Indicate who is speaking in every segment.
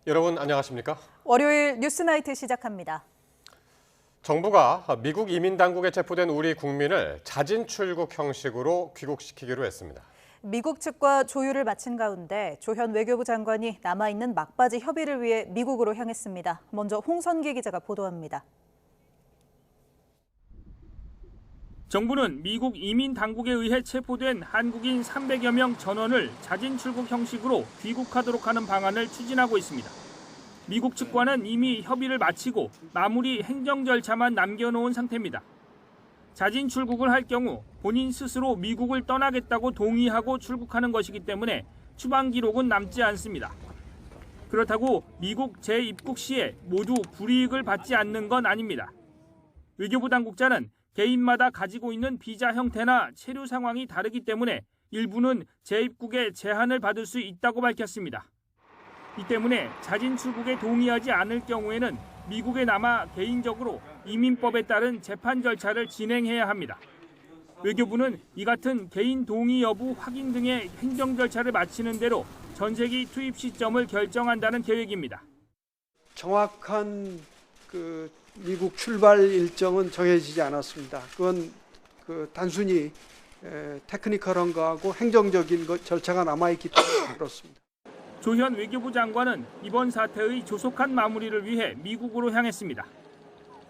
Speaker 1: 여러분 안녕하십니까?
Speaker 2: 월요일 뉴스나이트 시작합니다.
Speaker 1: 정부가 미국 이민 당국에 체포된 우리 국민을 자진 출국 형식으로 귀국시키기로 했습니다.
Speaker 2: 미국 측과 조율을 마친 가운데 조현 외교부 장관이 남아있는 막바지 협의를 위해 미국으로 향했습니다. 먼저 홍선기 기자가 보도합니다.
Speaker 3: 정부는 미국 이민 당국에 의해 체포된 한국인 300여 명 전원을 자진 출국 형식으로 귀국하도록 하는 방안을 추진하고 있습니다. 미국 측과는 이미 협의를 마치고 마무리 행정 절차만 남겨놓은 상태입니다. 자진 출국을 할 경우 본인 스스로 미국을 떠나겠다고 동의하고 출국하는 것이기 때문에 추방 기록은 남지 않습니다. 그렇다고 미국 재입국 시에 모두 불이익을 받지 않는 건 아닙니다. 외교부 당국자는 개인마다 가지고 있는 비자 형태나 체류 상황이 다르기 때문에 일부는 재입국에 제한을 받을 수 있다고 밝혔습니다. 이 때문에 자진 출국에 동의하지 않을 경우에는 미국에 남아 개인적으로 이민법에 따른 재판 절차를 진행해야 합니다. 외교부는 이 같은 개인 동의 여부 확인 등의 행정 절차를 마치는 대로 전세기 투입 시점을 결정한다는 계획입니다.
Speaker 4: 정확한 미국 출발 일정은 정해지지 않았습니다. 그건 단순히 테크니컬한 거하고 행정적인 절차가 남아있기 때문에 그렇습니다.
Speaker 3: 조현 외교부 장관은 이번 사태의 조속한 마무리를 위해 미국으로 향했습니다.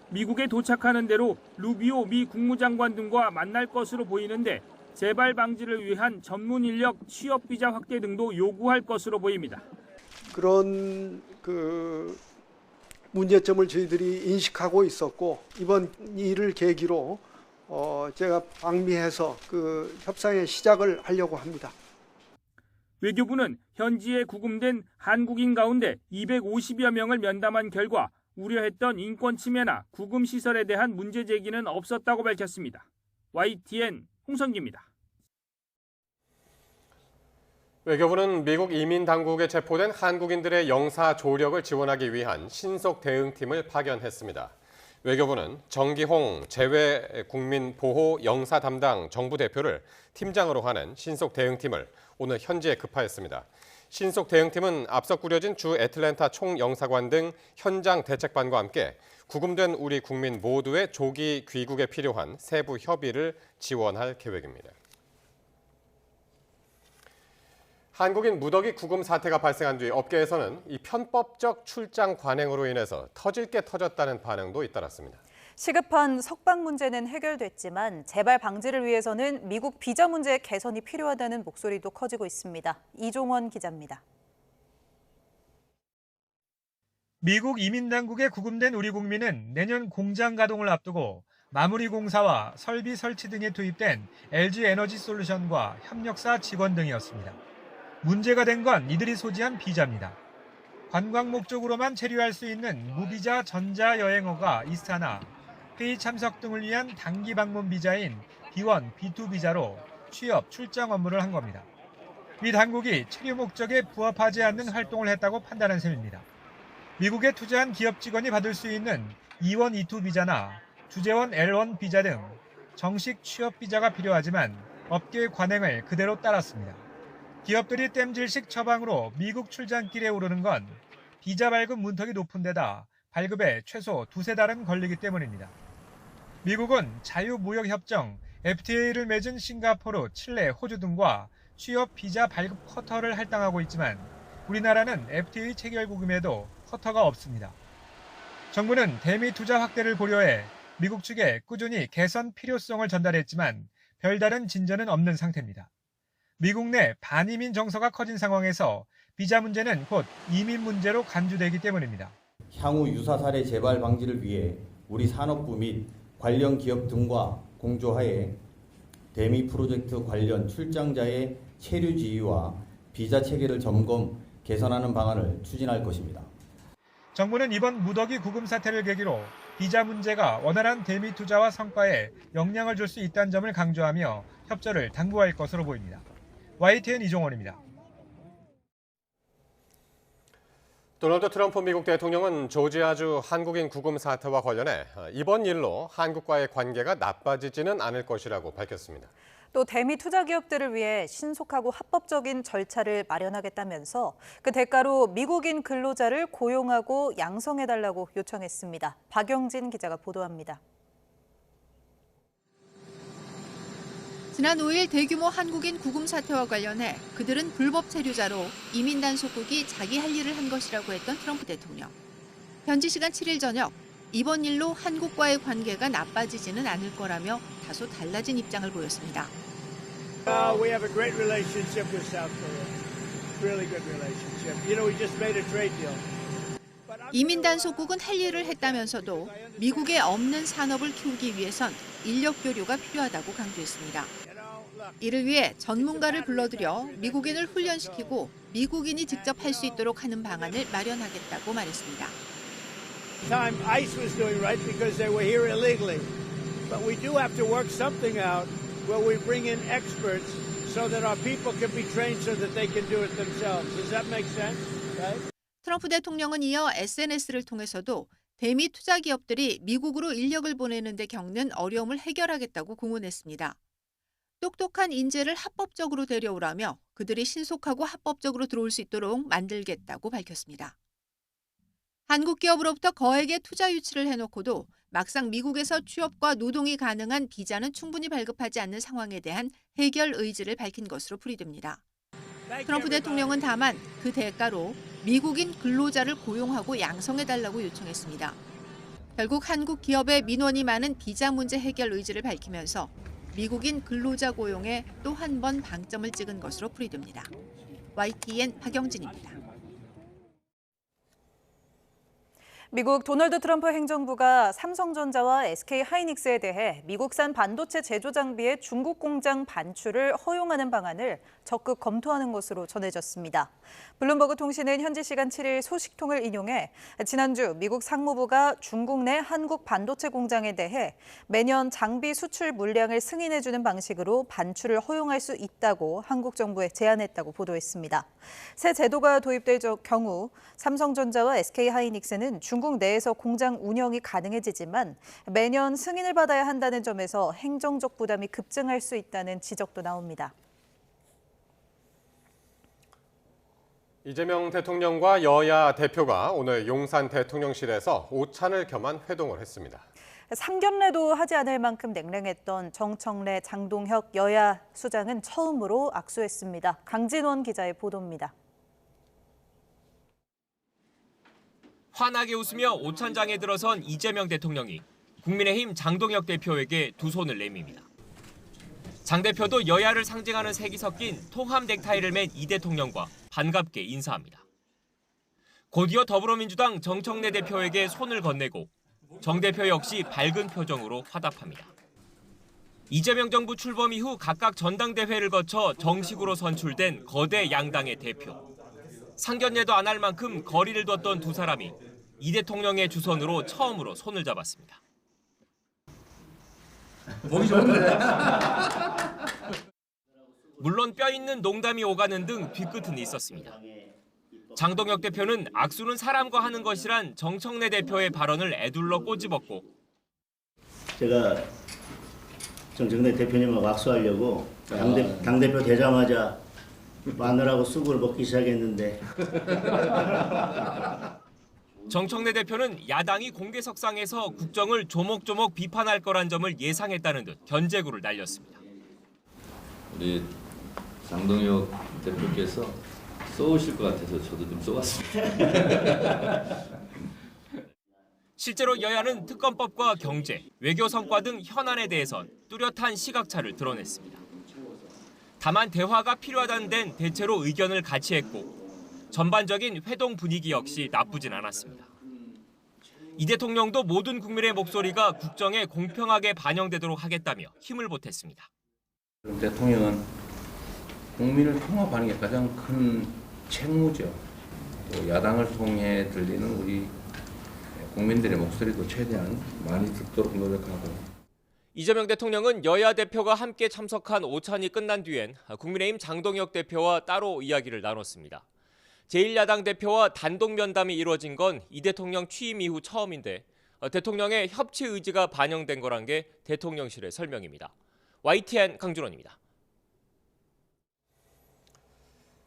Speaker 3: 미국에 도착하는 대로 루비오 미 국무장관 등과 만날 것으로 보이는데 재발 방지를 위한 전문 인력 취업 비자 확대 등도 요구할 것으로 보입니다.
Speaker 4: 그런 문제점을 저희들이 인식하고 있었고 이번 일을 계기로 제가 방미해서 협상의 시작을 하려고 합니다.
Speaker 3: 외교부는 현지에 구금된 한국인 가운데 250여 명을 면담한 결과 우려했던 인권 침해나 구금 시설에 대한 문제 제기는 없었다고 밝혔습니다. YTN 홍성기입니다.
Speaker 1: 외교부는 미국 이민 당국에 체포된 한국인들의 영사 조력을 지원하기 위한 신속 대응팀을 파견했습니다. 외교부는 정기홍 재외국민보호 영사 담당 정부 대표를 팀장으로 하는 신속 대응팀을 오늘 현지에 급파했습니다. 신속 대응팀은 앞서 꾸려진 주 애틀랜타 총영사관 등 현장 대책반과 함께 구금된 우리 국민 모두의 조기 귀국에 필요한 세부 협의를 지원할 계획입니다. 한국인 무더기 구금 사태가 발생한 뒤 업계에서는 이 편법적 출장 관행으로 인해서 터질 게 터졌다는 반응도 잇따랐습니다.
Speaker 2: 시급한 석방 문제는 해결됐지만 재발 방지를 위해서는 미국 비자 문제 개선이 필요하다는 목소리도 커지고 있습니다. 이종원 기자입니다.
Speaker 5: 미국 이민 당국에 구금된 우리 국민은 내년 공장 가동을 앞두고 마무리 공사와 설비 설치 등에 투입된 LG 에너지 솔루션과 협력사 직원 등이었습니다. 문제가 된 건 이들이 소지한 비자입니다. 관광 목적으로만 체류할 수 있는 무비자 전자여행허가 이스타나 회의 참석 등을 위한 단기 방문 비자인 B1, B2 비자로 취업, 출장 업무를 한 겁니다. 미 당국이 체류 목적에 부합하지 않는 활동을 했다고 판단한 셈입니다. 미국에 투자한 기업 직원이 받을 수 있는 E1, E2 비자나 주재원 L1 비자 등 정식 취업 비자가 필요하지만 업계의 관행을 그대로 따랐습니다. 기업들이 땜질식 처방으로 미국 출장길에 오르는 건 비자 발급 문턱이 높은 데다 발급에 최소 두세 달은 걸리기 때문입니다. 미국은 자유무역협정 FTA를 맺은 싱가포르, 칠레, 호주 등과 취업 비자 발급 커터를 할당하고 있지만 우리나라는 FTA 체결국임에도 커터가 없습니다. 정부는 대미 투자 확대를 고려해 미국 측에 꾸준히 개선 필요성을 전달했지만 별다른 진전은 없는 상태입니다. 미국 내 반이민 정서가 커진 상황에서 비자 문제는 곧 이민 문제로 간주되기 때문입니다.
Speaker 6: 향후 유사 사례 재발 방지를 위해 우리 산업부 및 관련 기업 등과 공조하에 대미 프로젝트 관련 출장자의 체류 지휘와 비자 체계를 점검, 개선하는 방안을 추진할 것입니다.
Speaker 5: 정부는 이번 무더기 구금 사태를 계기로 비자 문제가 원활한 대미 투자와 성과에 영향을 줄 수 있다는 점을 강조하며 협조를 당부할 것으로 보입니다. YTN 이종원입니다.
Speaker 1: 도널드 트럼프 미국 대통령은 조지아주 한국인 구금 사태와 관련해 이번 일로 한국과의 관계가 나빠지지는 않을 것이라고 밝혔습니다.
Speaker 2: 또 대미 투자 기업들을 위해 신속하고 합법적인 절차를 마련하겠다면서 그 대가로 미국인 근로자를 고용하고 양성해달라고 요청했습니다. 박영진 기자가 보도합니다.
Speaker 7: 지난 5일 대규모 한국인 구금 사태와 관련해 그들은 불법 체류자로 이민 단속국이 자기 할 일을 한 것이라고 했던 트럼프 대통령. 현지 시간 7일 저녁, 이번 일로 한국과의 관계가 나빠지지는 않을 거라며 다소 달라진 입장을 보였습니다.
Speaker 8: We have a great relationship with South Korea. Really good relationship. You know, we just made a trade deal.
Speaker 7: 이민 단속국은 할 일을 했다면서도 미국에 없는 산업을 키우기 위해선 인력 교류가 필요하다고 강조했습니다. 이를 위해 전문가를 불러들여 미국인을 훈련시키고 미국인이 직접 할 수 있도록 하는 방안을 마련하겠다고 말했습니다.
Speaker 8: Time ICE was doing right because they were here illegally. But we do have to work something out where we bring in experts so that our people can be trained so that they can do it themselves. Does that make sense? Right?
Speaker 7: 트럼프 대통령은 이어 SNS를 통해서도 대미 투자 기업들이 미국으로 인력을 보내는 데 겪는 어려움을 해결하겠다고 공언했습니다. 똑똑한 인재를 합법적으로 데려오라며 그들이 신속하고 합법적으로 들어올 수 있도록 만들겠다고 밝혔습니다. 한국 기업으로부터 거액의 투자 유치를 해놓고도 막상 미국에서 취업과 노동이 가능한 비자는 충분히 발급하지 않는 상황에 대한 해결 의지를 밝힌 것으로 풀이됩니다. 트럼프 대통령은 다만 그 대가로 미국인 근로자를 고용하고 양성해달라고 요청했습니다. 결국 한국 기업의 민원이 많은 비자 문제 해결 의지를 밝히면서 미국인 근로자 고용에 또 한 번 방점을 찍은 것으로 풀이됩니다. YTN 박영진입니다.
Speaker 2: 미국 도널드 트럼프 행정부가 삼성전자와 SK하이닉스에 대해 미국산 반도체 제조 장비의 중국 공장 반출을 허용하는 방안을 적극 검토하는 것으로 전해졌습니다. 블룸버그 통신은 현지 시간 7일 소식통을 인용해 지난주 미국 상무부가 중국 내 한국 반도체 공장에 대해 매년 장비 수출 물량을 승인해주는 방식으로 반출을 허용할 수 있다고 한국 정부에 제안했다고 보도했습니다. 새 제도가 도입될 경우 삼성전자와 SK하이닉스는 중국 내에서 공장 운영이 가능해지지만 매년 승인을 받아야 한다는 점에서 행정적 부담이 급증할 수 있다는 지적도 나옵니다.
Speaker 1: 이재명 대통령과 여야 대표가 오늘 용산 대통령실에서 오찬을 겸한 회동을 했습니다.
Speaker 2: 상견례도 하지 않을 만큼 냉랭했던 정청래, 장동혁 여야 수장은 처음으로 악수했습니다. 강진원 기자의 보도입니다.
Speaker 9: 환하게 웃으며 오찬장에 들어선 이재명 대통령이 국민의힘 장동혁 대표에게 두 손을 내밉니다. 장 대표도 여야를 상징하는 색이 섞인 통합 넥타이를 맨 이 대통령과 반갑게 인사합니다. 곧이어 더불어민주당 정청래 대표에게 손을 건네고 정 대표 역시 밝은 표정으로 화답합니다. 이재명 정부 출범 이후 각각 전당대회를 거쳐 정식으로 선출된 거대 양당의 대표. 상견례도 안 할 만큼 거리를 뒀던 두 사람이 이 대통령의 주선으로 처음으로 손을 잡았습니다.
Speaker 10: 보기 좋은데?
Speaker 9: 물론 뼈 있는 농담이 오가는 등 뒤끝은 있었습니다. 장동혁 대표는 악수는 사람과 하는 것이란 정청래 대표의 발언을 애둘러 꼬집었고
Speaker 11: 제가 정청래 대표님하고 악수하려고 당대표 되자마자 마늘하고 쑥을 먹기 시작했는데
Speaker 9: 정청래 대표는 야당이 공개석상에서 국정을 조목조목 비판할 거란 점을 예상했다는 듯 견제구를 날렸습니다.
Speaker 10: 우리 장동혁 대표께서 쏘우실 것 같아서 저도 좀 쏘았습니다.
Speaker 9: 실제로 여야는 특검법과 경제, 외교 성과 등 현안에 대해선 뚜렷한 시각차를 드러냈습니다. 다만 대화가 필요하다는 데는 대체로 의견을 같이 했고 전반적인 회동 분위기 역시 나쁘진 않았습니다. 이 대통령도 모든 국민의 목소리가 국정에 공평하게 반영되도록 하겠다며 힘을 보탰습니다.
Speaker 12: 대통령은 국민을 통합하는 게 가장 큰 책무죠. 또 야당을 통해 들리는 우리 국민들의 목소리도 최대한 많이 듣도록 노력하고.
Speaker 9: 이재명 대통령은 여야 대표가 함께 참석한 오찬이 끝난 뒤엔 국민의힘 장동혁 대표와 따로 이야기를 나눴습니다. 제1야당 대표와 단독 면담이 이루어진 건 이 대통령 취임 이후 처음인데 대통령의 협치 의지가 반영된 거란 게 대통령실의 설명입니다. YTN 강준원입니다.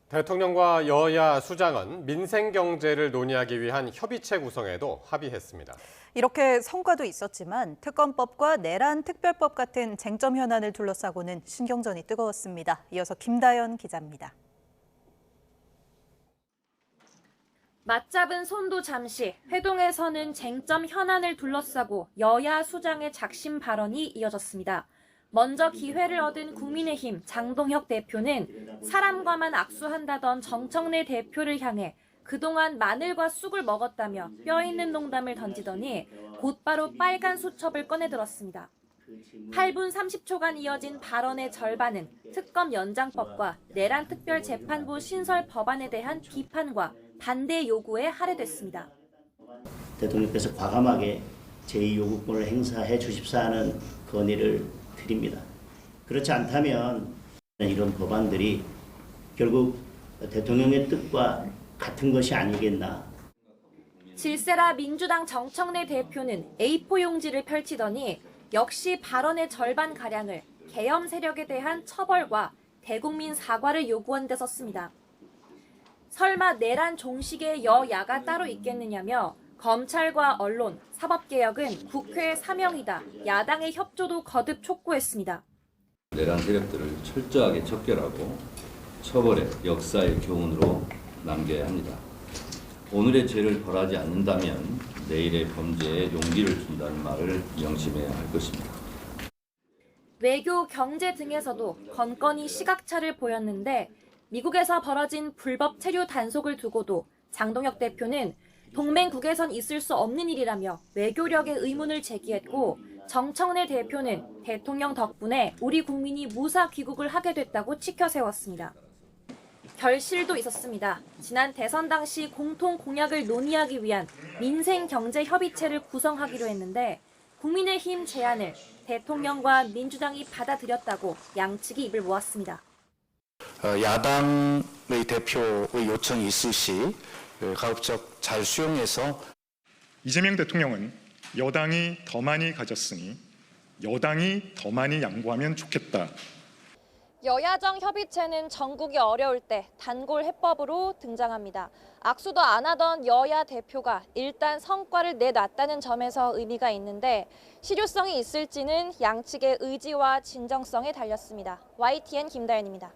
Speaker 1: 대통령과 여야 수장은 민생 경제를 논의하기 위한 협의체 구성에도 합의했습니다.
Speaker 2: 이렇게 성과도 있었지만 특검법과 내란 특별법 같은 쟁점 현안을 둘러싸고는 신경전이 뜨거웠습니다. 이어서 김다연 기자입니다.
Speaker 13: 맞잡은 손도 잠시, 회동에서는 쟁점 현안을 둘러싸고 여야 수장의 작심 발언이 이어졌습니다. 먼저 기회를 얻은 국민의힘 장동혁 대표는 사람과만 악수한다던 정청래 대표를 향해 그동안 마늘과 쑥을 먹었다며 뼈 있는 농담을 던지더니 곧바로 빨간 수첩을 꺼내들었습니다. 8분 30초간 이어진 발언의 절반은 특검 연장법과 내란 특별재판부 신설 법안에 대한 비판과 반대 요구에 할애됐습니다.
Speaker 11: 대통령께서 과감하게 제2요구권을 행사해 주십사 하는 건의를 드립니다. 그렇지 않다면 이런 법안들이 결국 대통령의 뜻과 같은 것이 아니겠나.
Speaker 13: 질세라 민주당 정청래 대표는 A4 용지를 펼치더니 역시 발언의 절반가량을 계엄 세력에 대한 처벌과 대국민 사과를 요구한 데 썼습니다. 설마 내란 종식의 여야가 따로 있겠느냐며 검찰과 언론, 사법개혁은 국회의 사명이다. 야당의 협조도 거듭 촉구했습니다.
Speaker 10: 내란 세력들을 철저하게 척결하고 처벌의 역사의 교훈으로 남겨야 합니다. 오늘의 죄를 벌하지 않는다면 내일의 범죄에 용기를 준다는 말을 명심해야 할 것입니다.
Speaker 13: 외교, 경제 등에서도 건건히 시각차를 보였는데 미국에서 벌어진 불법 체류 단속을 두고도 장동혁 대표는 동맹국에선 있을 수 없는 일이라며 외교력의 의문을 제기했고 정청래 대표는 대통령 덕분에 우리 국민이 무사 귀국을 하게 됐다고 치켜세웠습니다. 결실도 있었습니다. 지난 대선 당시 공통 공약을 논의하기 위한 민생경제협의체를 구성하기로 했는데 국민의힘 제안을 대통령과 민주당이 받아들였다고 양측이 입을 모았습니다.
Speaker 14: 야당의 대표의 요청이 있을 시 가급적 잘 수용해서
Speaker 15: 이재명 대통령은 여당이 더 많이 가졌으니 여당이 더 많이 양보하면 좋겠다.
Speaker 13: 여야정 협의체는 전국이 어려울 때 단골 해법으로 등장합니다. 악수도 안 하던 여야 대표가 일단 성과를 내놨다는 점에서 의미가 있는데 실효성이 있을지는 양측의 의지와 진정성에 달렸습니다. YTN 김다연입니다.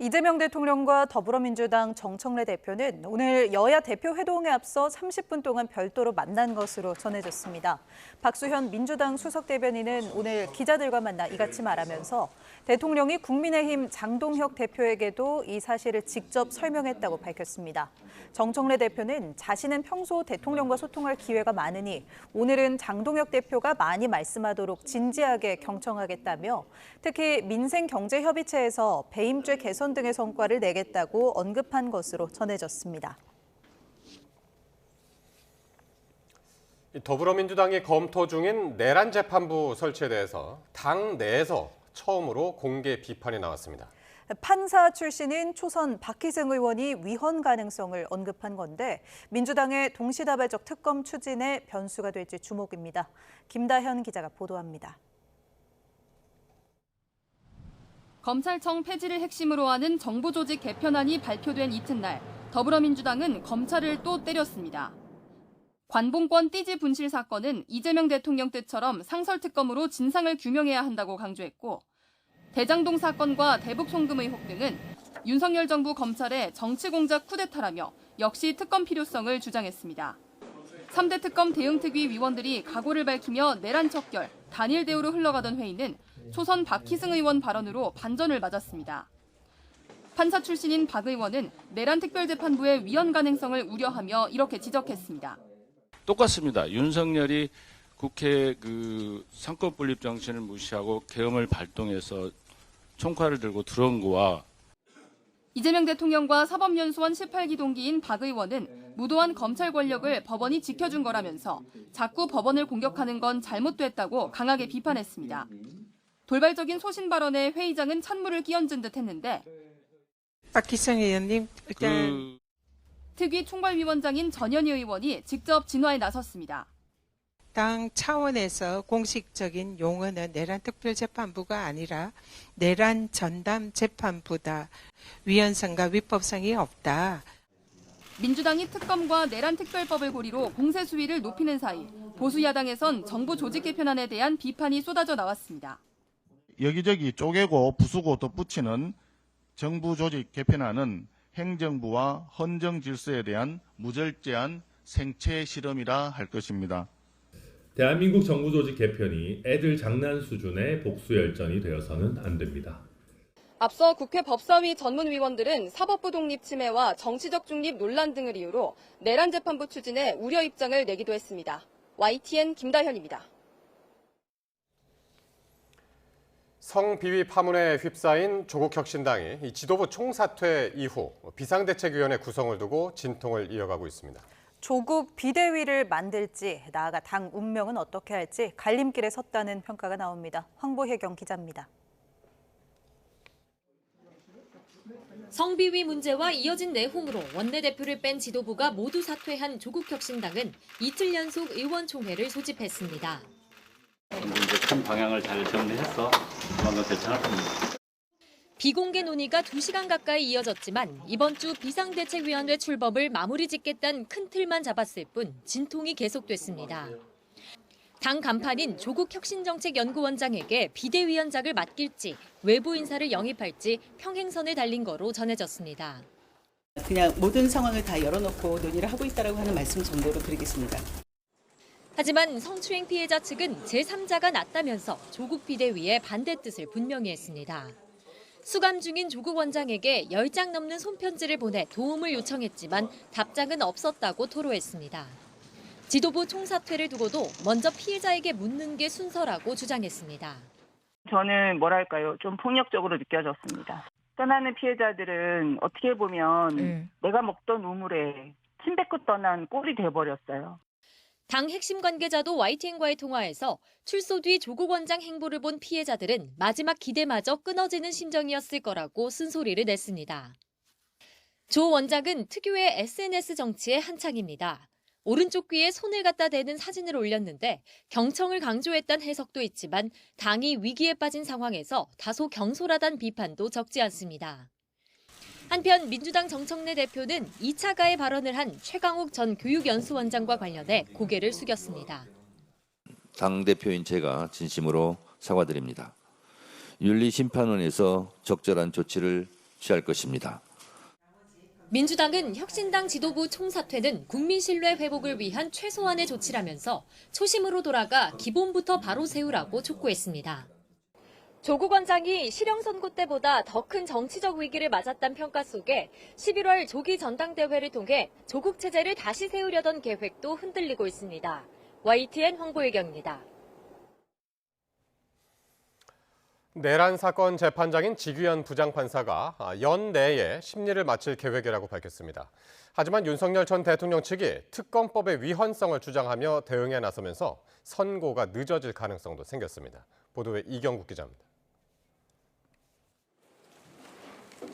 Speaker 2: 이재명 대통령과 더불어민주당 정청래 대표는 오늘 여야 대표 회동에 앞서 30분 동안 별도로 만난 것으로 전해졌습니다. 박수현 민주당 수석 대변인은 오늘 기자들과 만나 이같이 말하면서 대통령이 국민의힘 장동혁 대표에게도 이 사실을 직접 설명했다고 밝혔습니다. 정청래 대표는 자신은 평소 대통령과 소통할 기회가 많으니 오늘은 장동혁 대표가 많이 말씀하도록 진지하게 경청하겠다며 특히 민생경제협의체에서 배임죄 개선 등의 성과를 내겠다고 언급한 것으로 전해졌습니다.
Speaker 1: 더불어민주당이 검토 중인 내란 재판부 설치에 대해서 당 내에서 처음으로 공개 비판이 나왔습니다.
Speaker 2: 판사 출신인 초선 박희승 의원이 위헌 가능성을 언급한 건데 민주당의 동시다발적 특검 추진에 변수가 될지 주목입니다. 김다현 기자가 보도합니다.
Speaker 16: 검찰청 폐지를 핵심으로 하는 정부조직 개편안이 발표된 이튿날 더불어민주당은 검찰을 또 때렸습니다. 관봉권 띠지 분실 사건은 이재명 대통령 때처럼 상설특검으로 진상을 규명해야 한다고 강조했고 대장동 사건과 대북 송금 의혹 등은 윤석열 정부 검찰의 정치공작 쿠데타라며 역시 특검 필요성을 주장했습니다. 3대 특검 대응특위 위원들이 각오를 밝히며 내란 척결, 단일 대우로 흘러가던 회의는 초선 박희승 의원 발언으로 반전을 맞았습니다. 판사 출신인 박 의원은 내란 특별재판부의 위헌 가능성을 우려하며 이렇게 지적했습니다.
Speaker 17: 똑같습니다. 윤석열이 국회 상권 분립 정신을 무시하고 계엄을 발동해서 총칼을 들고 들어온 거와
Speaker 16: 이재명 대통령과 사법연수원 18기 동기인 박 의원은 무도한 검찰 권력을 법원이 지켜준 거라면서 자꾸 법원을 공격하는 건 잘못됐다고 강하게 비판했습니다. 돌발적인 소신 발언에 회의장은 찬물을 끼얹은 듯 했는데
Speaker 18: 박희승 의원님,
Speaker 16: 특위 총괄위원장인 전현희 의원이 직접 진화에 나섰습니다.
Speaker 18: 당 차원에서 공식적인 용어는 내란 특별재판부가 아니라 내란 전담 재판부다. 위헌성과 위법성이 없다.
Speaker 16: 민주당이 특검과 내란 특별법을 고리로 공세 수위를 높이는 사이 보수 야당에선 정부 조직 개편안에 대한 비판이 쏟아져 나왔습니다.
Speaker 19: 여기저기 쪼개고 부수고 덧붙이는 정부 조직 개편안은 행정부와 헌정 질서에 대한 무절제한 생체 실험이라 할 것입니다.
Speaker 20: 대한민국 정부 조직 개편이 애들 장난 수준의 복수 열전이 되어서는 안 됩니다.
Speaker 16: 앞서 국회 법사위 전문위원들은 사법부 독립 침해와 정치적 중립 논란 등을 이유로 내란 재판부 추진에 우려 입장을 내기도 했습니다. YTN 김다현입니다.
Speaker 1: 성비위 파문에 휩싸인 조국혁신당이 이 지도부 총사퇴 이후 비상대책위원회 구성을 두고 진통을 이어가고 있습니다.
Speaker 2: 조국 비대위를 만들지 나아가 당 운명은 어떻게 할지 갈림길에 섰다는 평가가 나옵니다. 황보혜경 기자입니다.
Speaker 21: 성비위 문제와 이어진 내홍으로 원내대표를 뺀 지도부가 모두 사퇴한 조국혁신당은 이틀 연속 의원총회를 소집했습니다.
Speaker 22: 이제 큰 방향을 잘 정리해서 조만간 괜찮을 겁니다.
Speaker 21: 비공개 논의가 2시간 가까이 이어졌지만 이번 주 비상대책위원회 출범을 마무리 짓겠다는 큰 틀만 잡았을 뿐 진통이 계속됐습니다. 당 간판인 조국혁신정책연구원장에게 비대위원장을 맡길지 외부 인사를 영입할지 평행선을 달린 거로 전해졌습니다.
Speaker 23: 그냥 모든 상황을 다 열어놓고 논의를 하고 있다고 하는 말씀 정도로 드리겠습니다.
Speaker 21: 하지만 성추행 피해자 측은 제3자가 낫다면서 조국 비대위에 반대 뜻을 분명히 했습니다. 수감 중인 조국 원장에게 10장 넘는 손편지를 보내 도움을 요청했지만 답장은 없었다고 토로했습니다. 지도부 총사퇴를 두고도 먼저 피해자에게 묻는 게 순서라고 주장했습니다.
Speaker 24: 저는 좀 폭력적으로 느껴졌습니다. 떠나는 피해자들은 어떻게 보면 내가 먹던 우물에 침 뱉고 떠난 꼴이 돼버렸어요.
Speaker 21: 당 핵심 관계자도 YTN과의 통화에서 출소 뒤 조국 원장 행보를 본 피해자들은 마지막 기대마저 끊어지는 심정이었을 거라고 쓴소리를 냈습니다. 조 원장은 특유의 SNS 정치의 한창입니다. 오른쪽 귀에 손을 갖다 대는 사진을 올렸는데 경청을 강조했다는 해석도 있지만 당이 위기에 빠진 상황에서 다소 경솔하다는 비판도 적지 않습니다. 한편 민주당 정청래 대표는 2차 가해 발언을 한 최강욱 전 교육연수원장과 관련해 고개를 숙였습니다.
Speaker 10: 당대표인 제가 진심으로 사과드립니다. 윤리심판원에서 적절한 조치를 취할 것입니다.
Speaker 21: 민주당은 혁신당 지도부 총사퇴는 국민 신뢰 회복을 위한 최소한의 조치라면서 초심으로 돌아가 기본부터 바로 세우라고 촉구했습니다. 조국 원장이 실형 선고 때보다 더 큰 정치적 위기를 맞았다는 평가 속에 11월 조기 전당대회를 통해 조국 체제를 다시 세우려던 계획도 흔들리고 있습니다. YTN 황보혜경입니다.
Speaker 1: 내란 사건 재판장인 지규현 부장판사가 연내에 심리를 마칠 계획이라고 밝혔습니다. 하지만 윤석열 전 대통령 측이 특검법의 위헌성을 주장하며 대응에 나서면서 선고가 늦어질 가능성도 생겼습니다. 보도에 이경국 기자입니다.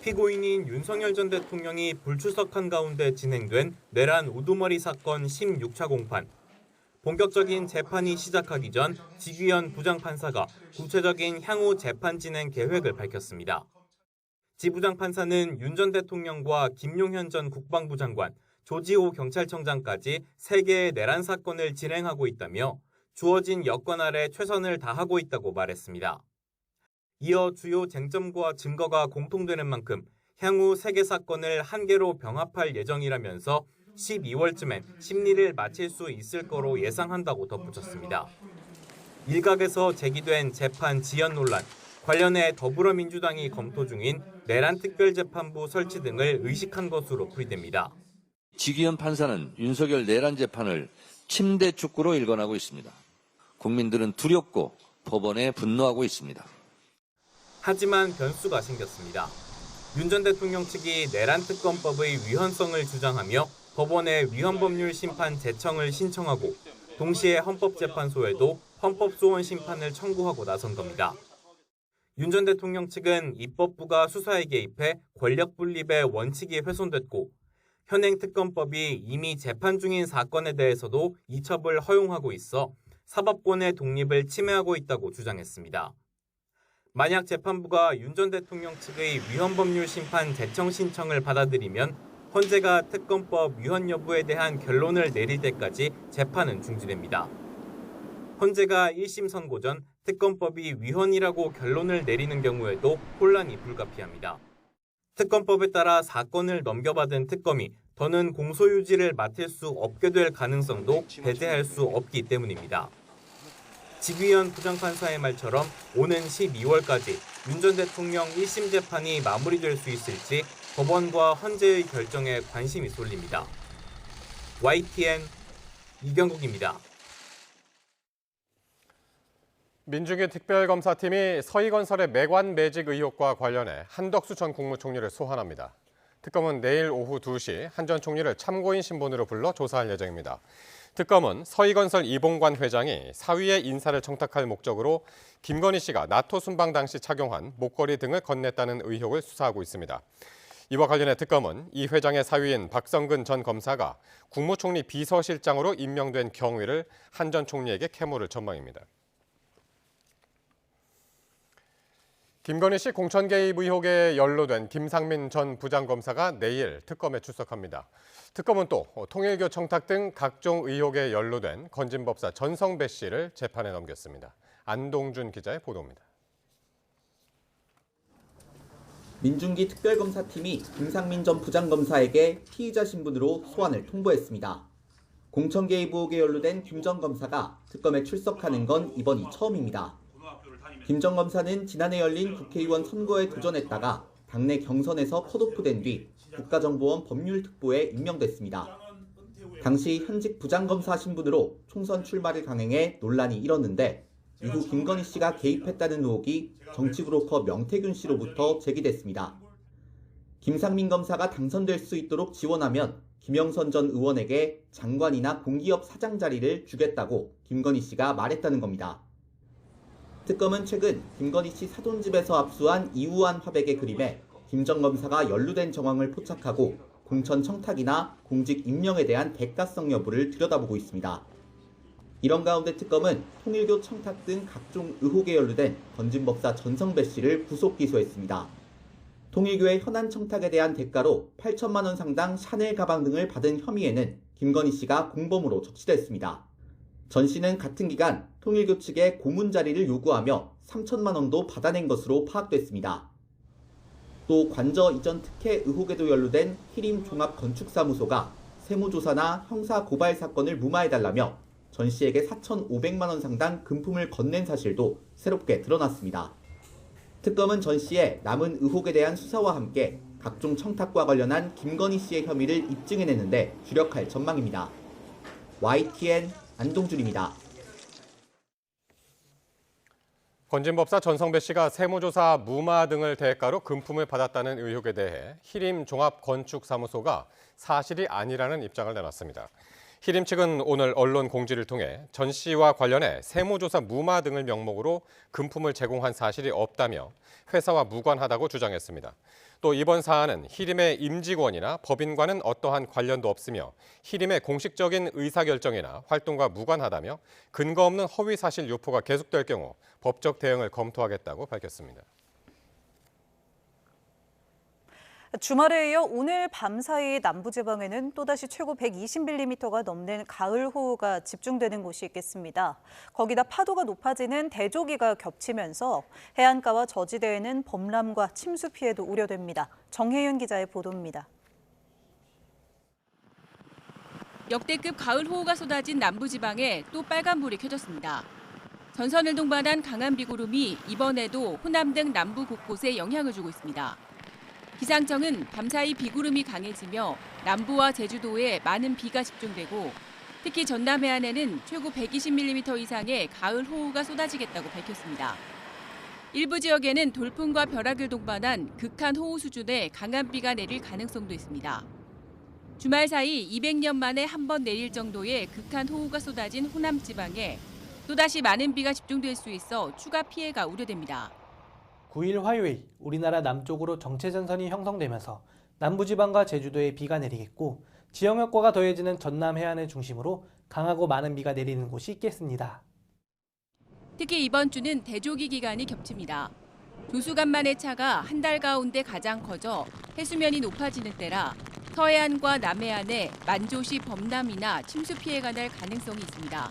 Speaker 25: 피고인인 윤석열 전 대통령이 불출석한 가운데 진행된 내란 우두머리 사건 16차 공판. 본격적인 재판이 시작하기 전 지규현 부장판사가 구체적인 향후 재판 진행 계획을 밝혔습니다. 지 부장판사는 윤 전 대통령과 김용현 전 국방부 장관, 조지호 경찰청장까지 3개의 내란 사건을 진행하고 있다며 주어진 여건 아래 최선을 다하고 있다고 말했습니다. 이어 주요 쟁점과 증거가 공통되는 만큼 향후 3개 사건을 한 개로 병합할 예정이라면서 12월쯤엔 심리를 마칠 수 있을 거로 예상한다고 덧붙였습니다. 일각에서 제기된 재판 지연 논란, 관련해 더불어민주당이 검토 중인 내란 특별재판부 설치 등을 의식한 것으로 풀이됩니다.
Speaker 10: 지규현 판사는 윤석열 내란 재판을 침대 축구로 일관하고 있습니다. 국민들은 두렵고 법원에 분노하고 있습니다.
Speaker 25: 하지만 변수가 생겼습니다. 윤 전 대통령 측이 내란 특검법의 위헌성을 주장하며 법원에 위헌법률 심판 제청을 신청하고 동시에 헌법재판소에도 헌법소원 심판을 청구하고 나선 겁니다. 윤 전 대통령 측은 입법부가 수사에 개입해 권력 분립의 원칙이 훼손됐고 현행 특검법이 이미 재판 중인 사건에 대해서도 이첩을 허용하고 있어 사법권의 독립을 침해하고 있다고 주장했습니다. 만약 재판부가 윤 전 대통령 측의 위헌법률 심판 재청 신청을 받아들이면 헌재가 특검법 위헌 여부에 대한 결론을 내릴 때까지 재판은 중지됩니다. 헌재가 1심 선고 전 특검법이 위헌이라고 결론을 내리는 경우에도 혼란이 불가피합니다. 특검법에 따라 사건을 넘겨받은 특검이 더는 공소유지를 맡을 수 없게 될 가능성도 배제할 수 없기 때문입니다. 지귀현 부장판사의 말처럼 오는 12월까지 윤 전 대통령 1심 재판이 마무리될 수 있을지 법원과 헌재의 결정에 관심이 쏠립니다. YTN 이경국입니다.
Speaker 1: 민중기 특별검사팀이 서희건설의 매관 매직 의혹과 관련해 한덕수 전 국무총리를 소환합니다. 특검은 내일 오후 2시 한 전 총리를 참고인 신분으로 불러 조사할 예정입니다. 특검은 서희건설 이봉관 회장이 사위의 인사를 청탁할 목적으로 김건희 씨가 나토 순방 당시 착용한 목걸이 등을 건넸다는 의혹을 수사하고 있습니다. 이와 관련해 특검은 이 회장의 사위인 박성근 전 검사가 국무총리 비서실장으로 임명된 경위를 한 전 총리에게 캐물을 전망입니다. 김건희 씨 공천 개입 의혹에 연루된 김상민 전 부장검사가 내일 특검에 출석합니다. 특검은 또 통일교 청탁 등 각종 의혹에 연루된 건진법사 전성배 씨를 재판에 넘겼습니다. 안동준 기자의 보도입니다.
Speaker 3: 민중기 특별검사팀이 김상민 전 부장검사에게 피의자 신분으로 소환을 통보했습니다. 공천 개입 의혹에 연루된 김 전 검사가 특검에 출석하는 건 이번이 처음입니다. 김 전 검사는 지난해 열린 국회의원 선거에 도전했다가 당내 경선에서 컷오프된 뒤 국가정보원 법률특보에 임명됐습니다. 당시 현직 부장검사 신분으로 총선 출마를 강행해 논란이 일었는데 이후 김건희 씨가 개입했다는 의혹이 정치브로커 명태균 씨로부터 제기됐습니다. 김상민 검사가 당선될 수 있도록 지원하면 김영선 전 의원에게 장관이나 공기업 사장 자리를 주겠다고 김건희 씨가 말했다는 겁니다. 특검은 최근 김건희 씨 사돈집에서 압수한 이우한 화백의 그림에 김 전 검사가 연루된 정황을 포착하고 공천 청탁이나 공직 임명에 대한 대가성 여부를 들여다보고 있습니다. 이런 가운데 특검은 통일교 청탁 등 각종 의혹에 연루된 건진법사 전성배 씨를 구속 기소했습니다. 통일교의 현안 청탁에 대한 대가로 8천만 원 상당 샤넬 가방 등을 받은 혐의에는 김건희 씨가 공범으로 적시됐습니다. 전 씨는 같은 기간 통일교 측에 고문 자리를 요구하며 3천만 원도 받아낸 것으로 파악됐습니다. 또 관저 이전 특혜 의혹에도 연루된 히림 종합건축사무소가 세무조사나 형사 고발 사건을 무마해달라며 전 씨에게 4,500만 원 상당 금품을 건넨 사실도 새롭게 드러났습니다. 특검은 전 씨의 남은 의혹에 대한 수사와 함께 각종 청탁과 관련한 김건희 씨의 혐의를 입증해내는데 주력할 전망입니다. YTN 안동준입니다.
Speaker 1: 건진법사 전성배 씨가 세무조사 무마 등을 대가로 금품을 받았다는 의혹에 대해 히림 종합건축사무소가 사실이 아니라는 입장을 내놨습니다. 히림 측은 오늘 언론 공지를 통해 전 씨와 관련해 세무조사 무마 등을 명목으로 금품을 제공한 사실이 없다며 회사와 무관하다고 주장했습니다. 또 이번 사안은 히림의 임직원이나 법인과는 어떠한 관련도 없으며 히림의 공식적인 의사결정이나 활동과 무관하다며 근거 없는 허위 사실 유포가 계속될 경우 법적 대응을 검토하겠다고 밝혔습니다.
Speaker 2: 주말에 이어 오늘 밤사이 남부지방에는 또다시 최고 120mm가 넘는 가을호우가 집중되는 곳이 있겠습니다. 거기다 파도가 높아지는 대조기가 겹치면서 해안가와 저지대에는 범람과 침수 피해도 우려됩니다. 정혜윤 기자의 보도입니다.
Speaker 16: 역대급 가을호우가 쏟아진 남부지방에 또 빨간불이 켜졌습니다. 전선을 동반한 강한 비구름이 이번에도 호남 등 남부 곳곳에 영향을 주고 있습니다. 기상청은 밤사이 비구름이 강해지며 남부와 제주도에 많은 비가 집중되고 특히 전남 해안에는 최고 120mm 이상의 가을 호우가 쏟아지겠다고 밝혔습니다. 일부 지역에는 돌풍과 벼락을 동반한 극한 호우 수준의 강한 비가 내릴 가능성도 있습니다. 주말 사이 200년 만에 한 번 내릴 정도의 극한 호우가 쏟아진 호남 지방에 또다시 많은 비가 집중될 수 있어 추가 피해가 우려됩니다.
Speaker 4: 9일 화요일 우리나라 남쪽으로 정체전선이 형성되면서 남부지방과 제주도에 비가 내리겠고 지역력과가 더해지는 전남 해안을 중심으로 강하고 많은 비가 내리는 곳이 있겠습니다.
Speaker 16: 특히 이번 주는 대조기 기간이 겹칩니다. 조수간만의 차가 한 달 가운데 가장 커져 해수면이 높아지는 때라 서해안과 남해안에 만조시 범람이나 침수 피해가 날 가능성이 있습니다.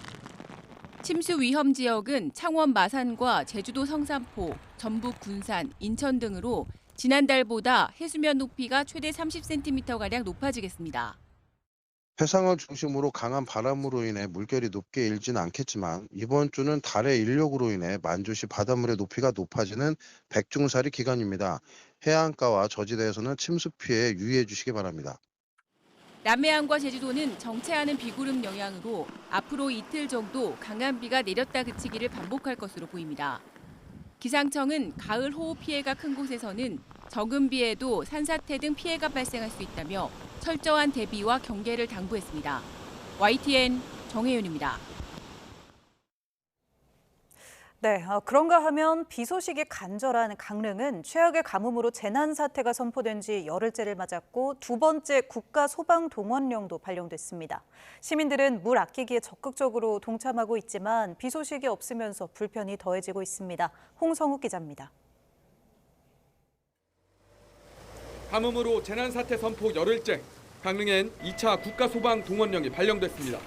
Speaker 16: 침수 위험 지역은 창원 마산과 제주도 성산포, 전북 군산, 인천 등으로 지난달보다 해수면 높이가 최대 30cm가량 높아지겠습니다.
Speaker 5: 해상을 중심으로 강한 바람으로 인해 물결이 높게 일지는 않겠지만 이번 주는 달의 인력으로 인해 만조시 바닷물의 높이가 높아지는 백중사리 기간입니다. 해안가와 저지대에서는 침수 피해에 유의해 주시기 바랍니다.
Speaker 16: 남해안과 제주도는 정체하는 비구름 영향으로 앞으로 이틀 정도 강한 비가 내렸다 그치기를 반복할 것으로 보입니다. 기상청은 가을 호우 피해가 큰 곳에서는 적은 비에도 산사태 등 피해가 발생할 수 있다며 철저한 대비와 경계를 당부했습니다. YTN 정혜윤입니다.
Speaker 2: 네, 그런가 하면 비 소식이 간절한 강릉은 최악의 가뭄으로 재난 사태가 선포된 지 열흘째를 맞았고 두 번째 국가 소방 동원령도 발령됐습니다. 시민들은 물 아끼기에 적극적으로 동참하고 있지만 비 소식이 없으면서 불편이 더해지고 있습니다. 홍성욱 기자입니다.
Speaker 6: 가뭄으로 재난 사태 선포 열흘째, 강릉엔 2차 국가 소방 동원령이 발령됐습니다.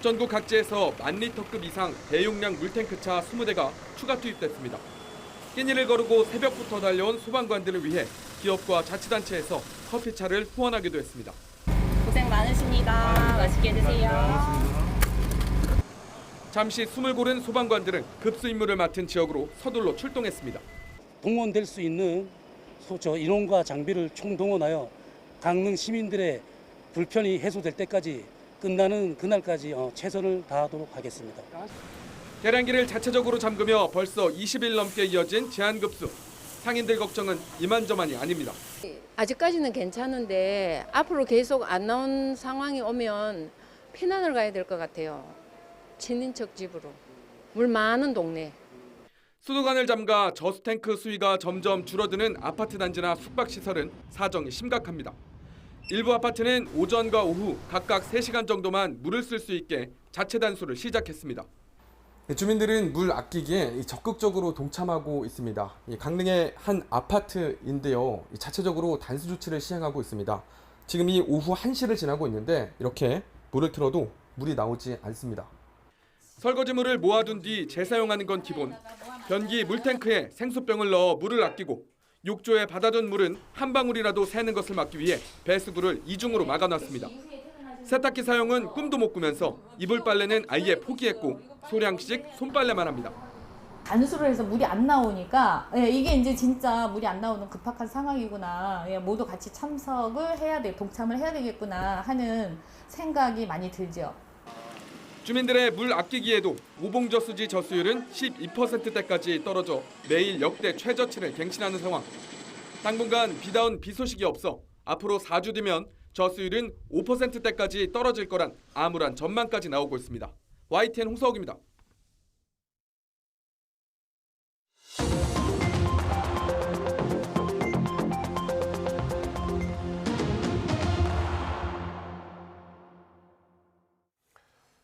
Speaker 6: 전국 각지에서 1000리터급 이상 대용량 물탱크차 20대가 추가 투입됐습니다. 끼니를 거르고 새벽부터 달려온 소방관들을 위해 기업과 자치단체에서 커피차를 후원하기도 했습니다.
Speaker 7: 고생 많으십니다. 맛있게 드세요.
Speaker 6: 잠시 숨을 고른 소방관들은 급수 임무를 맡은 지역으로 서둘러 출동했습니다.
Speaker 8: 동원될 수 있는 인원과 장비를 총동원하여 강릉 시민들의 불편이 해소될 때까지 끝나는 그날까지 최선을 다하도록 하겠습니다.
Speaker 6: 계량기를 자체적으로 잠그며 벌써 20일 넘게 이어진 제한급수. 상인들 걱정은 이만저만이 아닙니다.
Speaker 12: 아직까지는 괜찮은데 앞으로 계속 안 나온 상황이 오면 피난을 가야 될 것 같아요. 친인척 집으로. 물 많은 동네.
Speaker 6: 수도관을 잠가 저수탱크 수위가 점점 줄어드는 아파트 단지나 숙박시설은 사정이 심각합니다. 일부 아파트는 오전과 오후 각각 3시간 정도만 물을 쓸 수 있게 자체 단수를 시작했습니다.
Speaker 26: 주민들은 물 아끼기에 적극적으로 동참하고 있습니다. 강릉의 한 아파트인데요. 자체적으로 단수 조치를 시행하고 있습니다. 지금 이 오후 1시를 지나고 있는데 이렇게 물을 틀어도 물이 나오지 않습니다.
Speaker 6: 설거지물을 모아둔 뒤 재사용하는 건 기본. 변기 물탱크에 생수병을 넣어 물을 아끼고 욕조에 받아둔 물은 한 방울이라도 새는 것을 막기 위해 배수구를 이중으로 막아놨습니다. 세탁기 사용은 꿈도 못 꾸면서 이불 빨래는 아예 포기했고 소량씩 손빨래만 합니다.
Speaker 27: 단수를 해서 물이 안 나오니까 이게 이제 진짜 물이 안 나오는 급박한 상황이구나. 모두 같이 참석을 해야 돼, 동참을 해야 되겠구나 하는 생각이 많이 들죠.
Speaker 6: 주민들의 물 아끼기에도 오봉저수지 저수율은 12%대까지 떨어져 매일 역대 최저치를 갱신하는 상황. 당분간 비다운 비 소식이 없어 앞으로 4주 뒤면 저수율은 5%대까지 떨어질 거란 암울한 전망까지 나오고 있습니다. YTN 홍서욱입니다.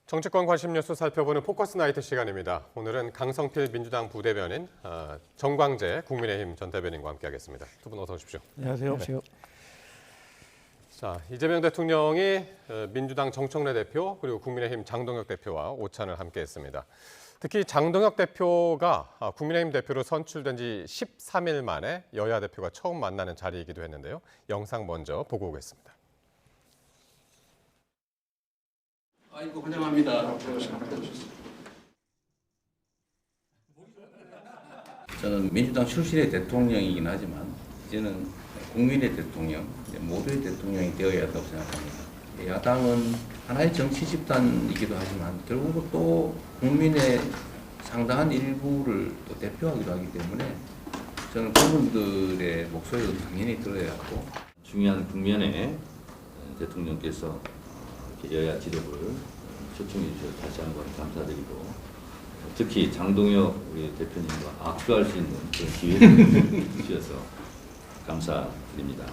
Speaker 1: 정치권 관심 뉴스 살펴보는 포커스 나이트 시간입니다. 오늘은 강성필 민주당 부대변인, 정광재 국민의힘 전 대변인과 함께하겠습니다. 두 분 어서 오십시오.
Speaker 28: 안녕하세요.
Speaker 1: 네. 자, 이재명 대통령이 민주당 정청래 대표 그리고 국민의힘 장동혁 대표와 오찬을 함께했습니다. 특히 장동혁 대표가 국민의힘 대표로 선출된 지 13일 만에 여야 대표가 처음 만나는 자리이기도 했는데요. 영상 먼저 보고 오겠습니다.
Speaker 29: 아이고 환영합니다.
Speaker 10: 저는 민주당 출신의 대통령이긴 하지만 이제는 국민의 대통령, 모두의 대통령이 되어야 한다고 생각합니다. 야당은 하나의 정치 집단이기도 하지만 결국은 또 국민의 상당한 일부를 또 대표하기도 하기 때문에 저는 그분들의 목소리도 당연히 들어야 하고 중요한 국면에 대통령께서 여야 지도부를 초청해 주셔서 다시 한번 감사드리고 특히 장동혁 우리 대표님과 악수할 수 있는 그런 기회를 주셔서 감사드립니다.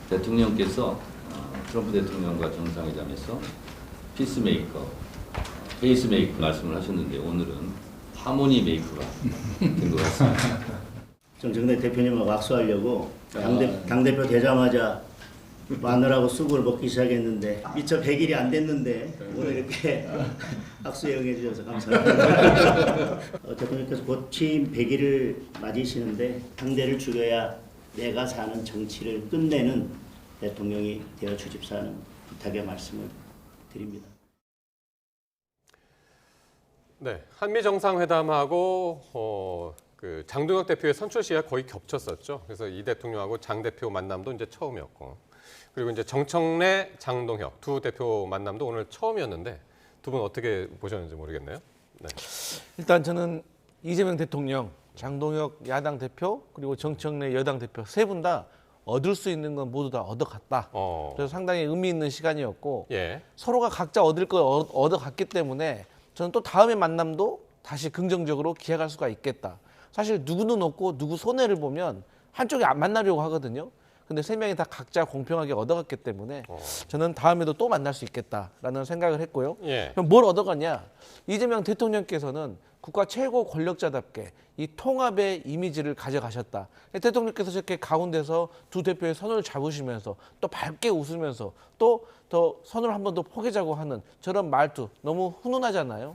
Speaker 10: 대통령께서 트럼프 대통령과 정상회담에서 피스메이커, 페이스메이커 말씀을 하셨는데 오늘은 하모니 메이커가 된 것 같습니다.
Speaker 9: 정청래 대표님하고 악수하려고 당대표 되자마자 마늘하고 쑥을 먹기 시작했는데 미처 100일이 안 됐는데 오늘 이렇게 악수에 응해주셔서 감사합니다. 대통령께서 곧 취임 100일을 맞이시는데 당대를 죽여야 내가 사는 정치를 끝내는 대통령이 되어 주십사는 부탁의 말씀을 드립니다.
Speaker 1: 네, 한미 정상회담하고 그 장동혁 대표의 선출 시기가 거의 겹쳤었죠. 그래서 이 대통령하고 장 대표 만남도 이제 처음이었고, 그리고 이제 정청래, 장동혁 두 대표 만남도 오늘 처음이었는데 두 분 어떻게 보셨는지 모르겠네요. 네.
Speaker 11: 일단 저는 이재명 대통령, 장동혁 야당 대표 그리고 정청래 여당 대표 세 분 다 얻을 수 있는 건 모두 다 얻어갔다. 그래서 상당히 의미 있는 시간이었고
Speaker 1: 예.
Speaker 11: 서로가 각자 얻을 걸 얻어갔기 때문에 저는 또 다음의 만남도 다시 긍정적으로 기약할 수가 있겠다. 사실 누구는 없고 누구 손해를 보면 한쪽이 안 만나려고 하거든요. 근데 세 명이 다 각자 공평하게 얻어갔기 때문에 저는 다음에도 또 만날 수 있겠다라는 생각을 했고요.
Speaker 1: 예.
Speaker 11: 그럼 뭘 얻어갔냐? 이재명 대통령께서는 국가 최고 권력자답게 이 통합의 이미지를 가져가셨다. 대통령께서 저렇게 가운데서 두 대표의 손을 잡으시면서 또 밝게 웃으면서 또 더 손을 한 번 더 포개자고 하는 저런 말투 너무 훈훈하잖아요.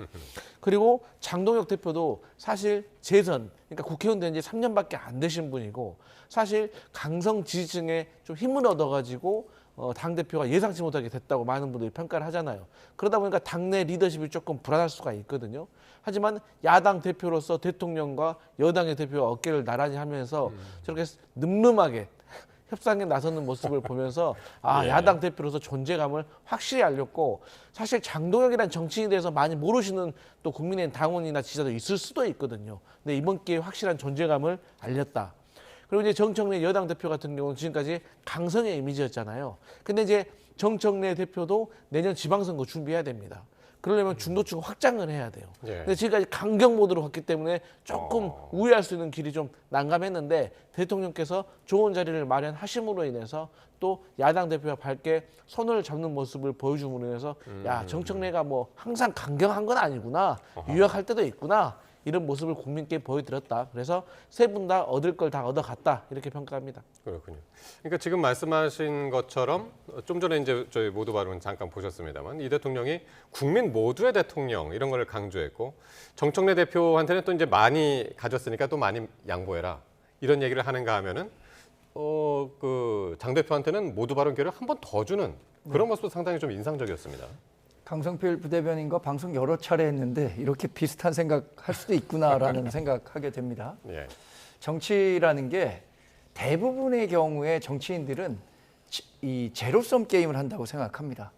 Speaker 11: 그리고 장동혁 대표도 사실 재선, 그러니까 국회의원 된 지 3년밖에 안 되신 분이고 사실 강성 지지층에 좀 힘을 얻어가지고 당대표가 예상치 못하게 됐다고 많은 분들이 평가를 하잖아요. 그러다 보니까 당내 리더십이 조금 불안할 수가 있거든요. 하지만 야당 대표로서 대통령과 여당의 대표가 어깨를 나란히 하면서 저렇게 늠름하게 협상에 나서는 모습을 보면서
Speaker 1: 예.
Speaker 11: 야당 대표로서 존재감을 확실히 알렸고 사실 장동혁이라는 정치인에 대해서 많이 모르시는 또 국민의힘 당원이나 지지자도 있을 수도 있거든요. 근데 이번 기회에 확실한 존재감을 알렸다. 그리고 이제 정청래 여당 대표 같은 경우는 지금까지 강성의 이미지였잖아요. 근데 이제 정청래 대표도 내년 지방선거 준비해야 됩니다. 그러려면 중도층 확장을 해야 돼요.
Speaker 1: 예.
Speaker 11: 근데 지금까지 강경 모드로 갔기 때문에 조금 우회할 수 있는 길이 좀 난감했는데 대통령께서 좋은 자리를 마련하심으로 인해서 또 야당 대표가 밝게 손을 잡는 모습을 보여줌으로 인해서 야 정청래가 뭐 항상 강경한 건 아니구나. 유약할 때도 있구나. 이런 모습을 국민께 보여드렸다. 그래서 세 분 다 얻을 걸 다 얻어갔다. 이렇게 평가합니다.
Speaker 1: 그렇군요. 그러니까 지금 말씀하신 것처럼 좀 전에 이제 저희 모두 발언 잠깐 보셨습니다만 이 대통령이 국민 모두의 대통령 이런 걸 강조했고 정청래 대표한테는 또 이제 많이 가졌으니까 또 많이 양보해라 이런 얘기를 하는가 하면은 그 장 대표한테는 모두 발언 기회를 한 번 더 주는 그런 모습도 상당히 좀 인상적이었습니다.
Speaker 13: 강성필 부대변인과 방송 여러 차례 했는데 이렇게 비슷한 생각할 수도 있구나라는 생각하게 됩니다.
Speaker 1: 예.
Speaker 13: 정치라는 게 대부분의 경우에 정치인들은 이 제로섬 게임을 한다고 생각합니다.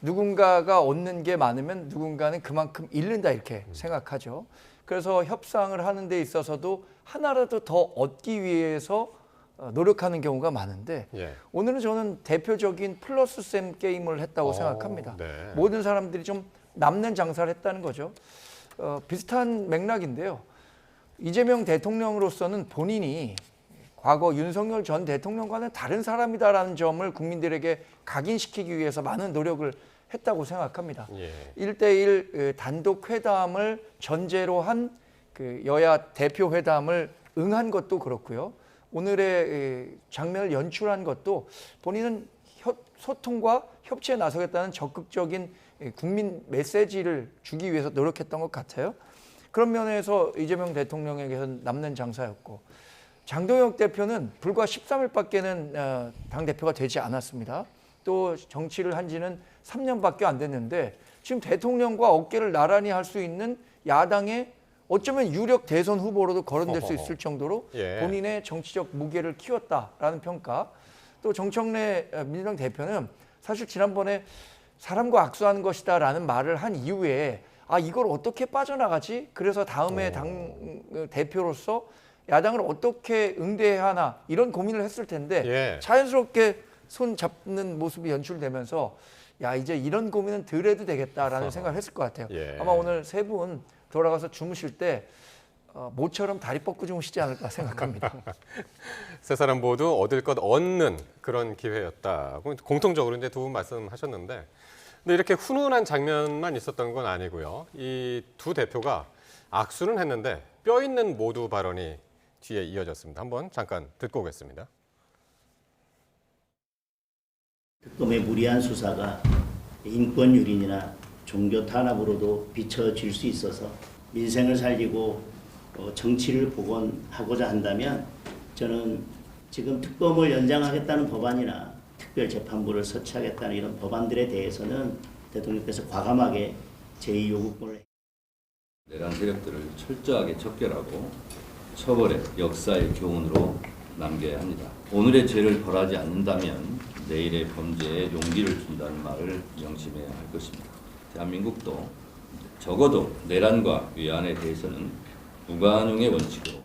Speaker 13: 누군가가 얻는 게 많으면 누군가는 그만큼 잃는다 이렇게 생각하죠. 그래서 협상을 하는 데 있어서도 하나라도 더 얻기 위해서 노력하는 경우가 많은데
Speaker 1: 예.
Speaker 13: 오늘은 저는 대표적인 플러스셈 게임을 했다고 생각합니다.
Speaker 1: 네.
Speaker 13: 모든 사람들이 좀 남는 장사를 했다는 거죠. 비슷한 맥락인데요. 이재명 대통령으로서는 본인이 과거 윤석열 전 대통령과는 다른 사람이다라는 점을 국민들에게 각인시키기 위해서 많은 노력을 했다고 생각합니다.
Speaker 1: 예.
Speaker 13: 1대1 단독 회담을 전제로 한 그 여야 대표 회담을 응한 것도 그렇고요. 오늘의 장면을 연출한 것도 본인은 소통과 협치에 나서겠다는 적극적인 국민 메시지를 주기 위해서 노력했던 것 같아요. 그런 면에서 이재명 대통령에게는 남는 장사였고 장동혁 대표는 불과 13일밖에는 당대표가 되지 않았습니다. 또 정치를 한 지는 3년밖에 안 됐는데 지금 대통령과 어깨를 나란히 할 수 있는 야당의 어쩌면 유력 대선 후보로도 거론될 수 있을 정도로
Speaker 1: 예.
Speaker 13: 본인의 정치적 무게를 키웠다라는 평가. 또 정청래 민주당 대표는 사실 지난번에 사람과 악수하는 것이다라는 말을 한 이후에 이걸 어떻게 빠져나가지? 그래서 다음에 당 대표로서 야당을 어떻게 응대해야 하나 이런 고민을 했을 텐데
Speaker 1: 예.
Speaker 13: 자연스럽게 손 잡는 모습이 연출되면서 이제 이런 고민은 덜 해도 되겠다라는 생각을 했을 것 같아요.
Speaker 1: 예.
Speaker 13: 아마 오늘 세 분 돌아가서 주무실 때 모처럼 다리 뻗고 주무시지 않을까 생각합니다.
Speaker 1: 세 사람 모두 얻을 것 얻는 그런 기회였다고 공통적으로 이제 두 분 말씀하셨는데, 근데 이렇게 훈훈한 장면만 있었던 건 아니고요. 이 두 대표가 악수는 했는데 뼈 있는 모두 발언이 뒤에 이어졌습니다. 한번 잠깐 듣고 오겠습니다.
Speaker 9: 특검의 무리한 수사가 인권 유린이나 종교 탄압으로도 비춰질 수 있어서 민생을 살리고 정치를 복원하고자 한다면 저는 지금 특검을 연장하겠다는 법안이나 특별재판부를 설치하겠다는 이런 법안들에 대해서는 대통령께서 과감하게 제2요구권을
Speaker 10: 내란 세력들을 철저하게 척결하고 처벌의 역사의 교훈으로 남겨야 합니다. 오늘의 죄를 벌하지 않는다면 내일의 범죄에 용기를 준다는 말을 명심해야 할 것입니다. 대한민국도 적어도 내란과 위안에 대해서는 무관용의 원칙으로.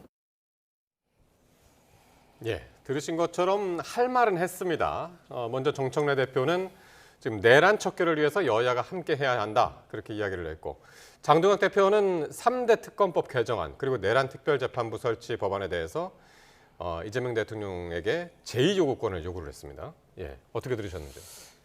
Speaker 1: 예, 들으신 것처럼 할 말은 했습니다. 먼저 정청래 대표는 지금 내란 척결을 위해서 여야가 함께 해야 한다, 그렇게 이야기를 했고, 장동혁 대표는 3대 특검법 개정안 그리고 내란 특별재판부 설치 법안에 대해서 이재명 대통령에게 제2요구권을 요구를 했습니다. 예, 어떻게 들으셨는지요?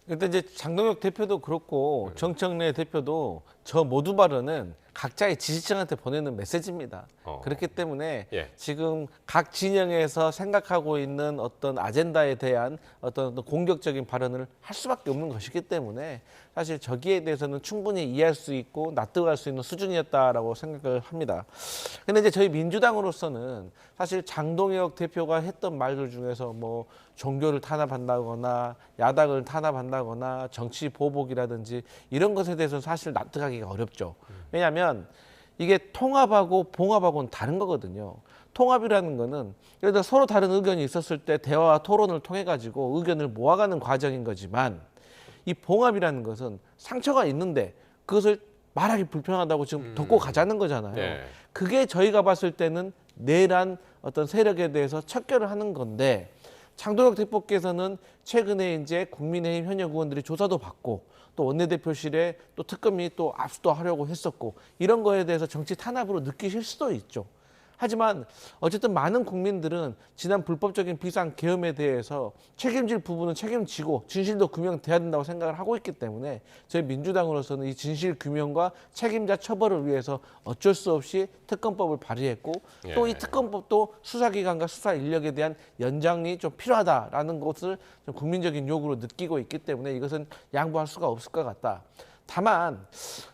Speaker 11: 일단 이제 장동혁 대표도 그렇고 정청래 대표도 저 모두 발언은 각자의 지지층한테 보내는 메시지입니다. 그렇기 때문에 지금 각 진영에서 생각하고 있는 어떤 아젠다에 대한 어떤 공격적인 발언을 할 수밖에 없는 것이기 때문에 사실 저기에 대해서는 충분히 이해할 수 있고 납득할 수 있는 수준이었다라고 생각을 합니다. 근데 이제 저희 민주당으로서는 사실 장동혁 대표가 했던 말들 중에서 뭐 종교를 탄압한다거나 야당을 탄압한다거나 정치 보복이라든지 이런 것에 대해서는 사실 납득하기가 어렵죠. 왜냐하면 이게 통합하고 봉합하고는 다른 거거든요. 통합이라는 거는 예를 들어 서로 다른 의견이 있었을 때 대화와 토론을 통해 가지고 의견을 모아가는 과정인 거지만 이 봉합이라는 것은 상처가 있는데 그것을 말하기 불편하다고 지금 덮고 가자는 거잖아요.
Speaker 1: 네.
Speaker 11: 그게 저희가 봤을 때는 내란 어떤 세력에 대해서 척결을 하는 건데 장동혁 대표께서는 최근에 이제 국민의힘 현역 의원들이 조사도 받고 또 원내대표실에 또 특검이 또 압수도 하려고 했었고 이런 거에 대해서 정치 탄압으로 느끼실 수도 있죠. 하지만 어쨌든 많은 국민들은 지난 불법적인 비상 계엄에 대해서 책임질 부분은 책임지고 진실도 규명돼야 된다고 생각을 하고 있기 때문에 저희 민주당으로서는 이 진실 규명과 책임자 처벌을 위해서 어쩔 수 없이 특검법을 발의했고 또 이 특검법도 수사기관과 수사 인력에 대한 연장이 좀 필요하다라는 것을 좀 국민적인 요구로 느끼고 있기 때문에 이것은 양보할 수가 없을 것 같다. 다만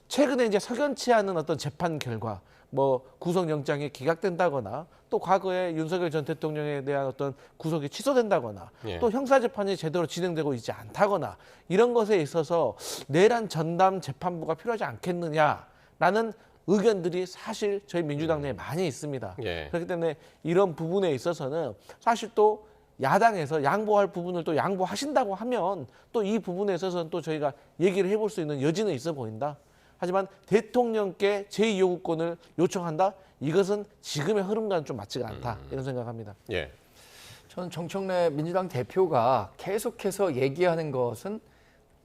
Speaker 11: 최근에 이제 석연치 않은 어떤 재판 결과 뭐 구속영장이 기각된다거나 또 과거에 윤석열 전 대통령에 대한 어떤 구속이 취소된다거나 또 형사재판이 제대로 진행되고 있지 않다거나 이런 것에 있어서 내란 전담 재판부가 필요하지 않겠느냐라는 의견들이 사실 저희 민주당 내에 많이 있습니다. 그렇기 때문에 이런 부분에 있어서는 사실 또 야당에서 양보할 부분을 또 양보하신다고 하면 또 이 부분에 있어서는 또 저희가 얘기를 해볼 수 있는 여지는 있어 보인다. 하지만 대통령께 제2요구권을 요청한다? 이것은 지금의 흐름과는 좀 맞지가 않다. 이런 생각합니다.
Speaker 1: 예.
Speaker 13: 저는 정청래 민주당 대표가 계속해서 얘기하는 것은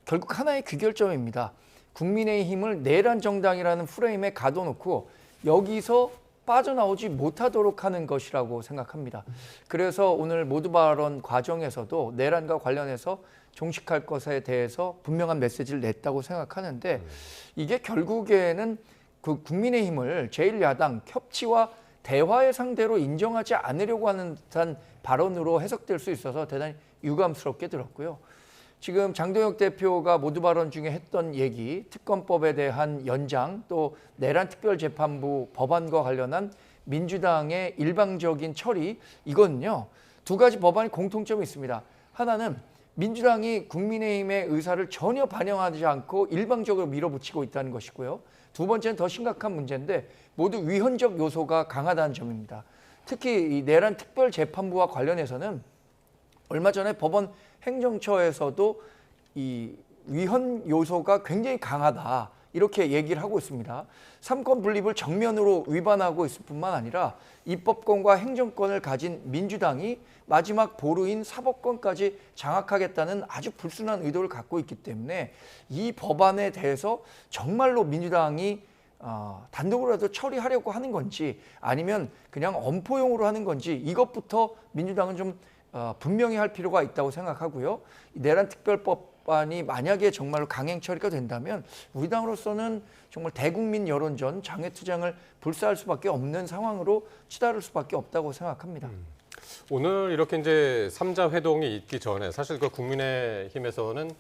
Speaker 13: 결국 하나의 귀결점입니다. 국민의힘을 내란 정당이라는 프레임에 가둬놓고 여기서 빠져나오지 못하도록 하는 것이라고 생각합니다. 그래서 오늘 모두 발언 과정에서도 내란과 관련해서 종식할 것에 대해서 분명한 메시지를 냈다고 생각하는데 이게 결국에는 그 국민의힘을 제1야당 협치와 대화의 상대로 인정하지 않으려고 하는 듯한 발언으로 해석될 수 있어서 대단히 유감스럽게 들었고요. 지금 장동혁 대표가 모두 발언 중에 했던 얘기, 특검법에 대한 연장, 또 내란 특별재판부 법안과 관련한 민주당의 일방적인 처리, 이거는요. 두 가지 법안이 공통점이 있습니다. 하나는 민주당이 국민의힘의 의사를 전혀 반영하지 않고 일방적으로 밀어붙이고 있다는 것이고요. 두 번째는 더 심각한 문제인데 모두 위헌적 요소가 강하다는 점입니다. 특히 이 내란 특별재판부와 관련해서는 얼마 전에 법원 행정처에서도 이 위헌 요소가 굉장히 강하다 이렇게 얘기를 하고 있습니다. 삼권 분립을 정면으로 위반하고 있을 뿐만 아니라 입법권과 행정권을 가진 민주당이 마지막 보루인 사법권까지 장악하겠다는 아주 불순한 의도를 갖고 있기 때문에 이 법안에 대해서 정말로 민주당이 단독으로라도 처리하려고 하는 건지 아니면 그냥 엄포용으로 하는 건지 이것부터 민주당은 좀 분명히 할 필요가 있다고 생각하고요. 내란 특별법 법안이 만약에 정말로 강행 처리가 된다면 우리 당으로서는 정말 대국민 여론전 장외투쟁을 불사할 수밖에 없는 상황으로 치달을 수밖에 없다고 생각합니다.
Speaker 1: 오늘 이렇게 이제 3자 회동이 있기 전에 사실 그 국민의힘에서는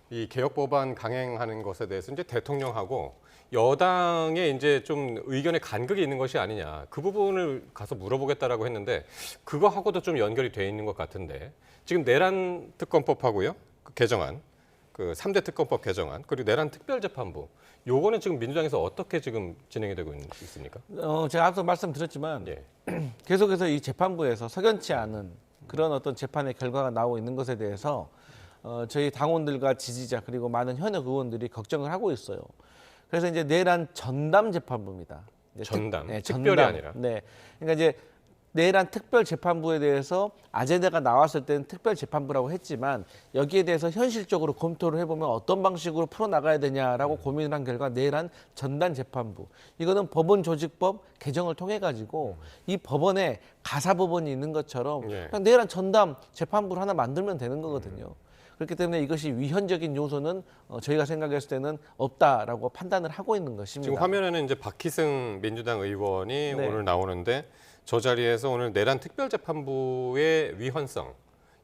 Speaker 1: 이 개혁 법안 강행하는 것에 대해서 이제 대통령하고 여당의 이제 좀 의견의 간극이 있는 것이 아니냐, 그 부분을 가서 물어보겠다라고 했는데 그거하고도 좀 연결이 돼 있는 것 같은데, 지금 내란 특검법하고요, 그 개정안, 그 3대 특검법 개정안, 그리고 내란 특별재판부, 요거는 지금 민주당에서 어떻게 지금 진행이 되고 있습니까?
Speaker 11: 제가 앞서 말씀드렸지만 계속해서 이 재판부에서 석연치 않은 그런 어떤 재판의 결과가 나오고 있는 것에 대해서 저희 당원들과 지지자 그리고 많은 현역 의원들이 걱정을 하고 있어요. 그래서 이제 내란 전담 재판부입니다.
Speaker 1: 전담,
Speaker 11: 네,
Speaker 1: 특별이 아니라.
Speaker 11: 네, 그러니까 이제 내란 특별 재판부에 대해서 아젠다가 나왔을 때는 특별 재판부라고 했지만 여기에 대해서 현실적으로 검토를 해보면 어떤 방식으로 풀어나가야 되냐라고 고민을 한 결과 내란 전담 재판부. 이거는 법원 조직법 개정을 통해 가지고 이 법원에 가사 법원이 있는 것처럼 그냥 내란 전담 재판부를 하나 만들면 되는 거거든요. 그렇기 때문에 이것이 위헌적인 요소는 저희가 생각했을 때는 없다라고 판단을 하고 있는 것입니다.
Speaker 1: 지금 화면에는 이제 박희승 민주당 의원이
Speaker 11: 네.
Speaker 1: 오늘 나오는데 저 자리에서 오늘 내란 특별재판부의 위헌성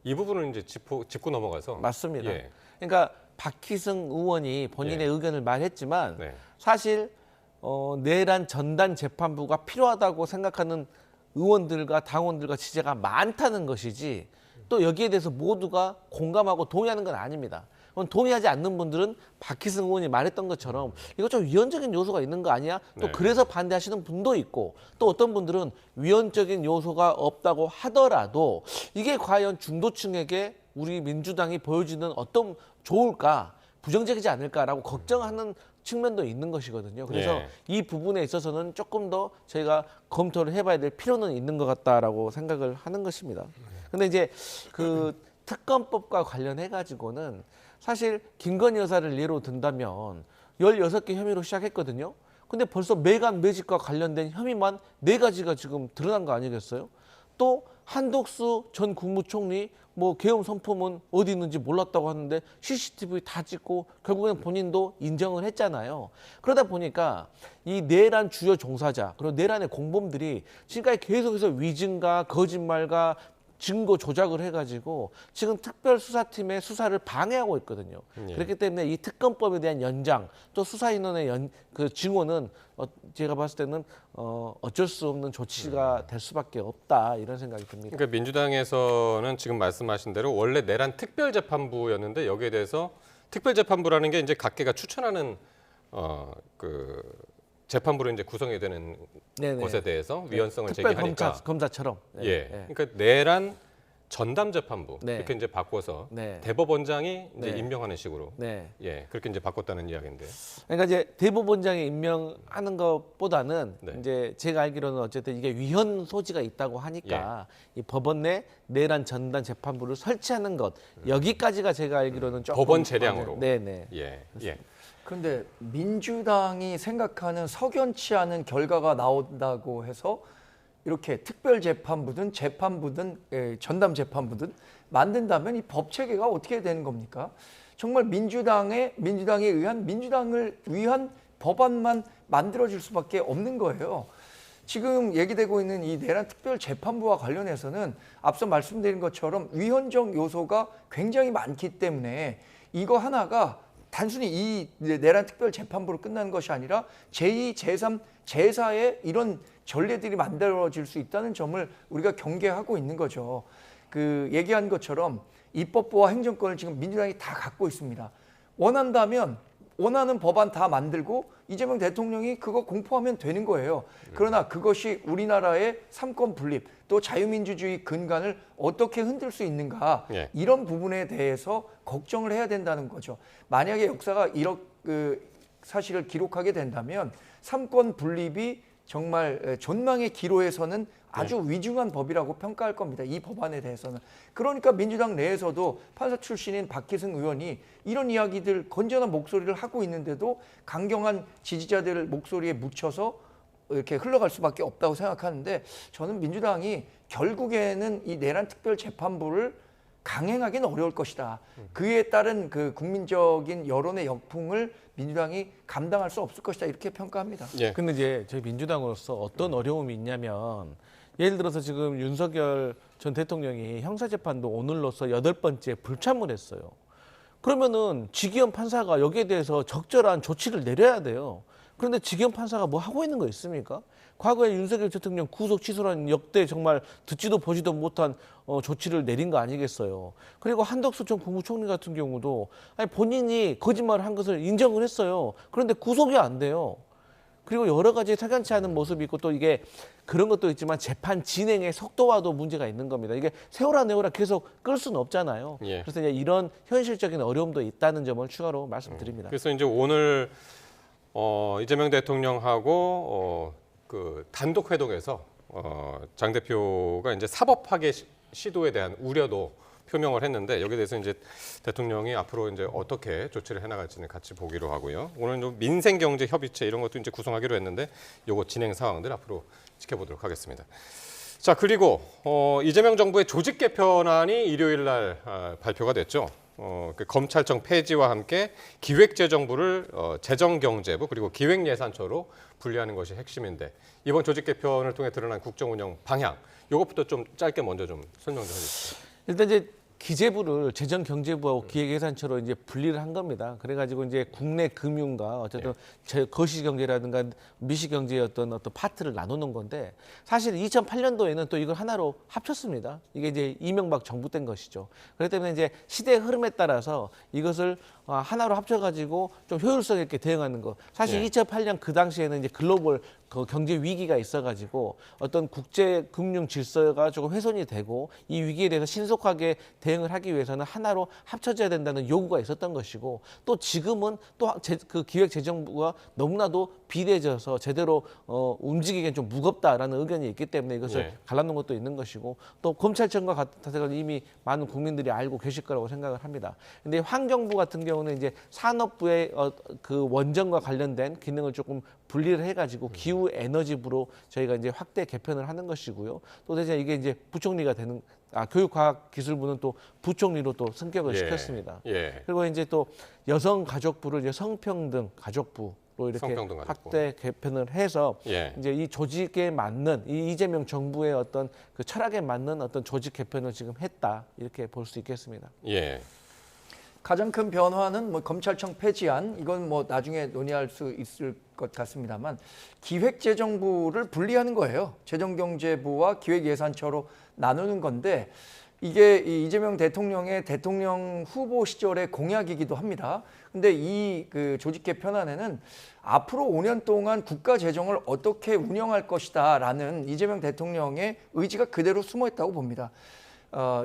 Speaker 1: 이 부분을 이제 짚고 넘어가서
Speaker 11: 맞습니다. 그러니까 박희승 의원이 본인의 의견을 말했지만 사실 내란 전담 재판부가 필요하다고 생각하는 의원들과 당원들과 지지자가 많다는 것이지 또 여기에 대해서 모두가 공감하고 동의하는 건 아닙니다. 동의하지 않는 분들은 박희승 의원이 말했던 것처럼 이거 좀 위헌적인 요소가 있는 거 아니야? 또 그래서 반대하시는 분도 있고 또 어떤 분들은 위헌적인 요소가 없다고 하더라도 이게 과연 중도층에게 우리 민주당이 보여주는 어떤 좋을까? 부정적이지 않을까라고 걱정하는 측면도 있는 것이거든요. 그래서 이 부분에 있어서는 조금 더 저희가 검토를 해봐야 될 필요는 있는 것 같다라고 생각을 하는 것입니다. 근데 이제 그 특검법과 관련해 가지고는 사실 김건희 여사를 예로 든다면 16개 혐의로 시작했거든요. 근데 벌써 매간 매직과 관련된 혐의만 4가지가 지금 드러난 거 아니겠어요? 또 한덕수 전 국무총리 뭐 계엄 선포문 어디 있는지 몰랐다고 하는데 CCTV 다 찍고 결국엔 본인도 인정을 했잖아요. 그러다 보니까 이 내란 주요 종사자 그리고 내란의 공범들이 지금까지 계속해서 위증과 거짓말과 증거 조작을 해가지고 지금 특별수사팀의 수사를 방해하고 있거든요. 그렇기 때문에 이 특검법에 대한 연장 또 수사인원의 그 증오는 제가 봤을 때는 어쩔 수 없는 조치가 될 수밖에 없다 이런 생각이 듭니다.
Speaker 1: 그러니까 민주당에서는 지금 말씀하신 대로 원래 내란 특별재판부였는데 여기에 대해서 특별재판부라는 게 이제 각계가 추천하는 그 재판부로 이제 구성이 되는 것에 대해서 위헌성을 제기하니까
Speaker 11: 검사처럼
Speaker 1: 그러니까 내란 전담 재판부 이렇게 이제 바꿔서 대법원장이 이제 임명하는 식으로 그렇게 이제 바꿨다는 이야기인데.
Speaker 11: 그러니까 이제 대법원장이 임명하는 것보다는 이제 제가 알기로는 어쨌든 이게 위헌 소지가 있다고 하니까 이 법원 내 내란 전담 재판부를 설치하는 것 여기까지가 제가 알기로는 조금
Speaker 1: 법원 재량으로.
Speaker 11: 네네.
Speaker 13: 그런데 민주당이 생각하는 석연치 않은 결과가 나온다고 해서 이렇게 특별재판부든 재판부든 전담 재판부든 만든다면 이 법 체계가 어떻게 되는 겁니까? 정말 민주당에 의한 민주당을 위한 법안만 만들어질 수밖에 없는 거예요. 지금 얘기되고 있는 이 내란 특별재판부와 관련해서는 앞서 말씀드린 것처럼 위헌적 요소가 굉장히 많기 때문에 이거 하나가 단순히 이 내란 특별재판부로 끝나는 것이 아니라 제2, 제3, 제4의 이런 전례들이 만들어질 수 있다는 점을 우리가 경계하고 있는 거죠. 그 얘기한 것처럼 입법부와 행정권을 지금 민주당이 다 갖고 있습니다. 원한다면 원하는 법안 다 만들고 이재명 대통령이 그거 공포하면 되는 거예요. 그러나 그것이 우리나라의 삼권 분립 또 자유민주주의 근간을 어떻게 흔들 수 있는가 이런 부분에 대해서 걱정을 해야 된다는 거죠. 만약에 역사가 이런 사실을 기록하게 된다면 삼권 분립이 정말 전망의 기로에서는 아주 위중한 법이라고 평가할 겁니다. 이 법안에 대해서는. 그러니까 민주당 내에서도 판사 출신인 박희승 의원이 이런 이야기들 건전한 목소리를 하고 있는데도 강경한 지지자들 목소리에 묻혀서 이렇게 흘러갈 수밖에 없다고 생각하는데 저는 민주당이 결국에는 이 내란 특별재판부를 강행하기는 어려울 것이다. 그에 따른 그 국민적인 여론의 역풍을 민주당이 감당할 수 없을 것이다. 이렇게 평가합니다.
Speaker 11: 근데 이제 저희 민주당으로서 어떤 어려움이 있냐면 예를 들어서 지금 윤석열 전 대통령이 형사재판도 오늘로서 8번째 불참을 했어요. 그러면은 지기현 판사가 여기에 대해서 적절한 조치를 내려야 돼요. 그런데 지기현 판사가 뭐 하고 있는 거 있습니까? 과거에 윤석열 대통령 구속 취소라는 역대 정말 듣지도 보지도 못한 조치를 내린 거 아니겠어요. 그리고 한덕수 전 국무총리 같은 경우도 아니 본인이 거짓말을 한 것을 인정을 했어요. 그런데 구속이 안 돼요. 그리고 여러 가지 타견치 않은 모습이 있고 또 이게 그런 것도 있지만 재판 진행의 속도와도 문제가 있는 겁니다. 이게 세월아 내월아 계속 끌 수는 없잖아요. 그래서 이제 이런 현실적인 어려움도 있다는 점을 추가로 말씀드립니다.
Speaker 1: 그래서 이제 오늘 이재명 대통령하고 그 단독 회동에서 장 대표가 이제 사법 파괴 시도에 대한 우려도 표명을 했는데 여기에 대해서 이제 대통령이 앞으로 이제 어떻게 조치를 해나갈지는 같이 보기로 하고요. 오늘 좀 민생경제협의체 이런 것도 이제 구성하기로 했는데 요거 진행 상황들 앞으로 지켜보도록 하겠습니다. 자, 그리고 이재명 정부의 조직 개편안이 일요일 날 발표가 됐죠. 그 검찰청 폐지와 함께 기획재정부를 재정경제부 그리고 기획예산처로 분리하는 것이 핵심인데 이번 조직 개편을 통해 드러난 국정운영 방향 이것부터 좀 짧게 먼저 좀 설명 좀 해주시죠.
Speaker 11: 일단 이제 기재부를 재정경제부하고 기획예산처로 이제 분리를 한 겁니다. 그래가지고 이제 국내 금융과 어쨌든 거시경제라든가 미시경제의 어떤 파트를 나누는 건데 사실 2008년도에는 또 이걸 하나로 합쳤습니다. 이게 이제 이명박 정부 때인 것이죠. 그렇기 때문에 이제 시대의 흐름에 따라서 이것을 하나로 합쳐가지고 좀 효율성 있게 대응하는 거. 사실 2008년 그 당시에는 이제 글로벌 그 경제 위기가 있어가지고 어떤 국제 금융 질서가 조금 훼손이 되고 이 위기에 대해서 신속하게 대응을 하기 위해서는 하나로 합쳐져야 된다는 요구가 있었던 것이고 또 지금은 또 그 기획재정부가 너무나도 비대해져서 제대로 움직이기엔 좀 무겁다라는 의견이 있기 때문에 이것을 갈라놓은 것도 있는 것이고 또 검찰청과 같은 것은 이미 많은 국민들이 알고 계실 거라고 생각을 합니다. 근데 환경부 같은 경우는 이제 산업부의 그 원전과 관련된 기능을 조금 분리를 해가지고 기후 에너지부로 저희가 이제 확대 개편을 하는 것이고요. 또 대신 이게 이제 부총리가 되는 교육과학기술부는 또 부총리로 또 승격을 시켰습니다. 그리고 이제 또 여성가족부를 이제 성평등 가족부로 이렇게 확대 개편을 해서 이제 이 조직에 맞는 이 이재명 정부의 어떤 그 철학에 맞는 어떤 조직 개편을 지금 했다 이렇게 볼 수 있겠습니다.
Speaker 13: 가장 큰 변화는 뭐 검찰청 폐지안 이건 뭐 나중에 논의할 수 있을 것 같습니다만 기획재정부를 분리하는 거예요. 재정경제부와 기획예산처로 나누는 건데 이게 이재명 대통령의 대통령 후보 시절의 공약이기도 합니다. 근데 이 그 조직 개편안에는 앞으로 5년 동안 국가 재정을 어떻게 운영할 것이다라는 이재명 대통령의 의지가 그대로 숨어 있다고 봅니다.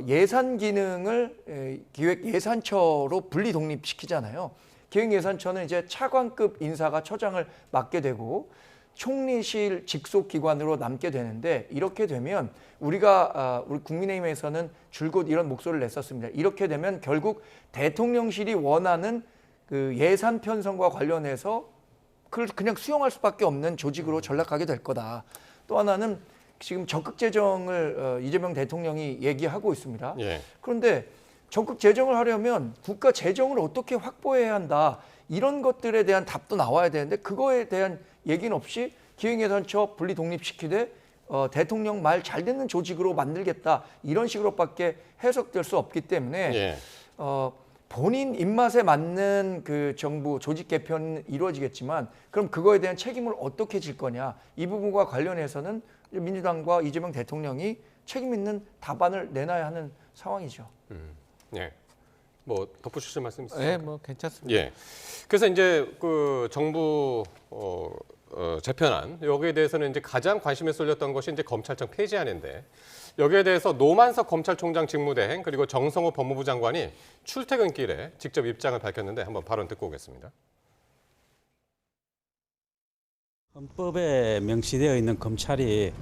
Speaker 13: 예산 기능을 기획예산처로 분리 독립시키잖아요. 기획예산처는 이제 차관급 인사가 처장을 맡게 되고 총리실 직속 기관으로 남게 되는데 이렇게 되면 우리 국민의힘에서는 줄곧 이런 목소리를 냈었습니다. 이렇게 되면 결국 대통령실이 원하는 그 예산 편성과 관련해서 그걸 그냥 수용할 수밖에 없는 조직으로 전락하게 될 거다. 또 하나는 지금 적극 재정을 이재명 대통령이 얘기하고 있습니다. 그런데 적극 재정을 하려면 국가 재정을 어떻게 확보해야 한다. 이런 것들에 대한 답도 나와야 되는데 그거에 대한 얘기는 없이 기획예산처 분리 독립시키되 대통령 말 잘 듣는 조직으로 만들겠다. 이런 식으로밖에 해석될 수 없기 때문에 본인 입맛에 맞는 그 정부 조직 개편은 이루어지겠지만 그럼 그거에 대한 책임을 어떻게 질 거냐. 이 부분과 관련해서는 민주당과 이재명 대통령이 책임 있는 답안을 내놔야 하는 상황이죠.
Speaker 1: 뭐 덧붙이실 말씀 있으세요?
Speaker 11: 네, 뭐 괜찮습니다.
Speaker 1: 그래서 이제 그 정부 재편안 여기에 대해서는 이제 가장 관심에 쏠렸던 것이 이제 검찰청 폐지안인데 여기에 대해서 노만석 검찰총장 직무대행 그리고 정성호 법무부 장관이 출퇴근길에 직접 입장을 밝혔는데 한번 발언 듣고 오겠습니다.
Speaker 14: 헌법에 명시되어 있는 검찰이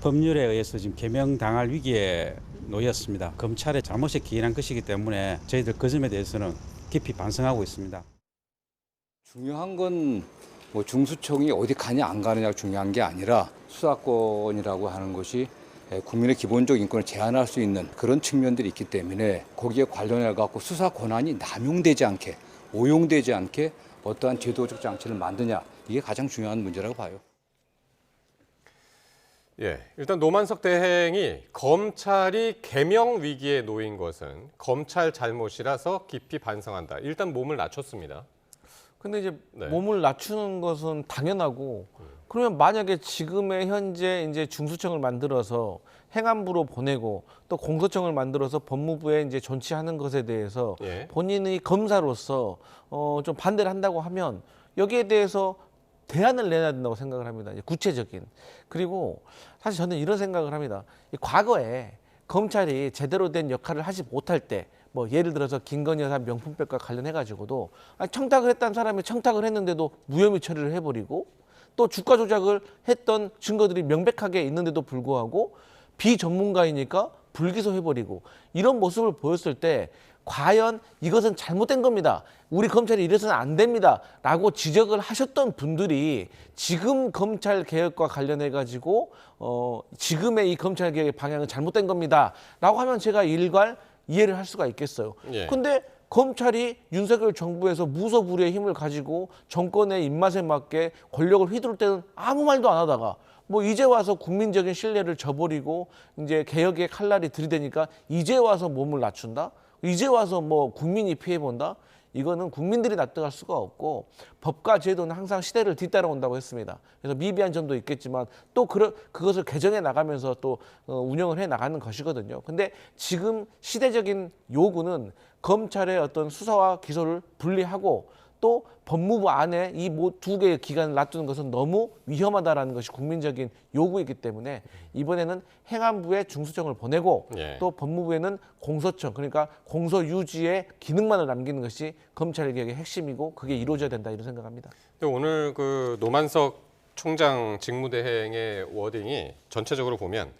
Speaker 14: 법률에 의해서 지금 개명당할 위기에 놓였습니다. 검찰의 잘못에 기인한 것이기 때문에 저희들 그 점에 대해서는 깊이 반성하고 있습니다.
Speaker 15: 중요한 건 뭐 중수청이 어디 가냐 안 가느냐가 중요한 게 아니라 수사권이라고 하는 것이 국민의 기본적 인권을 제한할 수 있는 그런 측면들이 있기 때문에 거기에 관련해 갖고 수사 권한이 남용되지 않게, 오용되지 않게 어떠한 제도적 장치를 만드냐, 이게 가장 중요한 문제라고 봐요.
Speaker 1: 예, 일단 노만석 대행이 검찰이 개명 위기에 놓인 것은 검찰 잘못이라서 깊이 반성한다. 일단 몸을 낮췄습니다.
Speaker 11: 근데 이제
Speaker 1: 네.
Speaker 11: 몸을 낮추는 것은 당연하고, 그러면 만약에 지금의 현재 이제 중수청을 만들어서 행안부로 보내고 또 공소청을 만들어서 법무부에 이제 존치하는 것에 대해서
Speaker 1: 예.
Speaker 11: 본인의 검사로서 좀 반대를 한다고 하면 여기에 대해서 대안을 내야 된다고 생각을 합니다. 구체적인. 그리고 사실 저는 이런 생각을 합니다. 과거에 검찰이 제대로 된 역할을 하지 못할 때, 뭐 예를 들어서 김건희 여사 명품백과 관련해 가지고도 청탁을 했다는 사람이 청탁을 했는데도 무혐의 처리를 해버리고, 또 주가 조작을 했던 증거들이 명백하게 있는데도 불구하고 비전문가이니까 불기소해버리고, 이런 모습을 보였을 때 과연 이것은 잘못된 겁니다, 우리 검찰이 이래서는 안 됩니다 라고 지적을 하셨던 분들이 지금 검찰 개혁과 관련해 가지고 지금의 이 검찰 개혁의 방향은 잘못된 겁니다 라고 하면 제가 일괄 이해를 할 수가 있겠어요.
Speaker 1: 예.
Speaker 11: 근데 검찰이 윤석열 정부에서 무소불위의 힘을 가지고 정권의 입맛에 맞게 권력을 휘두를 때는 아무 말도 안 하다가 뭐 이제 와서 국민적인 신뢰를 저버리고 이제 개혁의 칼날이 들이대니까 이제 와서 몸을 낮춘다? 이제 와서 뭐 국민이 피해본다? 이거는 국민들이 납득할 수가 없고, 법과 제도는 항상 시대를 뒤따라온다고 했습니다. 그래서 미비한 점도 있겠지만 또 그것을 개정해 나가면서 또 운영을 해 나가는 것이거든요. 근데 지금 시대적인 요구는 검찰의 어떤 수사와 기소를 분리하고 또 법무부 안에 이 두 개의 기관을 놔두는 것은 너무 위험하다라는 것이 국민적인 요구이기 때문에 이번에는 행안부에 중수청을 보내고
Speaker 1: 예.
Speaker 11: 또 법무부에는 공소청, 그러니까 공소 유지의 기능만을 남기는 것이 검찰 개혁의 핵심이고 그게 이루어져야 된다, 이런 생각합니다.
Speaker 1: 오늘 그 노만석 총장 직무대행의 워딩이 전체적으로 보면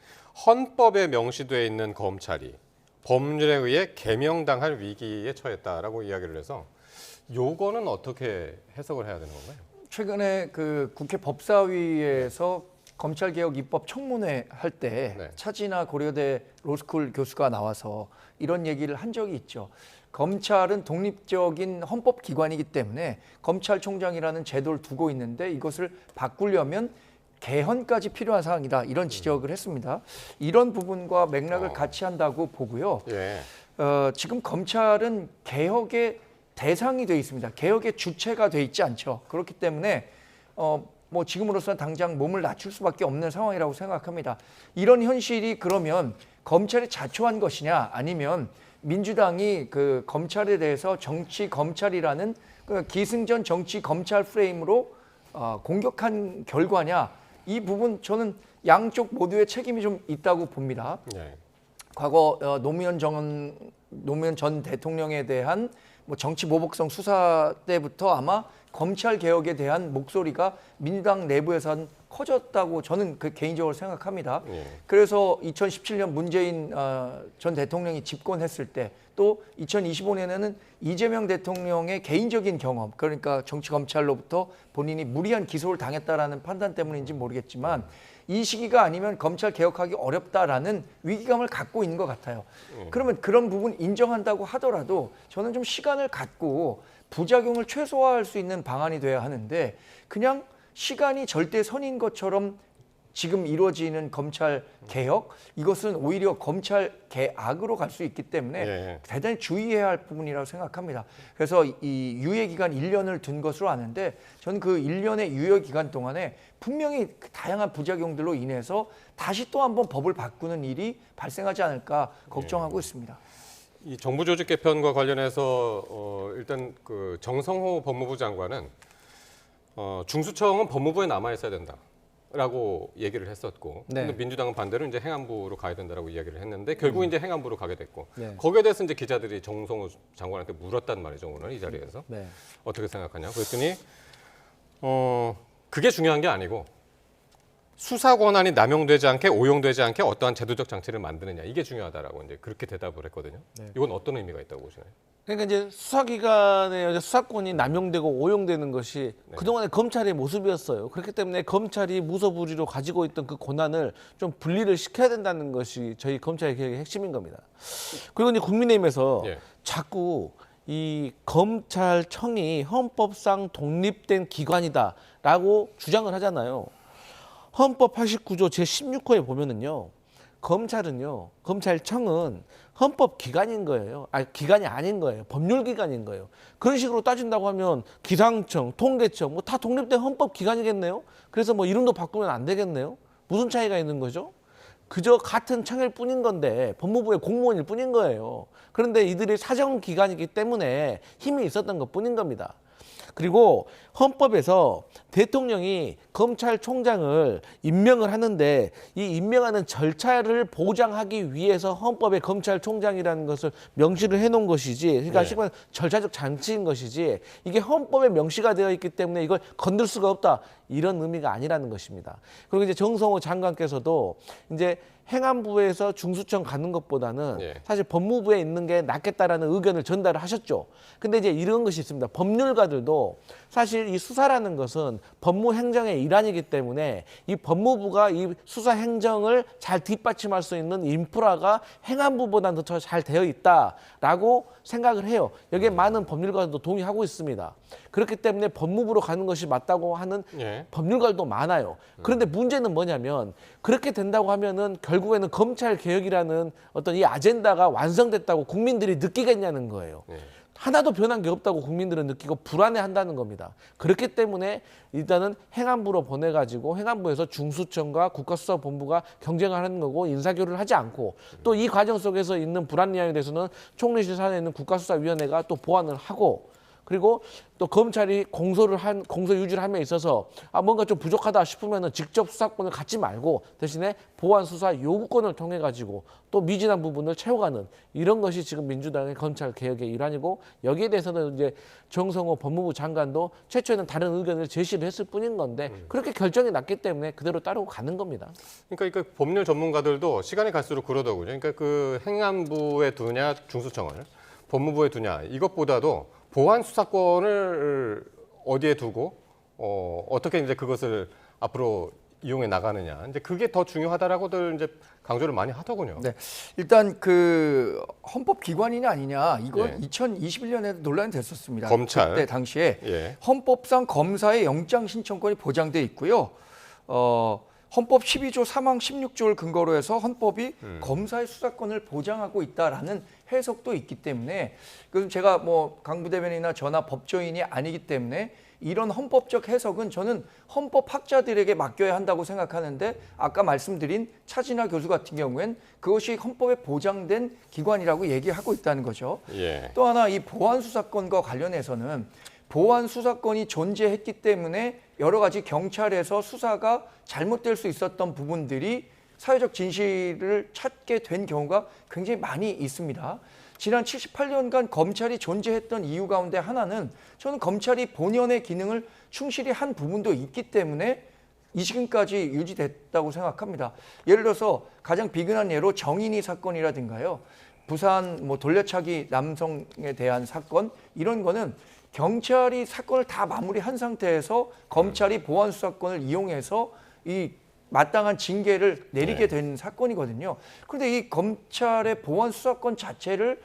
Speaker 1: 헌법에 명시되어 있는 검찰이 법률에 의해 개명당할 위기에 처했다라고 이야기를 해서, 요거는 어떻게 해석을 해야 되는 건가요?
Speaker 13: 최근에 그 국회 법사위에서 검찰개혁 입법 청문회 할 때
Speaker 1: 네.
Speaker 13: 차지나 고려대 로스쿨 교수가 나와서 이런 얘기를 한 적이 있죠. 검찰은 독립적인 헌법기관이기 때문에 검찰총장이라는 제도를 두고 있는데 이것을 바꾸려면 개헌까지 필요한 사항이다, 이런 지적을 했습니다. 이런 부분과 맥락을 같이 한다고 보고요.
Speaker 1: 예.
Speaker 13: 지금 검찰은 개혁의 대상이 되어 있습니다. 개혁의 주체가 되어 있지 않죠. 그렇기 때문에 뭐 지금으로서는 당장 몸을 낮출 수밖에 없는 상황이라고 생각합니다. 이런 현실이 그러면 검찰이 자초한 것이냐, 아니면 민주당이 그 검찰에 대해서 정치 검찰이라는 그 기승전 정치 검찰 프레임으로 공격한 결과냐, 이 부분 저는 양쪽 모두의 책임이 좀 있다고 봅니다.
Speaker 1: 네.
Speaker 13: 과거 노무현 전 대통령에 대한 뭐 정치 보복성 수사 때부터 아마 검찰 개혁에 대한 목소리가 민주당 내부에서는 커졌다고 저는 개인적으로 생각합니다. 그래서 2017년 문재인 전 대통령이 집권했을 때, 또 2025년에는 이재명 대통령의 개인적인 경험, 그러니까 정치 검찰로부터 본인이 무리한 기소를 당했다라는 판단 때문인지 모르겠지만 이 시기가 아니면 검찰 개혁하기 어렵다라는 위기감을 갖고 있는 것 같아요. 그러면 그런 부분 인정한다고 하더라도 저는 좀 시간을 갖고 부작용을 최소화할 수 있는 방안이 돼야 하는데, 그냥 시간이 절대선인 것처럼 지금 이루어지는 검찰 개혁, 이것은 오히려 검찰 개악으로 갈 수 있기 때문에 대단히 주의해야 할 부분이라고 생각합니다. 그래서 이 유예기간 1년을 둔 것으로 아는데, 저는 그 1년의 유예기간 동안에 분명히 다양한 부작용들로 인해서 다시 또 한번 법을 바꾸는 일이 발생하지 않을까 걱정하고 있습니다.
Speaker 1: 이 정부 조직 개편과 관련해서 일단 그 정성호 법무부 장관은 중수청은 법무부에 남아 있어야 된다라고 얘기를 했었고,
Speaker 13: 네.
Speaker 1: 근데 민주당은 반대로 이제 행안부로 가야 된다라고 이야기를 했는데 결국 이제 행안부로 가게 됐고,
Speaker 13: 네.
Speaker 1: 거기에 대해서 이제 기자들이 정성호 장관한테 물었단 말이죠, 오늘 이 자리에서.
Speaker 13: 네.
Speaker 1: 어떻게 생각하냐? 그랬더니 그게 중요한 게 아니고 수사 권한이 남용되지 않게, 오용되지 않게 어떠한 제도적 장치를 만드느냐, 이게 중요하다라고 이제 그렇게 대답을 했거든요.
Speaker 13: 네.
Speaker 1: 이건 어떤 의미가 있다고 보시나요?
Speaker 11: 그러니까 이제 수사기관의 수사권이 남용되고 오용되는 것이 그동안의 검찰의 모습이었어요. 그렇기 때문에 검찰이 무소불위로 가지고 있던 그 권한을 좀 분리를 시켜야 된다는 것이 저희 검찰 개혁의 핵심인 겁니다. 그리고 이제 국민의힘에서 자꾸 이 검찰청이 헌법상 독립된 기관이다라고 주장을 하잖아요. 헌법 89조 제16호에 보면은요. 검찰청은 헌법 기관인 거예요. 기관이 아닌 거예요. 법률 기관인 거예요. 그런 식으로 따진다고 하면 기상청, 통계청 뭐 다 독립된 헌법 기관이겠네요. 그래서 뭐 이름도 바꾸면 안 되겠네요. 무슨 차이가 있는 거죠? 그저 같은 청일 뿐인 건데 법무부의 공무원일 뿐인 거예요. 그런데 이들이 사정기관이기 때문에 힘이 있었던 것 뿐인 겁니다. 그리고 헌법에서 대통령이 검찰총장을 임명을 하는데 이 임명하는 절차를 보장하기 위해서 헌법에 검찰총장이라는 것을 명시를 해놓은 것이지, 그러니까 실은 절차적 장치인 것이지, 이게 헌법에 명시가 되어 있기 때문에 이걸 건들 수가 없다, 이런 의미가 아니라는 것입니다. 그리고 이제 정성호 장관께서도 이제 행안부에서 중수청 가는 것보다는 사실 법무부에 있는 게 낫겠다라는 의견을 전달을 하셨죠. 근데 이제 이런 것이 있습니다. 법률가들도 사실 이 수사라는 것은 법무행정의 일환이기 때문에 이 법무부가 이 수사행정을 잘 뒷받침할 수 있는 인프라가 행안부보다는 더 잘 되어 있다라고 생각을 해요. 여기에 많은 법률가들도 동의하고 있습니다. 그렇기 때문에 법무부로 가는 것이 맞다고 하는 법률가들도 많아요. 그런데 문제는 뭐냐면 그렇게 된다고 하면은 결국에는 검찰 개혁이라는 어떤 이 아젠다가 완성됐다고 국민들이 느끼겠냐는 거예요. 하나도 변한 게 없다고 국민들은 느끼고 불안해한다는 겁니다. 그렇기 때문에 일단은 행안부로 보내가지고 행안부에서 중수청과 국가수사본부가 경쟁을 하는 거고 인사교류를 하지 않고 또 이 과정 속에서 있는 불합리함에 대해서는 총리실 산하에 있는 국가수사위원회가 또 보완을 하고, 그리고 또 검찰이 공소 유지를 함에 있어서 뭔가 좀 부족하다 싶으면은 직접 수사권을 갖지 말고 대신에 보완 수사 요구권을 통해 가지고 또 미진한 부분을 채워가는, 이런 것이 지금 민주당의 검찰 개혁의 일환이고, 여기에 대해서는 이제 정성호 법무부 장관도 최초에는 다른 의견을 제시를 했을 뿐인 건데 그렇게 결정이 났기 때문에 그대로 따르고 가는 겁니다.
Speaker 1: 그러니까 법률 전문가들도 시간이 갈수록 그러더군요. 그러니까 그 행안부에 두냐 중수청을 법무부에 두냐, 이것보다도 보완 수사권을 어디에 두고 어떻게 이제 그것을 앞으로 이용해 나가느냐, 이제 그게 더 중요하다라고들 이제 강조를 많이 하더군요.
Speaker 13: 네, 일단 그 헌법 기관이냐 아니냐, 이건 2021년에도 논란이 됐었습니다.
Speaker 1: 검찰
Speaker 13: 그때 당시에 헌법상 검사의 영장 신청권이 보장돼 있고요. 헌법 12조 3항 16조를 근거로 해서 헌법이 검사의 수사권을 보장하고 있다라는 해석도 있기 때문에, 그럼 제가 뭐 강 부대변인이나 저나 법조인이 아니기 때문에 이런 헌법적 해석은 저는 헌법학자들에게 맡겨야 한다고 생각하는데, 아까 말씀드린 차진아 교수 같은 경우엔 그것이 헌법에 보장된 기관이라고 얘기하고 있다는 거죠. 또 하나 이 보완 수사권과 관련해서는 보완 수사권이 존재했기 때문에 여러 가지 경찰에서 수사가 잘못될 수 있었던 부분들이 사회적 진실을 찾게 된 경우가 굉장히 많이 있습니다. 지난 78년간 검찰이 존재했던 이유 가운데 하나는 저는 검찰이 본연의 기능을 충실히 한 부분도 있기 때문에 이 지금까지 유지됐다고 생각합니다. 예를 들어서 가장 비근한 예로 정인이 사건이라든가요, 부산 뭐 돌려차기 남성에 대한 사건, 이런 거는 경찰이 사건을 다 마무리한 상태에서 검찰이 보완 수사권을 이용해서 이 마땅한 징계를 내리게 된 사건이거든요. 그런데 이 검찰의 보완 수사권 자체를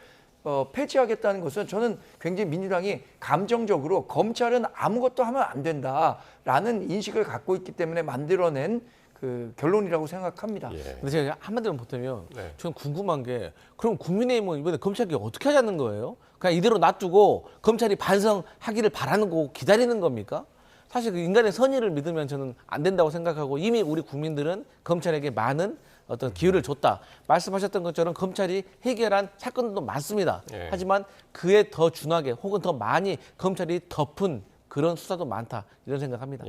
Speaker 13: 폐지하겠다는 것은 저는 굉장히 민주당이 감정적으로 검찰은 아무것도 하면 안 된다라는 인식을 갖고 있기 때문에 만들어낸 그 결론이라고 생각합니다.
Speaker 11: 근데 제가 한마디로 보태면 저는 궁금한 게, 그럼 국민의힘은 이번에 검찰 개혁 어떻게 하자는 거예요? 그냥 이대로 놔두고 검찰이 반성하기를 바라는 거고 기다리는 겁니까? 사실 그 인간의 선의를 믿으면 저는 안 된다고 생각하고, 이미 우리 국민들은 검찰에게 많은 어떤 기회를 줬다. 말씀하셨던 것처럼 검찰이 해결한 사건도 많습니다. 하지만 그에 더 준하게 혹은 더 많이 검찰이 덮은 그런 수사도 많다, 이런 생각합니다.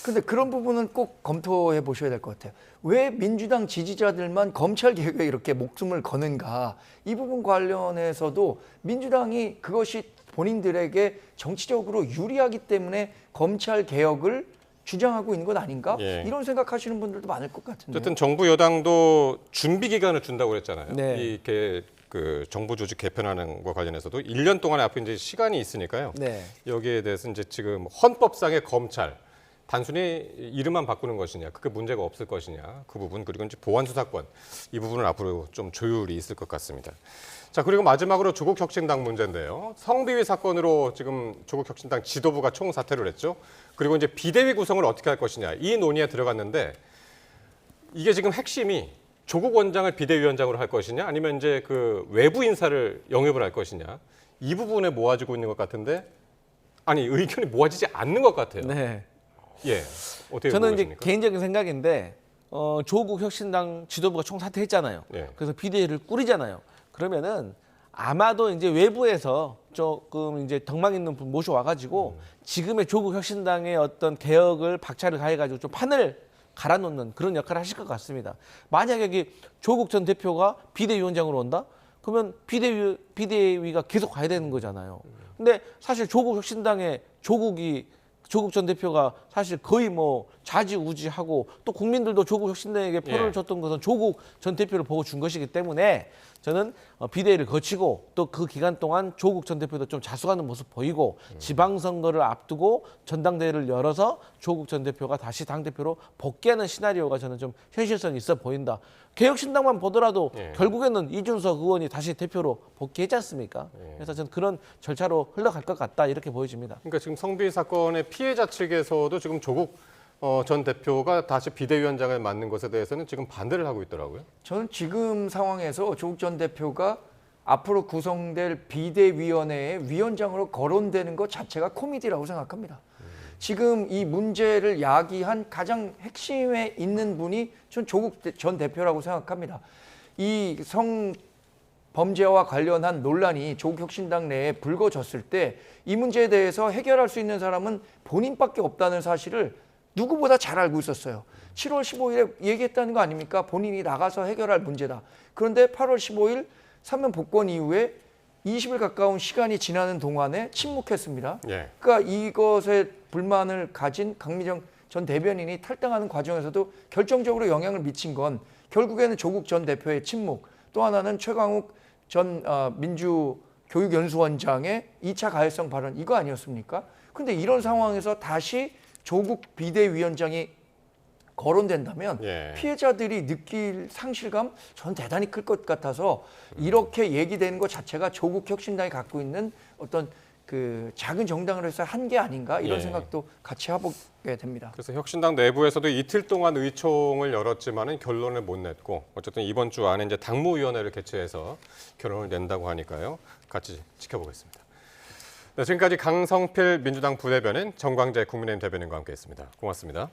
Speaker 13: 근데 그런 부분은 꼭 검토해 보셔야 될 것 같아요. 왜 민주당 지지자들만 검찰 개혁에 이렇게 목숨을 거는가? 이 부분 관련해서도 민주당이 그것이 본인들에게 정치적으로 유리하기 때문에 검찰 개혁을 주장하고 있는 것 아닌가? 이런 생각하시는 분들도 많을 것 같은데.
Speaker 1: 어쨌든 정부 여당도 준비 기간을 준다고 그랬잖아요. 이렇게 그 정부 조직 개편하는 것 관련해서도 1년 동안에 앞에 이제 시간이 있으니까요.
Speaker 11: 네.
Speaker 1: 여기에 대해서 이제 지금 헌법상의 검찰 단순히 이름만 바꾸는 것이냐, 그게 문제가 없을 것이냐, 그 부분, 그리고 이제 보안 수사권 이 부분은 앞으로 좀 조율이 있을 것 같습니다. 자, 그리고 마지막으로 조국혁신당 문제인데요. 성비위 사건으로 지금 조국혁신당 지도부가 총사퇴를 했죠. 그리고 이제 비대위 구성을 어떻게 할 것이냐 이 논의에 들어갔는데 이게 지금 핵심이 조국 원장을 비대위원장으로 할 것이냐 아니면 이제 그 외부 인사를 영입을 할 것이냐 이 부분에 모아지고 있는 것 같은데 아니 의견이 모아지지 않는 것 같아요.
Speaker 11: 네.
Speaker 1: 예. 어떻게
Speaker 11: 저는 이제
Speaker 1: 보십니까?
Speaker 11: 개인적인 생각인데 조국 혁신당 지도부가 총사퇴했잖아요.
Speaker 1: 예.
Speaker 11: 그래서 비대위를 꾸리잖아요. 그러면은 아마도 이제 외부에서 조금 이제 덕망 있는 분 모셔와가지고 지금의 조국 혁신당의 어떤 개혁을 박차를 가해가지고 좀 판을 갈아놓는 그런 역할을 하실 것 같습니다. 만약에 여기 조국 전 대표가 비대위원장으로 온다? 그러면 비대위가 계속 가야 되는 거잖아요. 근데 사실 조국 혁신당의 조국 전 대표가 사실 거의 뭐 좌지우지하고 또 국민들도 조국 혁신당에게 표를 줬던 것은 조국 전 대표를 보고 준 것이기 때문에 저는 비대위를 거치고 또 그 기간 동안 조국 전 대표도 좀 자숙하는 모습 보이고 지방선거를 앞두고 전당대회를 열어서 조국 전 대표가 다시 당대표로 복귀하는 시나리오가 저는 좀 현실성이 있어 보인다. 개혁신당만 보더라도 결국에는 이준석 의원이 다시 대표로 복귀했지 않습니까? 그래서 저는 그런 절차로 흘러갈 것 같다 이렇게 보여집니다.
Speaker 1: 그러니까 지금 성비위 사건의 피해자 측에서도 지금 조국 전 대표가 다시 비대위원장을 맡는 것에 대해서는 지금 반대를 하고 있더라고요.
Speaker 13: 저는 지금 상황에서 조국 전 대표가 앞으로 구성될 비대위원회의 위원장으로 거론되는 것 자체가 코미디라고 생각합니다. 지금 이 문제를 야기한 가장 핵심에 있는 분이 전 조국 전 대표라고 생각합니다. 이 성범죄와 관련한 논란이 조국혁신당 내에 불거졌을 때 이 문제에 대해서 해결할 수 있는 사람은 본인밖에 없다는 사실을 누구보다 잘 알고 있었어요. 7월 15일에 얘기했다는 거 아닙니까? 본인이 나가서 해결할 문제다. 그런데 8월 15일 사면 복권 이후에 20일 가까운 시간이 지나는 동안에 침묵했습니다. 그러니까 이것에 불만을 가진 강미정 전 대변인이 탈당하는 과정에서도 결정적으로 영향을 미친 건 결국에는 조국 전 대표의 침묵, 또 하나는 최강욱 전 민주교육연수원장의 2차 가해성 발언 이거 아니었습니까? 근데 이런 상황에서 다시 조국 비대위원장이 거론된다면 피해자들이 느낄 상실감 전 대단히 클 것 같아서 이렇게 얘기되는 것 자체가 조국 혁신당이 갖고 있는 어떤 그 작은 정당으로서 한계 아닌가 이런 생각도 같이 해보게 됩니다.
Speaker 1: 그래서 혁신당 내부에서도 이틀 동안 의총을 열었지만은 결론을 못 냈고 어쨌든 이번 주 안에 이제 당무위원회를 개최해서 결론을 낸다고 하니까요. 같이 지켜보겠습니다. 네, 지금까지 강성필 민주당 부대변인, 정광재 국민의힘 대변인과 함께했습니다. 고맙습니다.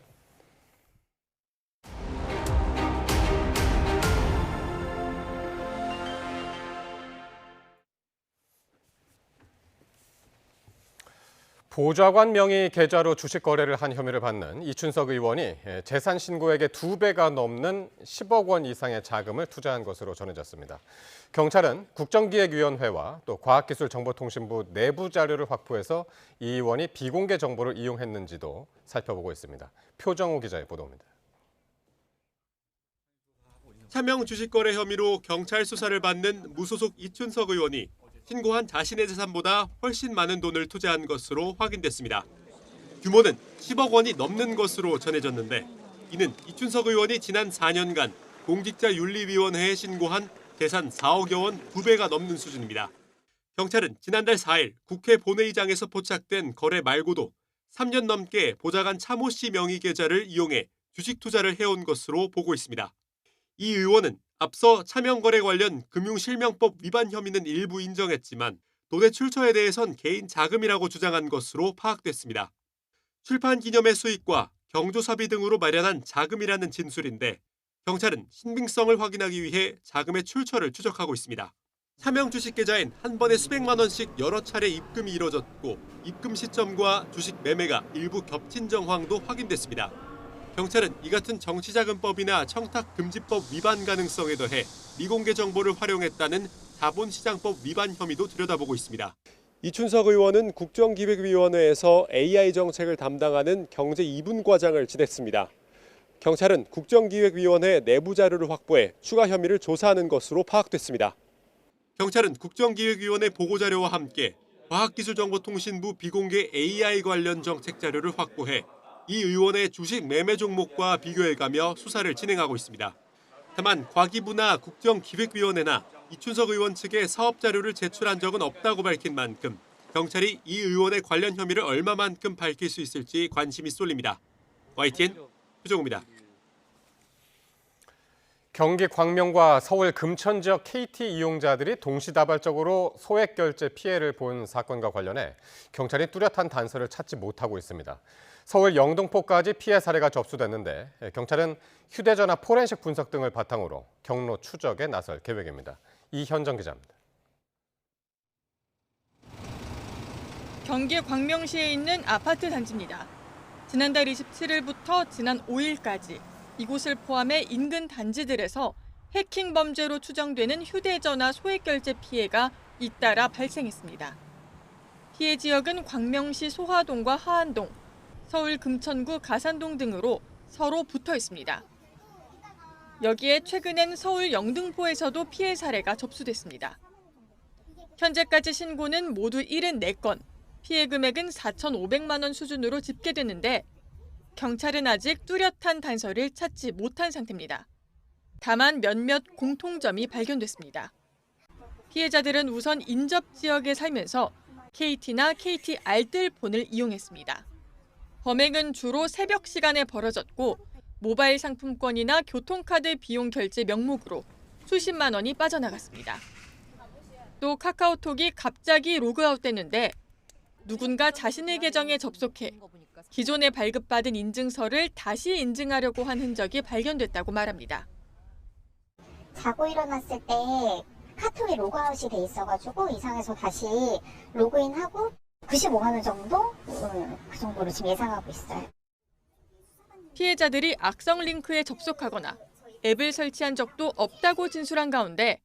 Speaker 1: 보좌관 명의 계좌로 주식 거래를 한 혐의를 받는 이춘석 의원이 재산 신고액의 2배가 넘는 10억 원 이상의 자금을 투자한 것으로 전해졌습니다. 경찰은 국정기획위원회와 또 과학기술정보통신부 내부 자료를 확보해서 이 의원이 비공개 정보를 이용했는지도 살펴보고 있습니다. 표정호 기자의 보도입니다.
Speaker 17: 차명 주식거래 혐의로 경찰 수사를 받는 무소속 이춘석 의원이 신고한 자신의 재산보다 훨씬 많은 돈을 투자한 것으로 확인됐습니다. 규모는 10억 원이 넘는 것으로 전해졌는데 이는 이춘석 의원이 지난 4년간 공직자윤리위원회에 신고한 재산 4억여 원 2배가 넘는 수준입니다. 경찰은 지난달 4일 국회 본회의장에서 포착된 거래 말고도 3년 넘게 보좌관 차모 씨 명의 계좌를 이용해 주식 투자를 해온 것으로 보고 있습니다. 이 의원은 앞서 차명거래 관련 금융실명법 위반 혐의는 일부 인정했지만 돈의 출처에 대해선 개인 자금이라고 주장한 것으로 파악됐습니다. 출판 기념회 수익과 경조사비 등으로 마련한 자금이라는 진술인데 경찰은 신빙성을 확인하기 위해 자금의 출처를 추적하고 있습니다. 차명 주식 계좌엔 한 번에 수백만 원씩 여러 차례 입금이 이뤄졌고 입금 시점과 주식 매매가 일부 겹친 정황도 확인됐습니다. 경찰은 이 같은 정치자금법이나 청탁금지법 위반 가능성에 더해 미공개 정보를 활용했다는 자본시장법 위반 혐의도 들여다보고 있습니다. 이춘석 의원은 국정기획위원회에서 AI 정책을 담당하는 경제 2분 과장을 지냈습니다. 경찰은 국정기획위원회 내부 자료를 확보해 추가 혐의를 조사하는 것으로 파악됐습니다. 경찰은 국정기획위원회 보고자료와 함께 과학기술정보통신부 비공개 AI 관련 정책 자료를 확보해 이 의원의 주식 매매 종목과 비교해가며 수사를 진행하고 있습니다. 다만 과기부나 국정기획위원회나 이춘석 의원 측에 사업 자료를 제출한 적은 없다고 밝힌 만큼 경찰이 이 의원의 관련 혐의를 얼마만큼 밝힐 수 있을지 관심이 쏠립니다. YTN 표정우입니다.
Speaker 1: 경기 광명과 서울 금천 지역 KT 이용자들이 동시다발적으로 소액 결제 피해를 본 사건과 관련해 경찰이 뚜렷한 단서를 찾지 못하고 있습니다. 서울 영등포까지 피해 사례가 접수됐는데 경찰은 휴대전화 포렌식 분석 등을 바탕으로 경로 추적에 나설 계획입니다. 이현정 기자입니다.
Speaker 18: 경기 광명시에 있는 아파트 단지입니다. 지난달 27일부터 지난 5일까지 이곳을 포함해 인근 단지들에서 해킹 범죄로 추정되는 휴대전화 소액 결제 피해가 잇따라 발생했습니다. 피해 지역은 광명시 소화동과 하안동, 서울 금천구 가산동 등으로 서로 붙어 있습니다. 여기에 최근엔 서울 영등포에서도 피해 사례가 접수됐습니다. 현재까지 신고는 모두 74건, 피해 금액은 4,500만 원 수준으로 집계됐는데 경찰은 아직 뚜렷한 단서를 찾지 못한 상태입니다. 다만 몇몇 공통점이 발견됐습니다. 피해자들은 우선 인접 지역에 살면서 KT나 KT 알뜰폰을 이용했습니다. 범행은 주로 새벽 시간에 벌어졌고 모바일 상품권이나 교통카드 비용 결제 명목으로 수십만 원이 빠져나갔습니다. 또 카카오톡이 갑자기 로그아웃됐는데 누군가 자신의 계정에 접속해 기존에 발급받은 인증서를 다시 인증하려고 한 흔적이 발견됐다고 말합니다.
Speaker 19: 자고 일어났을 때 카톡이 로그아웃이 돼 있어가지고 이상해서 다시 로그인하고 95만 원 정도? 그 정도로 지금 예상하고 있어요.
Speaker 18: 피해자들이 악성 링크에 접속하거나 앱을 설치한 적도 없다고 진술한 가운데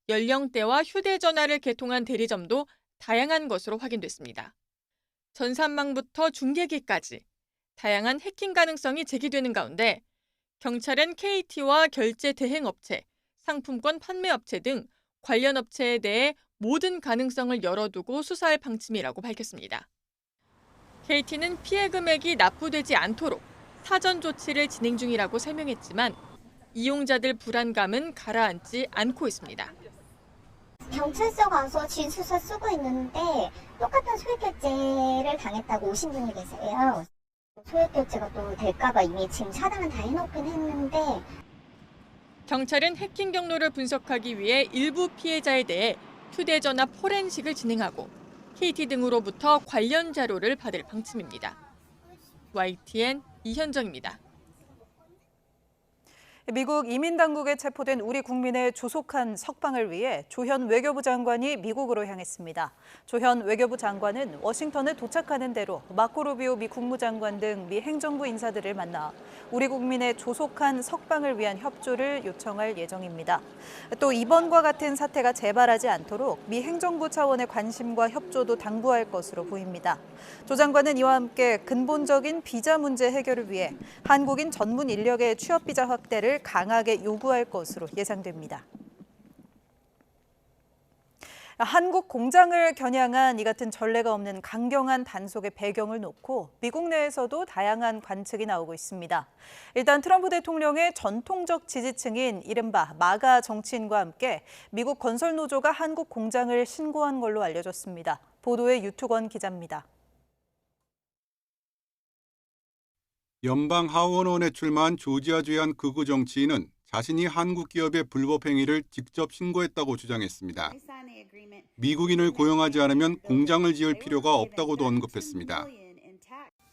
Speaker 18: 연령대와 휴대전화를 개통한 대리점도 다양한 것으로 확인됐습니다. 전산망부터 중계기까지 다양한 해킹 가능성이 제기되는 가운데 경찰은 KT와 결제 대행업체, 상품권 판매업체 등 관련 업체에 대해 모든 가능성을 열어두고 수사할 방침이라고 밝혔습니다. KT는 피해 금액이 납부되지 않도록 사전 조치를 진행 중이라고 설명했지만 이용자들 불안감은 가라앉지 않고 있습니다.
Speaker 19: 경찰서 가서 진술서 쓰고 있는데 똑같은 소액결제를 당했다고 오신 분이 계세요. 소액결제가 또 될까봐 이미 지금 차단은 다 해놓긴 했는데
Speaker 18: 경찰은 해킹 경로를 분석하기 위해 일부 피해자에 대해 휴대전화 포렌식을 진행하고 KT 등으로부터 관련 자료를 받을 방침입니다. YTN 이현정입니다.
Speaker 2: 미국 이민당국에 체포된 우리 국민의 조속한 석방을 위해 조현 외교부 장관이 미국으로 향했습니다. 조현 외교부 장관은 워싱턴에 도착하는 대로 마코 루비오 미 국무장관 등 미 행정부 인사들을 만나 우리 국민의 조속한 석방을 위한 협조를 요청할 예정입니다. 또 이번과 같은 사태가 재발하지 않도록 미 행정부 차원의 관심과 협조도 당부할 것으로 보입니다. 조 장관은 이와 함께 근본적인 비자 문제 해결을 위해 한국인 전문 인력의 취업 비자 확대를 강하게 요구할 것으로 예상됩니다. 한국 공장을 겨냥한 이 같은 전례가 없는 강경한 단속의 배경을 놓고 미국 내에서도 다양한 관측이 나오고 있습니다. 일단 트럼프 대통령의 전통적 지지층인 이른바 마가 정치인과 함께 미국 건설노조가 한국 공장을 신고한 걸로 알려졌습니다. 보도에 유투건 기자입니다.
Speaker 20: 연방 하원원에 출마한 조지아주의 한 극우 정치인은 자신이 한국 기업의 불법 행위를 직접 신고했다고 주장했습니다. 미국인을 고용하지 않으면 공장을 지을 필요가 없다고도 언급했습니다.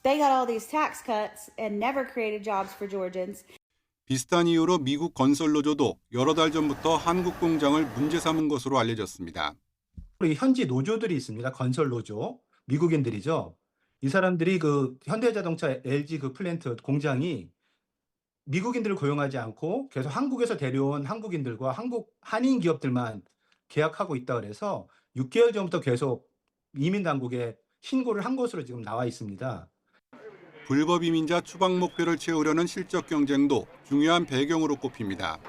Speaker 21: They got all these tax cuts and never created jobs for Georgians.
Speaker 20: 비슷한 이유로 미국 건설노조도 여러 달 전부터 한국 공장을 문제 삼은 것으로 알려졌습니다.
Speaker 22: 현지 노조들이 있습니다. 건설노조, 미국인들이죠. 이 사람들이 그 현대자동차 LG 그 플랜트 공장이 미국인들을 고용하지 않고 계속 한국에서 데려온 한국인들과 한인 기업들만 계약하고 있다 그래서 6개월 전부터 계속 이민 당국에 신고를 한 것으로 지금 나와 있습니다.
Speaker 20: 불법 이민자 추방 목표를 채우려는 실적 경쟁도 중요한 배경으로 꼽힙니다.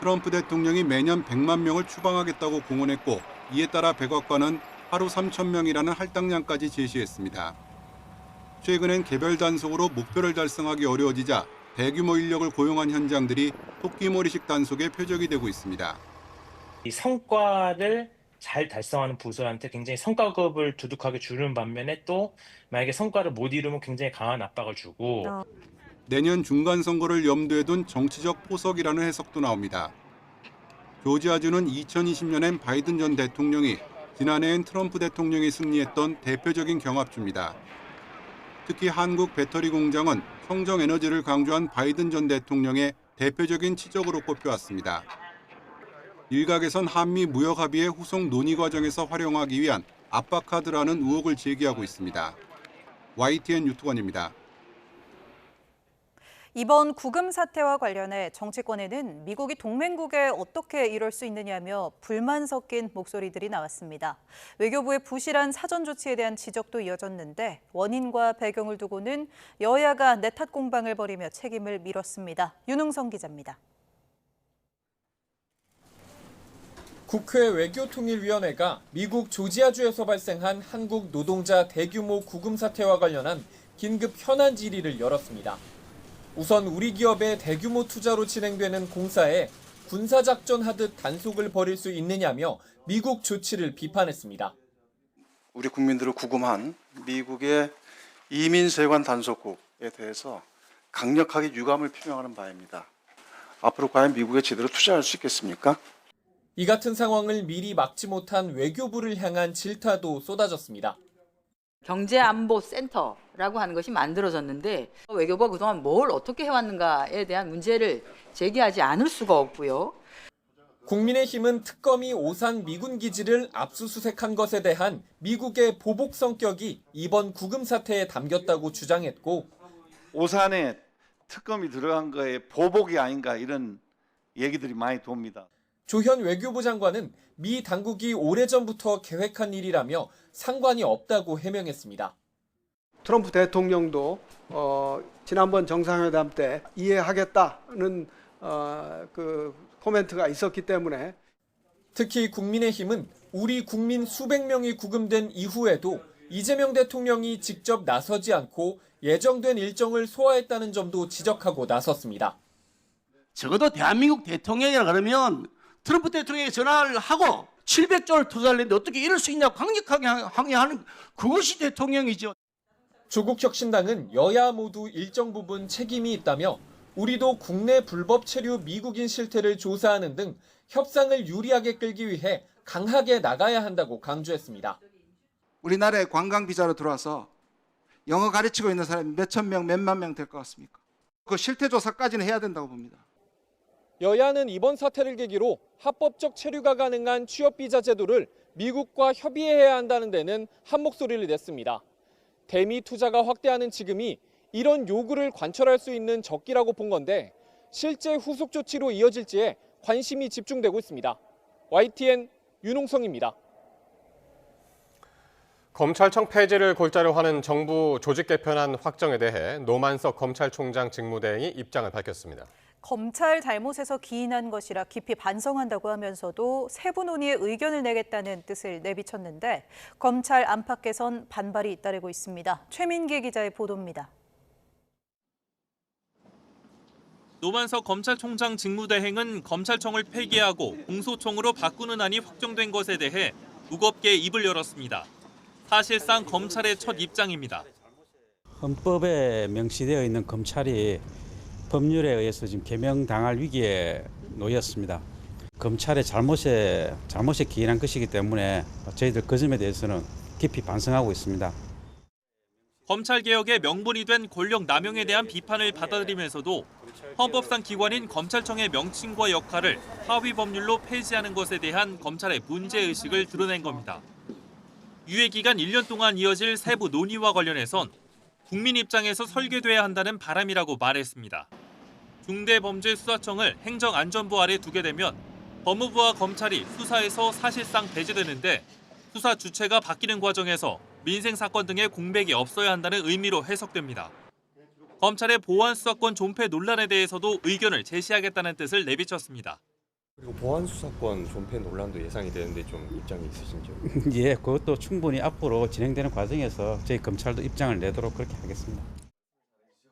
Speaker 20: 트럼프 대통령이 매년 100만 명을 추방하겠다고 공언했고 이에 따라 백악관은 하루 3,000명이라는 할당량까지 제시했습니다. 최근엔 개별 단속으로 목표를 달성하기 어려워지자 대규모 인력을 고용한 현장들이 토끼머리식 단속의 표적이 되고 있습니다.
Speaker 3: 이 성과를 잘 달성하는 부서한테 굉장히 성과급을 두둑하게 주는 반면에 또 만약에 성과를 못 이루면 굉장히 강한 압박을 주고
Speaker 20: 내년 중간 선거를 염두에 둔 정치적 포석이라는 해석도 나옵니다. 조지아주는 2020년엔 바이든 전 대통령이 지난해엔 트럼프 대통령이 승리했던 대표적인 경합주입니다. 특히 한국 배터리 공장은 청정 에너지를 강조한 바이든 전 대통령의 대표적인 치적으로 꼽혀왔습니다. 일각에선 한미 무역 합의의 후속 논의 과정에서 활용하기 위한 압박카드라는 의혹을 제기하고 있습니다. YTN 유튜건입니다.
Speaker 2: 이번 구금 사태와 관련해 정치권에는 미국이 동맹국에 어떻게 이럴 수 있느냐며 불만 섞인 목소리들이 나왔습니다. 외교부의 부실한 사전 조치에 대한 지적도 이어졌는데 원인과 배경을 두고는 여야가 내탓 공방을 벌이며 책임을 밀었습니다. 윤웅성 기자입니다.
Speaker 4: 국회 외교통일위원회가 미국 조지아주에서 발생한 한국 노동자 대규모 구금 사태와 관련한 긴급 현안 질의를 열었습니다. 우선 우리 기업의 대규모 투자로 진행되는 공사에 군사작전 하듯 단속을 벌일 수 있느냐며 미국 조치를 비판했습니다.
Speaker 5: 우리 국민들을 구금한 미국의 이민세관 단속국에 대해서 강력하게 유감을 표명하는 바입니다. 앞으로 과연 미국에 제대로 투자할 수 있겠습니까?
Speaker 4: 이 같은 상황을 미리 막지 못한 외교부를 향한 질타도 쏟아졌습니다.
Speaker 7: 경제안보센터라고 하는 것이 만들어졌는데 외교부가 그동안 뭘 어떻게 해왔는가에 대한 문제를 제기하지 않을 수가 없고요.
Speaker 4: 국민의힘은 특검이 오산 미군 기지를 압수수색한 것에 대한 미국의 보복 성격이 이번 구금 사태에 담겼다고 주장했고
Speaker 16: 오산에 특검이 들어간 거에 보복이 아닌가 이런 얘기들이 많이 돕니다.
Speaker 4: 조현 외교부 장관은 미 당국이 오래전부터 계획한 일이라며 상관이 없다고 해명했습니다.
Speaker 23: 트럼프 대통령도 지난번 정상회담 때 이해하겠다는 그 코멘트가 있었기 때문에
Speaker 4: 특히 국민의힘은 우리 국민 수백 명이 구금된 이후에도 이재명 대통령이 직접 나서지 않고 예정된 일정을 소화했다는 점도 지적하고 나섰습니다.
Speaker 24: 적어도 대한민국 대통령이라 그러면 트럼프 대통령에게 전화를 하고 700조를 투자를 했는데 어떻게 이럴 수 있냐고 강력하게 항의하는 그것이 대통령이죠.
Speaker 4: 조국혁신당은 여야 모두 일정 부분 책임이 있다며 우리도 국내 불법 체류 미국인 실태를 조사하는 등 협상을 유리하게 끌기 위해 강하게 나가야 한다고 강조했습니다.
Speaker 23: 우리나라에 관광 비자로 들어와서 영어 가르치고 있는 사람이 몇천 명, 몇만 명 될 것 같습니까? 그 실태 조사까지는 해야 된다고 봅니다.
Speaker 4: 여야는 이번 사태를 계기로 합법적 체류가 가능한 취업비자 제도를 미국과 협의해야 한다는 데는 한 목소리를 냈습니다. 대미 투자가 확대하는 지금이 이런 요구를 관철할 수 있는 적기라고 본 건데 실제 후속 조치로 이어질지에 관심이 집중되고 있습니다. YTN 윤홍성입니다.
Speaker 1: 검찰청 폐지를 골자로 하는 정부 조직 개편안 확정에 대해 노만석 검찰총장 직무대행이 입장을 밝혔습니다.
Speaker 2: 검찰 잘못에서 기인한 것이라 깊이 반성한다고 하면서도 세부 논의에 의견을 내겠다는 뜻을 내비쳤는데 검찰 안팎에선 반발이 잇따르고 있습니다. 최민기 기자의 보도입니다.
Speaker 25: 노만석 검찰총장 직무대행은 검찰청을 폐기하고 공소청으로 바꾸는 안이 확정된 것에 대해 무겁게 입을 열었습니다. 사실상 검찰의 첫 입장입니다.
Speaker 14: 헌법에 명시되어 있는 검찰이 법률에 의해서 지금 개명당할 위기에 놓였습니다. 검찰의 잘못에 기인한 것이기 때문에 저희들 그 점에 대해서는 깊이 반성하고 있습니다.
Speaker 25: 검찰개혁의 명분이 된 권력 남용에 대한 비판을 받아들이면서도 헌법상 기관인 검찰청의 명칭과 역할을 하위 법률로 폐지하는 것에 대한 검찰의 문제의식을 드러낸 겁니다. 유예 기간 1년 동안 이어질 세부 논의와 관련해선 국민 입장에서 설계돼야 한다는 바람이라고 말했습니다. 중대범죄수사청을 행정안전부 아래 두게 되면 법무부와 검찰이 수사에서 사실상 배제되는데 수사 주체가 바뀌는 과정에서 민생사건 등의 공백이 없어야 한다는 의미로 해석됩니다. 검찰의 보안수사권 존폐 논란에 대해서도 의견을 제시하겠다는 뜻을 내비쳤습니다.
Speaker 6: 그리고 보안 수사권 존폐 논란도 예상이 되는데 좀 입장이 있으신지요?
Speaker 14: 예, 그것도 충분히 앞으로 진행되는 과정에서 저희 검찰도 입장을 내도록 그렇게 하겠습니다.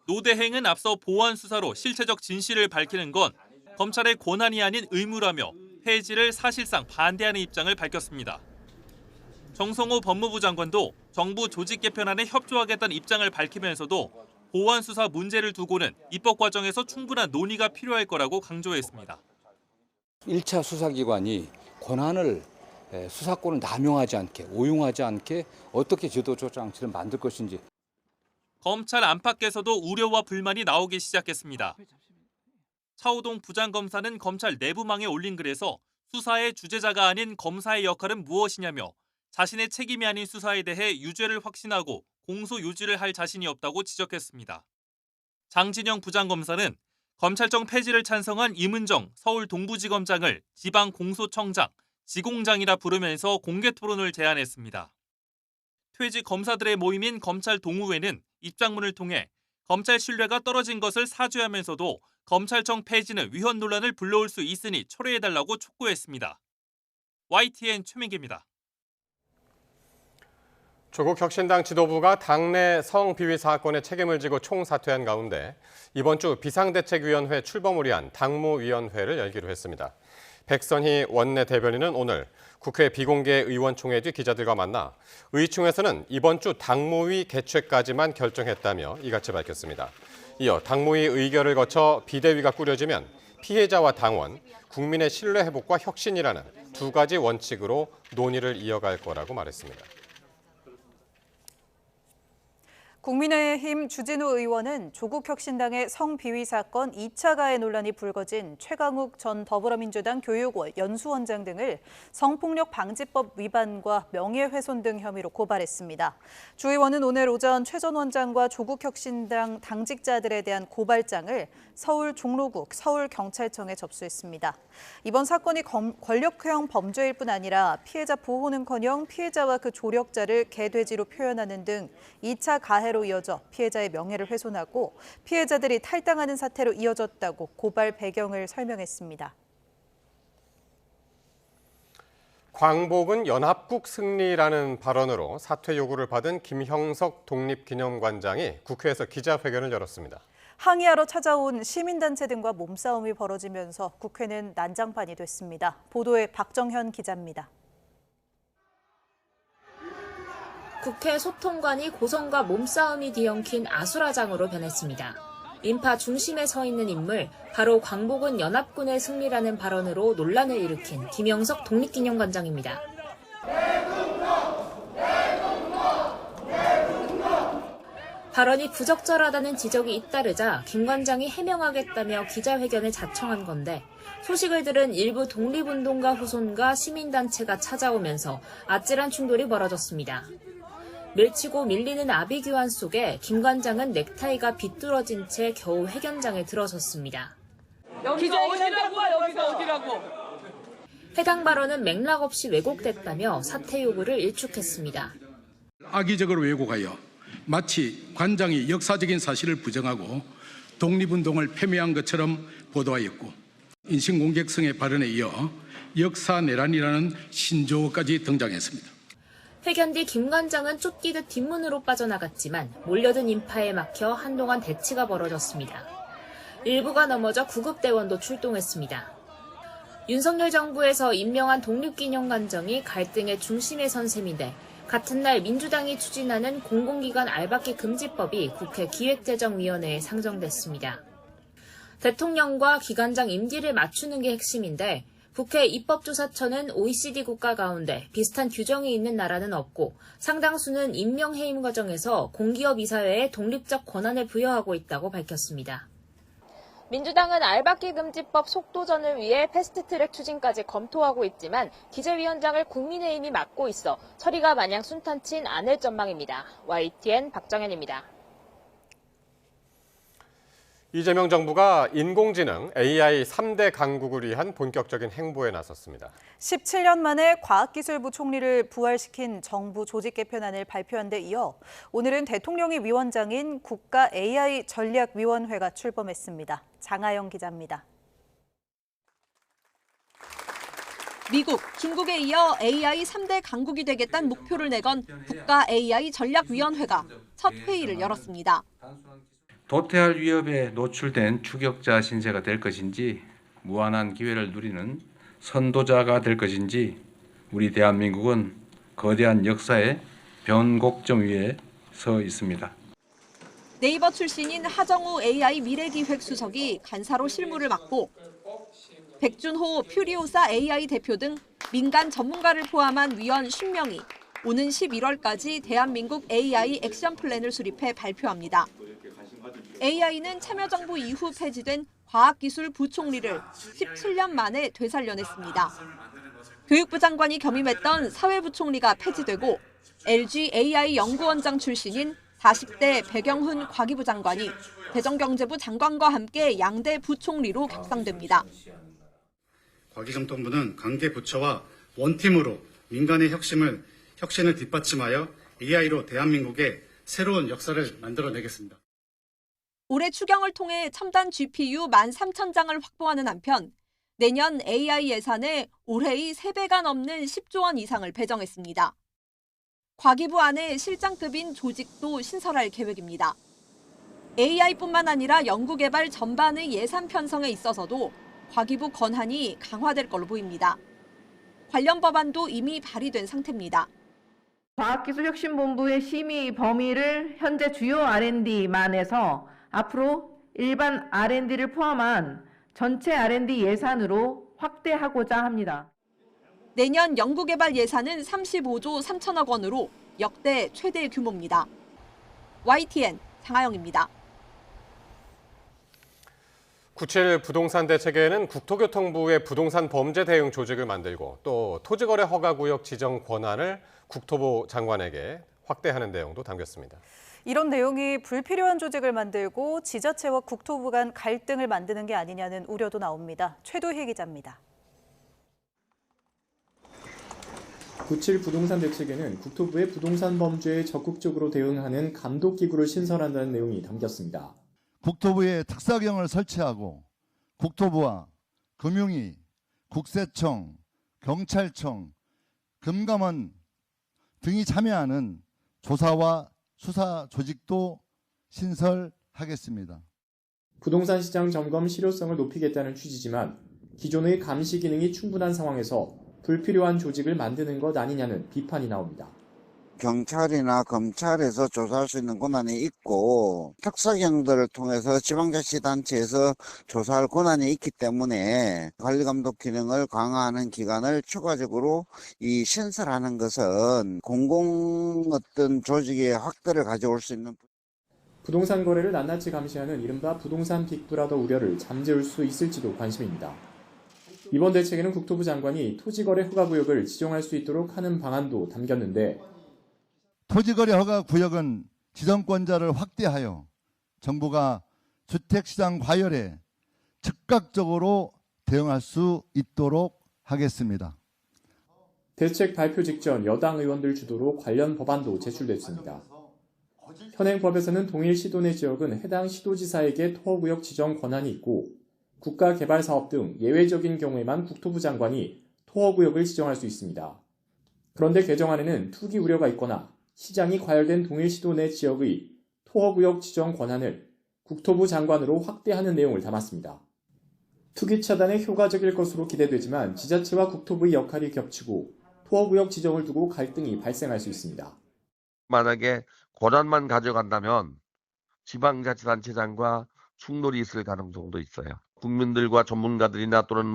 Speaker 25: 노대행은 앞서 보안 수사로 실체적 진실을 밝히는 건 검찰의 권한이 아닌 의무라며 폐지를 사실상 반대하는 입장을 밝혔습니다. 정성호 법무부 장관도 정부 조직 개편안에 협조하겠다는 입장을 밝히면서도 보안 수사 문제를 두고는 입법 과정에서 충분한 논의가 필요할 거라고 강조했습니다.
Speaker 15: 1차 수사기관이 권한을 수사권을 남용하지 않게, 오용하지 않게 어떻게 제도적 장치를 만들 것인지.
Speaker 25: 검찰 안팎에서도 우려와 불만이 나오기 시작했습니다. 차호동 부장검사는 검찰 내부망에 올린 글에서 수사의 주재자가 아닌 검사의 역할은 무엇이냐며 자신의 책임이 아닌 수사에 대해 유죄를 확신하고 공소 유지를 할 자신이 없다고 지적했습니다. 장진영 부장검사는 검찰청 폐지를 찬성한 임은정 서울 동부지검장을 지방공소청장, 지공장이라 부르면서 공개 토론을 제안했습니다. 퇴직 검사들의 모임인 검찰 동우회는 입장문을 통해 검찰 신뢰가 떨어진 것을 사죄하면서도 검찰청 폐지는 위헌 논란을 불러올 수 있으니 철회해달라고 촉구했습니다. YTN 최민기입니다.
Speaker 1: 조국 혁신당 지도부가 당내 성비위 사건에 책임을 지고 총사퇴한 가운데 이번 주 비상대책위원회 출범을 위한 당무위원회를 열기로 했습니다. 백선희 원내대변인은 오늘 국회 비공개 의원총회 뒤 기자들과 만나 의총에서는 이번 주 당무위 개최까지만 결정했다며 이같이 밝혔습니다. 이어 당무위 의결을 거쳐 비대위가 꾸려지면 피해자와 당원, 국민의 신뢰 회복과 혁신이라는 두 가지 원칙으로 논의를 이어갈 거라고 말했습니다.
Speaker 2: 국민의힘 주진우 의원은 조국 혁신당의 성비위 사건 2차 가해 논란이 불거진 최강욱 전 더불어민주당 교육원 연수원장 등을 성폭력 방지법 위반과 명예훼손 등 혐의로 고발했습니다. 주 의원은 오늘 오전 최 전 원장과 조국 혁신당 당직자들에 대한 고발장을 서울 종로구 서울경찰청에 접수했습니다. 이번 사건이 권력형 범죄일 뿐 아니라 피해자 보호는커녕 피해자와 그 조력자를 개돼지로 표현하는 등 2차 가해로 이어져 피해자의 명예를 훼손하고 피해자들이 탈당하는 사태로 이어졌다고 고발 배경을 설명했습니다.
Speaker 1: 광복은 연합국 승리라는 발언으로 사퇴 요구를 받은 김형석 독립기념관장이 국회에서 기자회견을 열었습니다.
Speaker 2: 항의하러 찾아온 시민단체 등과 몸싸움이 벌어지면서 국회는 난장판이 됐습니다. 보도에 박정현 기자입니다.
Speaker 8: 국회 소통관이 고성과 몸싸움이 뒤엉킨 아수라장으로 변했습니다. 인파 중심에 서 있는 인물, 바로 광복은 연합군의 승리라는 발언으로 논란을 일으킨 김형석 독립기념관장입니다. 발언이 부적절하다는 지적이 잇따르자 김 관장이 해명하겠다며 기자회견을 자청한 건데 소식을 들은 일부 독립운동가 후손과 시민단체가 찾아오면서 아찔한 충돌이 벌어졌습니다. 밀치고 밀리는 아비규환 속에 김 관장은 넥타이가 비뚤어진 채 겨우 회견장에 들어섰습니다.
Speaker 9: 여기가 어디라고?
Speaker 8: 해당 발언은 맥락 없이 왜곡됐다며 사퇴 요구를 일축했습니다.
Speaker 10: 악의적으로 왜곡하여 마치 관장이 역사적인 사실을 부정하고 독립운동을 폄훼한 것처럼 보도하였고 인신공격성의 발언에 이어 역사내란이라는 신조어까지 등장했습니다.
Speaker 8: 회견 뒤 김 관장은 쫓기듯 뒷문으로 빠져나갔지만 몰려든 인파에 막혀 한동안 대치가 벌어졌습니다. 일부가 넘어져 구급대원도 출동했습니다. 윤석열 정부에서 임명한 독립기념관장이 갈등의 중심에 선 셈인데 같은 날 민주당이 추진하는 공공기관 알박기 금지법이 국회 기획재정위원회에 상정됐습니다. 대통령과 기관장 임기를 맞추는 게 핵심인데 국회 입법조사처는 OECD 국가 가운데 비슷한 규정이 있는 나라는 없고 상당수는 임명해임 과정에서 공기업 이사회에 독립적 권한을 부여하고 있다고 밝혔습니다.
Speaker 9: 민주당은 알박기 금지법 속도전을 위해 패스트트랙 추진까지 검토하고 있지만 기재위원장을 국민의힘이 맡고 있어 처리가 마냥 순탄치 않을 전망입니다. YTN 박정현입니다.
Speaker 1: 이재명 정부가 인공지능 AI 3대 강국을 위한 본격적인 행보에 나섰습니다.
Speaker 2: 17년 만에 과학기술부 총리를 부활시킨 정부 조직 개편안을 발표한 데 이어 오늘은 대통령이 위원장인 국가 AI 전략위원회가 출범했습니다. 장하영 기자입니다.
Speaker 11: 미국, 중국에 이어 AI 3대 강국이 되겠다는 목표를 내건 국가 AI 전략위원회가 첫 회의를 열었습니다.
Speaker 12: 도태할 위협에 노출된 추격자 신세가 될 것인지 무한한 기회를 누리는 선도자가 될 것인지 우리 대한민국은 거대한 역사의 변곡점 위에 서 있습니다.
Speaker 11: 네이버 출신인 하정우 AI 미래기획수석이 간사로 실무를 맡고 백준호 퓨리오사 AI 대표 등 민간 전문가를 포함한 위원 50명이 오는 11월까지 대한민국 AI 액션 플랜을 수립해 발표합니다. AI는 참여정부 이후 폐지된 과학기술 부총리를 17년 만에 되살려냈습니다. 교육부 장관이 겸임했던 사회부총리가 폐지되고 LG AI 연구원장 출신인 40대 배경훈 과기부 장관이 대전경제부 장관과 함께 양대 부총리로 격상됩니다.
Speaker 13: 과기정통부는 관계 부처와 원팀으로 민간의 혁신을 뒷받침하여 AI로 대한민국의 새로운 역사를 만들어내겠습니다.
Speaker 11: 올해 추경을 통해 첨단 GPU 13,000장을 확보하는 한편 내년 AI 예산에 올해의 3배가 넘는 10조 원 이상을 배정했습니다. 과기부 안에 실장급인 조직도 신설할 계획입니다. AI뿐만 아니라 연구개발 전반의 예산 편성에 있어서도 과기부 권한이 강화될 걸로 보입니다. 관련 법안도 이미 발의된 상태입니다.
Speaker 17: 과학기술혁신본부의 심의 범위를 현재 주요 R&D만 해서 앞으로 일반 R&D를 포함한 전체 R&D 예산으로 확대하고자 합니다.
Speaker 11: 내년 연구개발 예산은 35조 3천억 원으로 역대 최대 규모입니다. YTN 장하영입니다.
Speaker 1: 9.7 부동산 대책에는 국토교통부의 부동산 범죄 대응 조직을 만들고 또 토지거래 허가구역 지정 권한을 국토부 장관에게 확대하는 내용도 담겼습니다.
Speaker 2: 이런 내용이 불필요한 조직을 만들고 지자체와 국토부 간 갈등을 만드는 게 아니냐는 우려도 나옵니다. 최도희 기자입니다.
Speaker 19: 9.7 부동산 대책에는 국토부의 부동산 범죄에 적극적으로 대응하는 감독기구를 신설한다는 내용이 담겼습니다.
Speaker 26: 국토부에 특사경을 설치하고 국토부와 금융위, 국세청, 경찰청, 금감원 등이 참여하는 조사와 수사 조직도 신설하겠습니다.
Speaker 19: 부동산 시장 점검 실효성을 높이겠다는 취지지만 기존의 감시 기능이 충분한 상황에서 불필요한 조직을 만드는 것 아니냐는 비판이 나옵니다.
Speaker 27: 경찰이나 검찰에서 조사할 수 있는 권한이 있고 특사경들을 통해서 지방자치단체에서 조사할 권한이 있기 때문에 관리감독 기능을 강화하는 기관을 추가적으로 신설하는 것은 공공 어떤 조직의 확대를 가져올 수 있는
Speaker 19: 부동산 거래를 낱낱이 감시하는 이른바 부동산 빅브라더 우려를 잠재울 수 있을지도 관심입니다. 이번 대책에는 국토부 장관이 토지거래 허가구역을 지정할 수 있도록 하는 방안도 담겼는데
Speaker 26: 토지거래 허가구역은 지정권자를 확대하여 정부가 주택시장 과열에 즉각적으로 대응할 수 있도록 하겠습니다.
Speaker 19: 대책 발표 직전 여당 의원들 주도로 관련 법안도 제출됐습니다. 현행 법에서는 동일 시도 내 지역은 해당 시도지사에게 토지구역 지정 권한이 있고 국가개발사업 등 예외적인 경우에만 국토부 장관이 토지구역을 지정할 수 있습니다. 그런데 개정안에는 투기 우려가 있거나 시장이 과열된 동일 시도 내 지역의 토지구역 지정 권한을 국토부 장관으로 확대하는 내용을 담았습니다. 투기 차단에 효과적일 것으로 기대되지만 지자체와 국토부의 역할이 겹치고 토지구역 지정을 두고 갈등이 발생할 수 있습니다.
Speaker 28: 만약에 권한만 가져간다면 지방자치단체장과 충돌이 있을 가능성도 있어요. 국민들과 전문가들이나 또는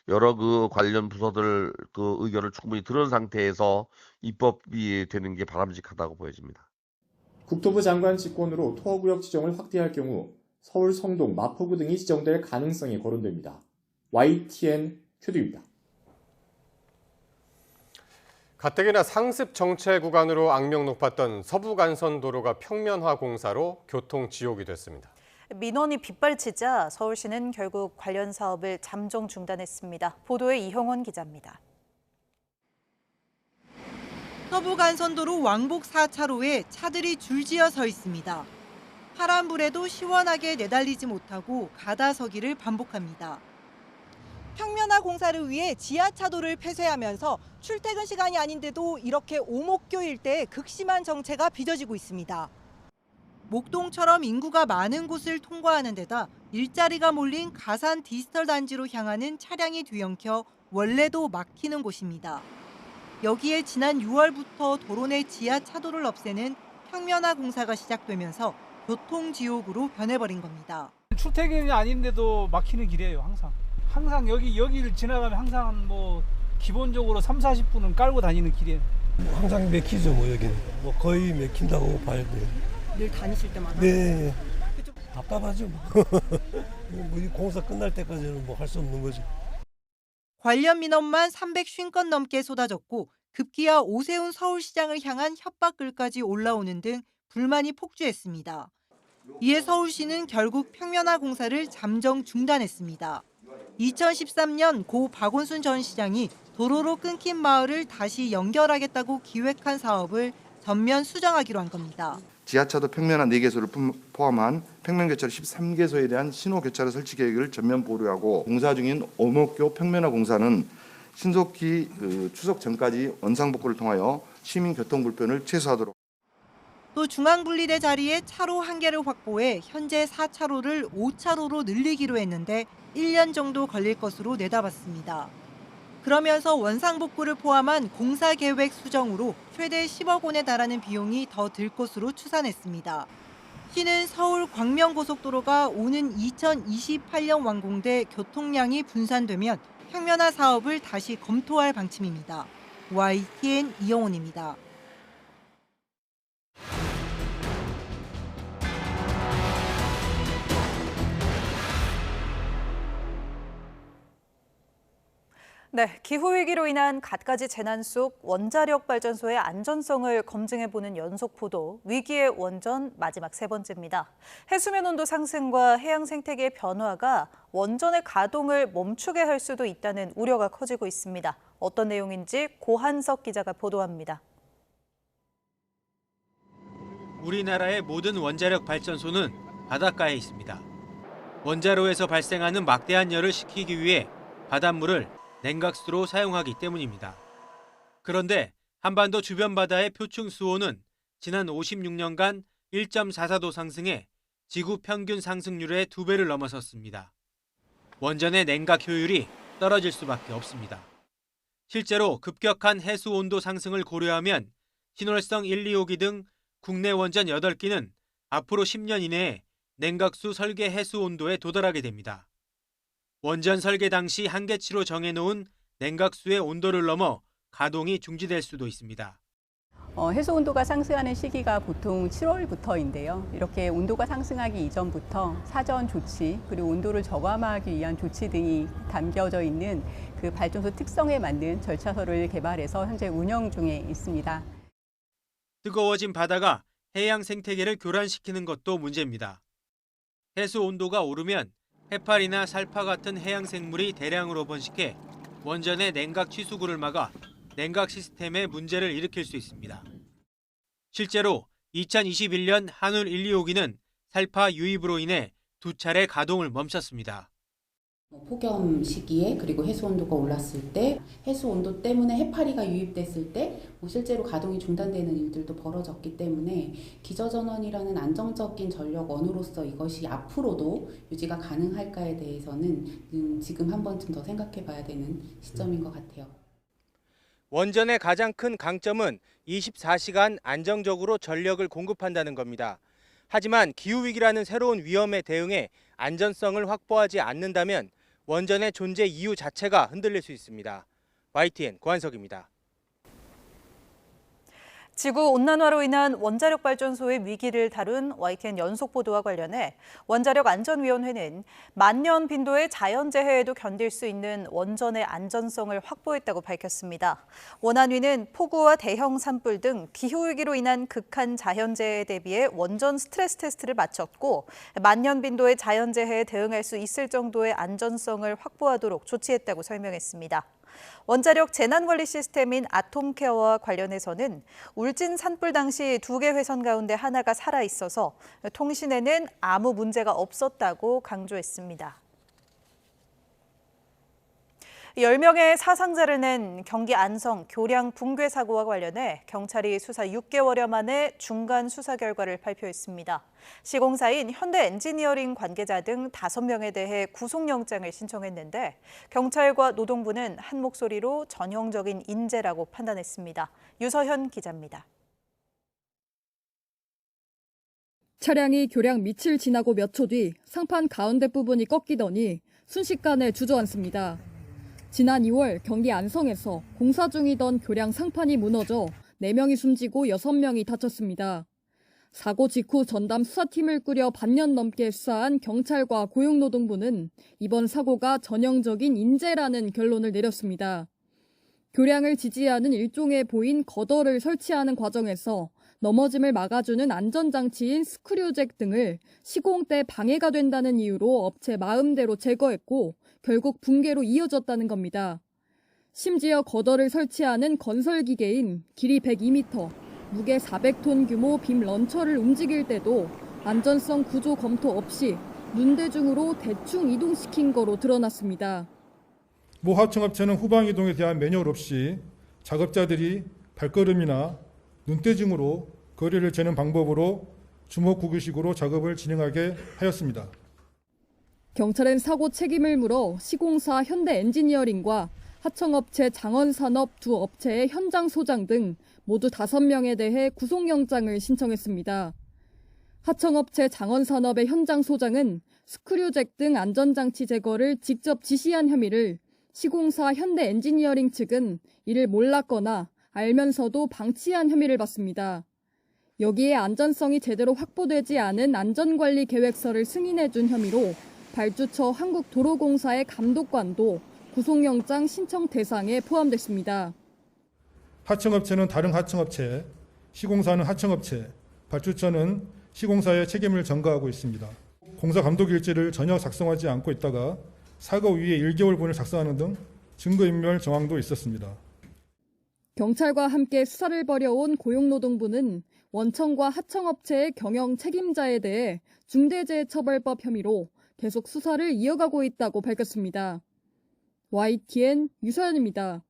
Speaker 28: 여러 관련 부서들 의견을 충분히 들은 상태에서 입법이 되는 게 바람직하다고 보여집니다.
Speaker 19: 국토부 장관 직권으로 토지구역 지정을 확대할 경우 서울, 성동, 마포구 등이 지정될 가능성이 거론됩니다. YTN 최두입니다.
Speaker 1: 가뜩이나 상습 정체 구간으로 악명 높았던 서부간선도로가 평면화 공사로 교통 지옥이 됐습니다.
Speaker 2: 민원이 빗발치자 서울시는 결국 관련 사업을 잠정 중단했습니다. 보도에 이형원 기자입니다.
Speaker 29: 서부간선도로 왕복 4차로에 차들이 줄지어 서 있습니다. 파란불에도 시원하게 내달리지 못하고 가다서기를 반복합니다. 평면화 공사를 위해 지하차도를 폐쇄하면서 출퇴근 시간이 아닌데도 이렇게 오목교 일대에 극심한 정체가 빚어지고 있습니다. 목동처럼 인구가 많은 곳을 통과하는 데다 일자리가 몰린 가산 디지털 단지로 향하는 차량이 뒤엉켜 원래도 막히는 곳입니다. 여기에 지난 6월부터 도로 내 지하차도를 없애는 평면화 공사가 시작되면서 교통지옥으로 변해버린 겁니다.
Speaker 3: 출퇴근이 아닌데도 막히는 길이에요, 항상. 항상 여기를 지나가면 항상 뭐 기본적으로 30-40분은 깔고 다니는 길이에요.
Speaker 5: 항상 막히죠, 뭐 여기는. 뭐 거의 막힌다고 봐야 돼요.
Speaker 29: 늘 다니실 때마다?
Speaker 5: 네. 답답하죠. 뭐 이 공사 끝날 때까지는 뭐 할 수 없는 거죠.
Speaker 29: 관련 민원만 350건 넘게 쏟아졌고 급기야 오세훈 서울시장을 향한 협박글까지 올라오는 등 불만이 폭주했습니다. 이에 서울시는 결국 평면화 공사를 잠정 중단했습니다. 2013년 고 박원순 전 시장이 도로로 끊긴 마을을 다시 연결하겠다고 기획한 사업을 전면 수정하기로 한 겁니다.
Speaker 7: 지하차도 평면화 4개소를 포함한 평면교차로 13개소에 대한 신호교차로 설치 계획을 전면 보류하고 공사 중인 오목교 평면화 공사는 신속히 추석 전까지 원상복구를 통하여 시민 교통 불편을 최소화하도록.
Speaker 29: 또 중앙분리대 자리에 차로 1개를 확보해 현재 4차로를 5차로로 늘리기로 했는데 1년 정도 걸릴 것으로 내다봤습니다. 그러면서 원상복구를 포함한 공사계획 수정으로 최대 10억 원에 달하는 비용이 더 들 것으로 추산했습니다. 시는 서울 광명고속도로가 오는 2028년 완공돼 교통량이 분산되면 평면화 사업을 다시 검토할 방침입니다. YTN 이영훈입니다.
Speaker 2: 네, 기후위기로 인한 갖가지 재난 속 원자력 발전소의 안전성을 검증해보는 연속포도 위기의 원전 마지막 3번째입니다. 해수면 온도 상승과 해양 생태계의 변화가 원전의 가동을 멈추게 할 수도 있다는 우려가 커지고 있습니다. 어떤 내용인지 고한석 기자가 보도합니다.
Speaker 16: 우리나라의 모든 원자력 발전소는 바닷가에 있습니다. 원자로에서 발생하는 막대한 열을 식히기 위해 바닷물을 냉각수로 사용하기 때문입니다. 그런데 한반도 주변 바다의 표층 수온은 지난 56년간 1.44도 상승해 지구 평균 상승률의 2배를 넘어섰습니다. 원전의 냉각 효율이 떨어질 수밖에 없습니다. 실제로 급격한 해수 온도 상승을 고려하면 신월성 1, 2호기 등 국내 원전 8기는 앞으로 10년 이내에 냉각수 설계 해수 온도에 도달하게 됩니다. 원전 설계 당시 한계치로 정해놓은 냉각수의 온도를 넘어 가동이 중지될 수도 있습니다.
Speaker 18: 해수 온도가 상승하는 시기가 보통 7월부터인데요. 이렇게 온도가 상승하기 이전부터 사전 조치 그리고 온도를 저감하기 위한 조치 등이 담겨져 있는 그 발전소 특성에 맞는 절차서를 개발해서 현재 운영 중에 있습니다.
Speaker 16: 뜨거워진 바다가 해양 생태계를 교란시키는 것도 문제입니다. 해수 온도가 오르면 해파리나 살파 같은 해양 생물이 대량으로 번식해 원전의 냉각 취수구를 막아 냉각 시스템에 문제를 일으킬 수 있습니다. 실제로 2021년 한울 1, 2호기는 살파 유입으로 인해 2차례 가동을 멈췄습니다.
Speaker 20: 폭염 시기에 그리고 해수 온도가 올랐을 때 해수 온도 때문에 해파리가 유입됐을 때 실제로 가동이 중단되는 일들도 벌어졌기 때문에 기저전원이라는 안정적인 전력원으로서 이것이 앞으로도 유지가 가능할까에 대해서는 지금 한 번쯤 더 생각해 봐야 되는 시점인 것 같아요.
Speaker 16: 원전의 가장 큰 강점은 24시간 안정적으로 전력을 공급한다는 겁니다. 하지만 기후위기라는 새로운 위험에 대응해 안전성을 확보하지 않는다면 원전의 존재 이유 자체가 흔들릴 수 있습니다. YTN 고한석입니다.
Speaker 2: 지구온난화로 인한 원자력 발전소의 위기를 다룬 YTN 연속 보도와 관련해 원자력안전위원회는 만년 빈도의 자연재해에도 견딜 수 있는 원전의 안전성을 확보했다고 밝혔습니다. 원안위는 폭우와 대형 산불 등 기후위기로 인한 극한 자연재해에 대비해 원전 스트레스 테스트를 마쳤고 만년 빈도의 자연재해에 대응할 수 있을 정도의 안전성을 확보하도록 조치했다고 설명했습니다. 원자력 재난관리 시스템인 아톰케어와 관련해서는 울진 산불 당시 2개 회선 가운데 하나가 살아있어서 통신에는 아무 문제가 없었다고 강조했습니다. 10명의 사상자를 낸 경기 안성 교량 붕괴 사고와 관련해 경찰이 수사 6개월여 만에 중간 수사 결과를 발표했습니다. 시공사인 현대엔지니어링 관계자 등 5명에 대해 구속영장을 신청했는데 경찰과 노동부는 한 목소리로 전형적인 인재라고 판단했습니다. 유서현 기자입니다.
Speaker 4: 차량이 교량 밑을 지나고 몇 초 뒤 상판 가운데 부분이 꺾이더니 순식간에 주저앉습니다. 지난 2월 경기 안성에서 공사 중이던 교량 상판이 무너져 4명이 숨지고 6명이 다쳤습니다. 사고 직후 전담 수사팀을 꾸려 반년 넘게 수사한 경찰과 고용노동부는 이번 사고가 전형적인 인재라는 결론을 내렸습니다. 교량을 지지하는 일종의 보인 거더를 설치하는 과정에서 넘어짐을 막아주는 안전장치인 스크류잭 등을 시공 때 방해가 된다는 이유로 업체 마음대로 제거했고 결국 붕괴로 이어졌다는 겁니다. 심지어 거더를 설치하는 건설기계인 길이 102m, 무게 400톤 규모 빔 런처를 움직일 때도 안전성 구조 검토 없이 눈대중으로 대충 이동시킨 거로 드러났습니다.
Speaker 6: 모 하청업체는 후방 이동에 대한 매뉴얼 없이 작업자들이 발걸음이나 눈대중으로 거리를 재는 방법으로 주먹구구식으로 작업을 진행하게 하였습니다.
Speaker 4: 경찰은 사고 책임을 물어 시공사 현대엔지니어링과 하청업체 장원산업 두 업체의 현장 소장 등 모두 5명에 대해 구속영장을 신청했습니다. 하청업체 장원산업의 현장 소장은 스크류잭 등 안전장치 제거를 직접 지시한 혐의를, 시공사 현대엔지니어링 측은 이를 몰랐거나 알면서도 방치한 혐의를 받습니다. 여기에 안전성이 제대로 확보되지 않은 안전관리 계획서를 승인해준 혐의로 발주처 한국도로공사의 감독관도 구속영장 신청 대상에 포함됐습니다.
Speaker 6: 하청업체는 다른 하청업체, 시공사는 하청업체, 발주처는 시공사의 책임을 전가하고 있습니다. 공사 감독 일지를 전혀 작성하지 않고 있다가 사고 이후에 1개월분을 작성하는 등 증거인멸 정황도 있었습니다.
Speaker 4: 경찰과 함께 수사를 벌여온 고용노동부는 원청과 하청업체의 경영 책임자에 대해 중대재해처벌법 혐의로 계속 수사를 이어가고 있다고 밝혔습니다. YTN 유서연입니다.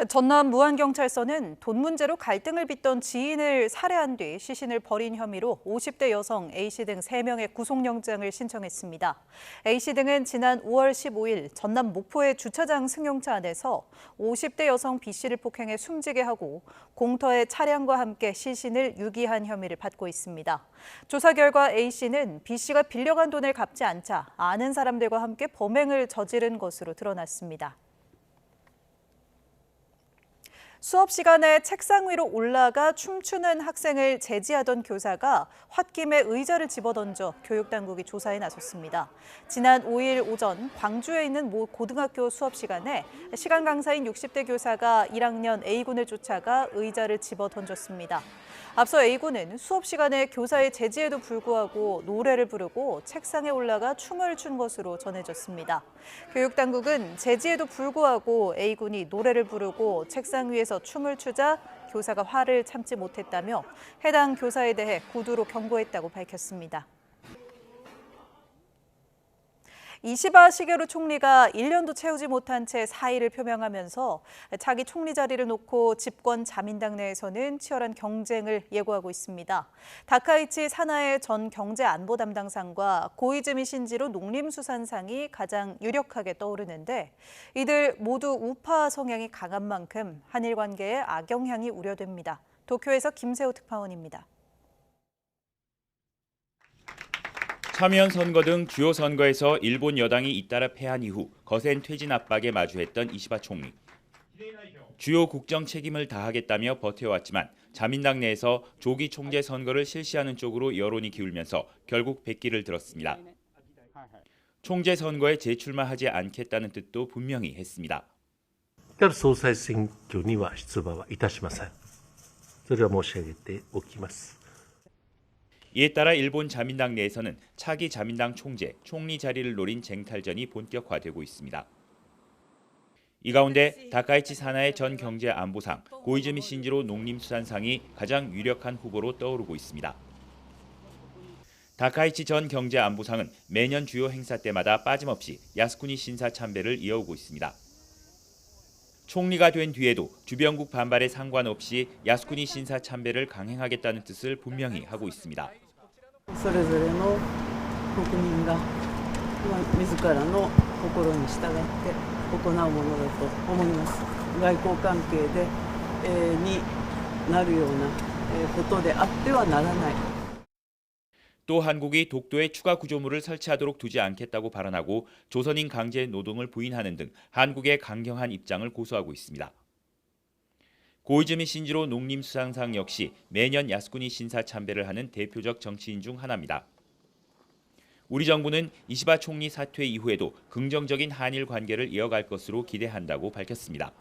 Speaker 2: 전남 무안경찰서는 돈 문제로 갈등을 빚던 지인을 살해한 뒤 시신을 버린 혐의로 50대 여성 A씨 등 3명의 구속영장을 신청했습니다. A씨 등은 지난 5월 15일 전남 목포의 주차장 승용차 안에서 50대 여성 B씨를 폭행해 숨지게 하고 공터에 차량과 함께 시신을 유기한 혐의를 받고 있습니다. 조사 결과 A씨는 B씨가 빌려간 돈을 갚지 않자 아는 사람들과 함께 범행을 저지른 것으로 드러났습니다. 수업 시간에 책상 위로 올라가 춤추는 학생을 제지하던 교사가 홧김에 의자를 집어던져 교육당국이 조사에 나섰습니다. 지난 5일 오전 광주에 있는 모 고등학교 수업 시간에 시간 강사인 60대 교사가 1학년 A군을 쫓아가 의자를 집어던졌습니다. 앞서 A군은 수업 시간에 교사의 제지에도 불구하고 노래를 부르고 책상에 올라가 춤을 춘 것으로 전해졌습니다. 교육당국은 제지에도 불구하고 A군이 노래를 부르고 책상 위에서 춤을 추자 교사가 화를 참지 못했다며 해당 교사에 대해 구두로 경고했다고 밝혔습니다. 이시바 시게루 총리가 1년도 채우지 못한 채 사의를 표명하면서 차기 총리 자리를 놓고 집권 자민당 내에서는 치열한 경쟁을 예고하고 있습니다. 다카이치 사나의 전 경제안보 담당상과 고이즈미 신지로 농림수산상이 가장 유력하게 떠오르는데 이들 모두 우파 성향이 강한 만큼 한일 관계에 악영향이 우려됩니다. 도쿄에서 김세호 특파원입니다.
Speaker 14: 참여연 선거 등 주요 선거에서 일본 여당이 잇따라 패한 이후 거센 퇴진 압박에 마주했던 이시바 총리. 주요 국정 책임을 다하겠다며 버텨왔지만 자민당 내에서 조기 총재 선거를 실시하는 쪽으로 여론이 기울면서 결국 백기를 들었습니다. 총재 선거에 재출마하지 않겠다는 뜻도 분명히 했습니다.
Speaker 15: 総裁選挙には出馬はいたしません。それは申し上げておきます。
Speaker 14: 이에 따라 일본 자민당 내에서는 차기 자민당 총리 자리를 노린 쟁탈전이 본격화되고 있습니다. 이 가운데 다카이치 사나의 전 경제안보상, 고이즈미 신지로 농림수산상이 가장 유력한 후보로 떠오르고 있습니다. 다카이치 전 경제안보상은 매년 주요 행사 때마다 빠짐없이 야스쿠니 신사 참배를 이어오고 있습니다. 총리가 된 뒤에도 주변국 반발에 상관없이 야스쿠니 신사 참배를 강행하겠다는 뜻을 분명히 하고 있습니다.
Speaker 8: それぞれの国民が自らの心に従って行うものだと思います。外交関係でになるようなことであってはならない。
Speaker 14: 또 한국이 독도에 추가 구조물을 설치하도록 두지 않겠다고 발언하고 조선인 강제 노동을 부인하는 등 한국의 강경한 입장을 고수하고 있습니다. 고이즈미 신지로 농림수산상 역시 매년 야스쿠니 신사 참배를 하는 대표적 정치인 중 하나입니다. 우리 정부는 이시바 총리 사퇴 이후에도 긍정적인 한일 관계를 이어갈 것으로 기대한다고 밝혔습니다.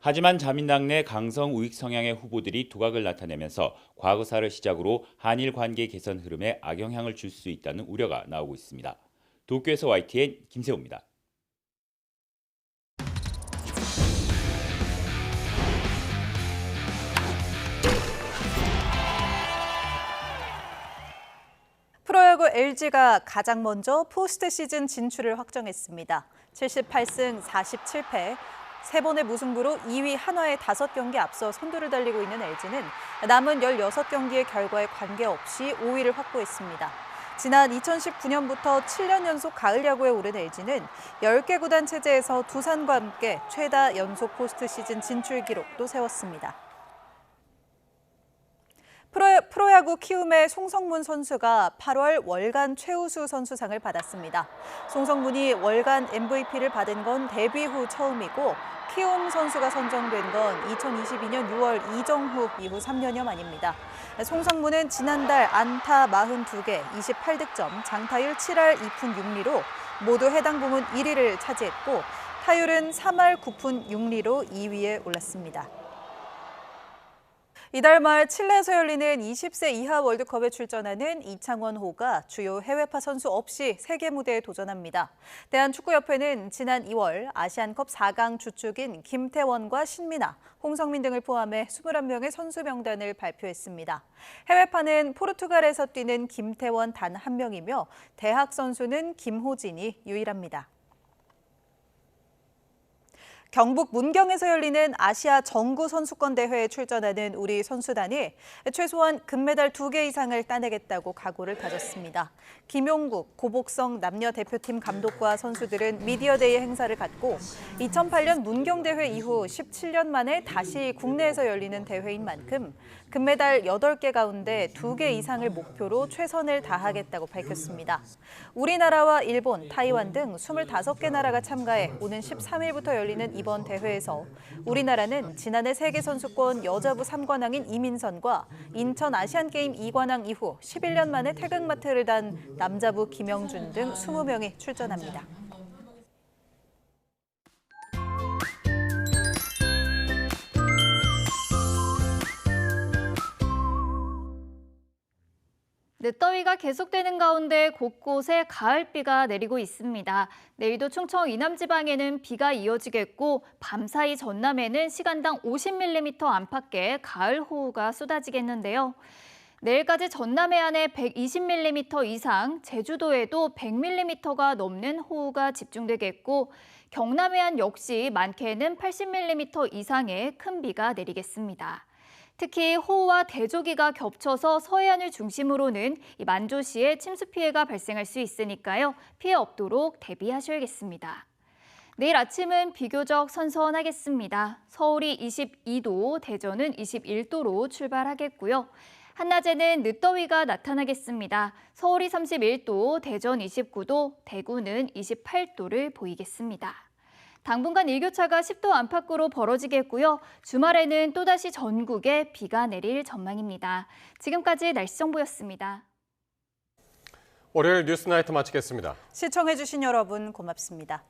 Speaker 14: 하지만 자민당 내 강성 우익 성향의 후보들이 두각을 나타내면서 과거사를 시작으로 한일 관계 개선 흐름에 악영향을 줄 수 있다는 우려가 나오고 있습니다. 도쿄에서 YTN 김세호입니다.
Speaker 2: 프로야구 LG가 가장 먼저 포스트 시즌 진출을 확정했습니다. 78승 47패. 3번의 무승부로 2위 한화에 5경기 앞서 선두를 달리고 있는 LG는 남은 16경기의 결과에 관계없이 5위를 확보했습니다. 지난 2019년부터 7년 연속 가을 야구에 오른 LG는 10개 구단 체제에서 두산과 함께 최다 연속 포스트 시즌 진출 기록도 세웠습니다. 프로야구 키움의 송성문 선수가 8월 월간 최우수 선수상을 받았습니다. 송성문이 월간 MVP를 받은 건 데뷔 후 처음이고 키움 선수가 선정된 건 2022년 6월 이정후 이후 3년여 만입니다. 송성문은 지난달 안타 42개, 28득점, 장타율 7할 2푼 6리로 모두 해당 부문 1위를 차지했고 타율은 3할 9푼 6리로 2위에 올랐습니다. 이달 말 칠레에서 열리는 20세 이하 월드컵에 출전하는 이창원 호가 주요 해외파 선수 없이 세계 무대에 도전합니다. 대한축구협회는 지난 2월 아시안컵 4강 주축인 김태원과 신민아, 홍성민 등을 포함해 21명의 선수 명단을 발표했습니다. 해외파는 포르투갈에서 뛰는 김태원 단 1명이며 대학 선수는 김호진이 유일합니다. 경북 문경에서 열리는 아시아 정구 선수권 대회에 출전하는 우리 선수단이 최소한 금메달 2개 이상을 따내겠다고 각오를 다졌습니다. 김용국, 고복성 남녀 대표팀 감독과 선수들은 미디어데이 행사를 갖고 2008년 문경 대회 이후 17년 만에 다시 국내에서 열리는 대회인 만큼 금메달 8개 가운데 2개 이상을 목표로 최선을 다하겠다고 밝혔습니다. 우리나라와 일본, 타이완 등 25개 나라가 참가해 오는 13일부터 열리는 이번 대회에서 우리나라는 지난해 세계선수권 여자부 3관왕인 이민선과 인천 아시안게임 2관왕 이후 11년 만에 태극마트를 단 남자부 김영준 등 20명이 출전합니다.
Speaker 9: 늦더위가 계속되는 가운데 곳곳에 가을비가 내리고 있습니다. 내일도 충청 이남 지방에는 비가 이어지겠고 밤사이 전남에는 시간당 50mm 안팎의 가을 호우가 쏟아지겠는데요. 내일까지 전남 해안에 120mm 이상, 제주도에도 100mm가 넘는 호우가 집중되겠고 경남 해안 역시 많게는 80mm 이상의 큰 비가 내리겠습니다. 특히 호우와 대조기가 겹쳐서 서해안을 중심으로는 만조시에 침수 피해가 발생할 수 있으니까요. 피해 없도록 대비하셔야겠습니다. 내일 아침은 비교적 선선하겠습니다. 서울이 22도, 대전은 21도로 출발하겠고요. 한낮에는 늦더위가 나타나겠습니다. 서울이 31도, 대전 29도, 대구는 28도를 보이겠습니다. 당분간 일교차가 10도 안팎으로 벌어지겠고요. 주말에는 또다시 전국에 비가 내릴 전망입니다. 지금까지 날씨 정보였습니다.
Speaker 1: 월요일 뉴스나이트 마치겠습니다.
Speaker 2: 시청해주신 여러분 고맙습니다.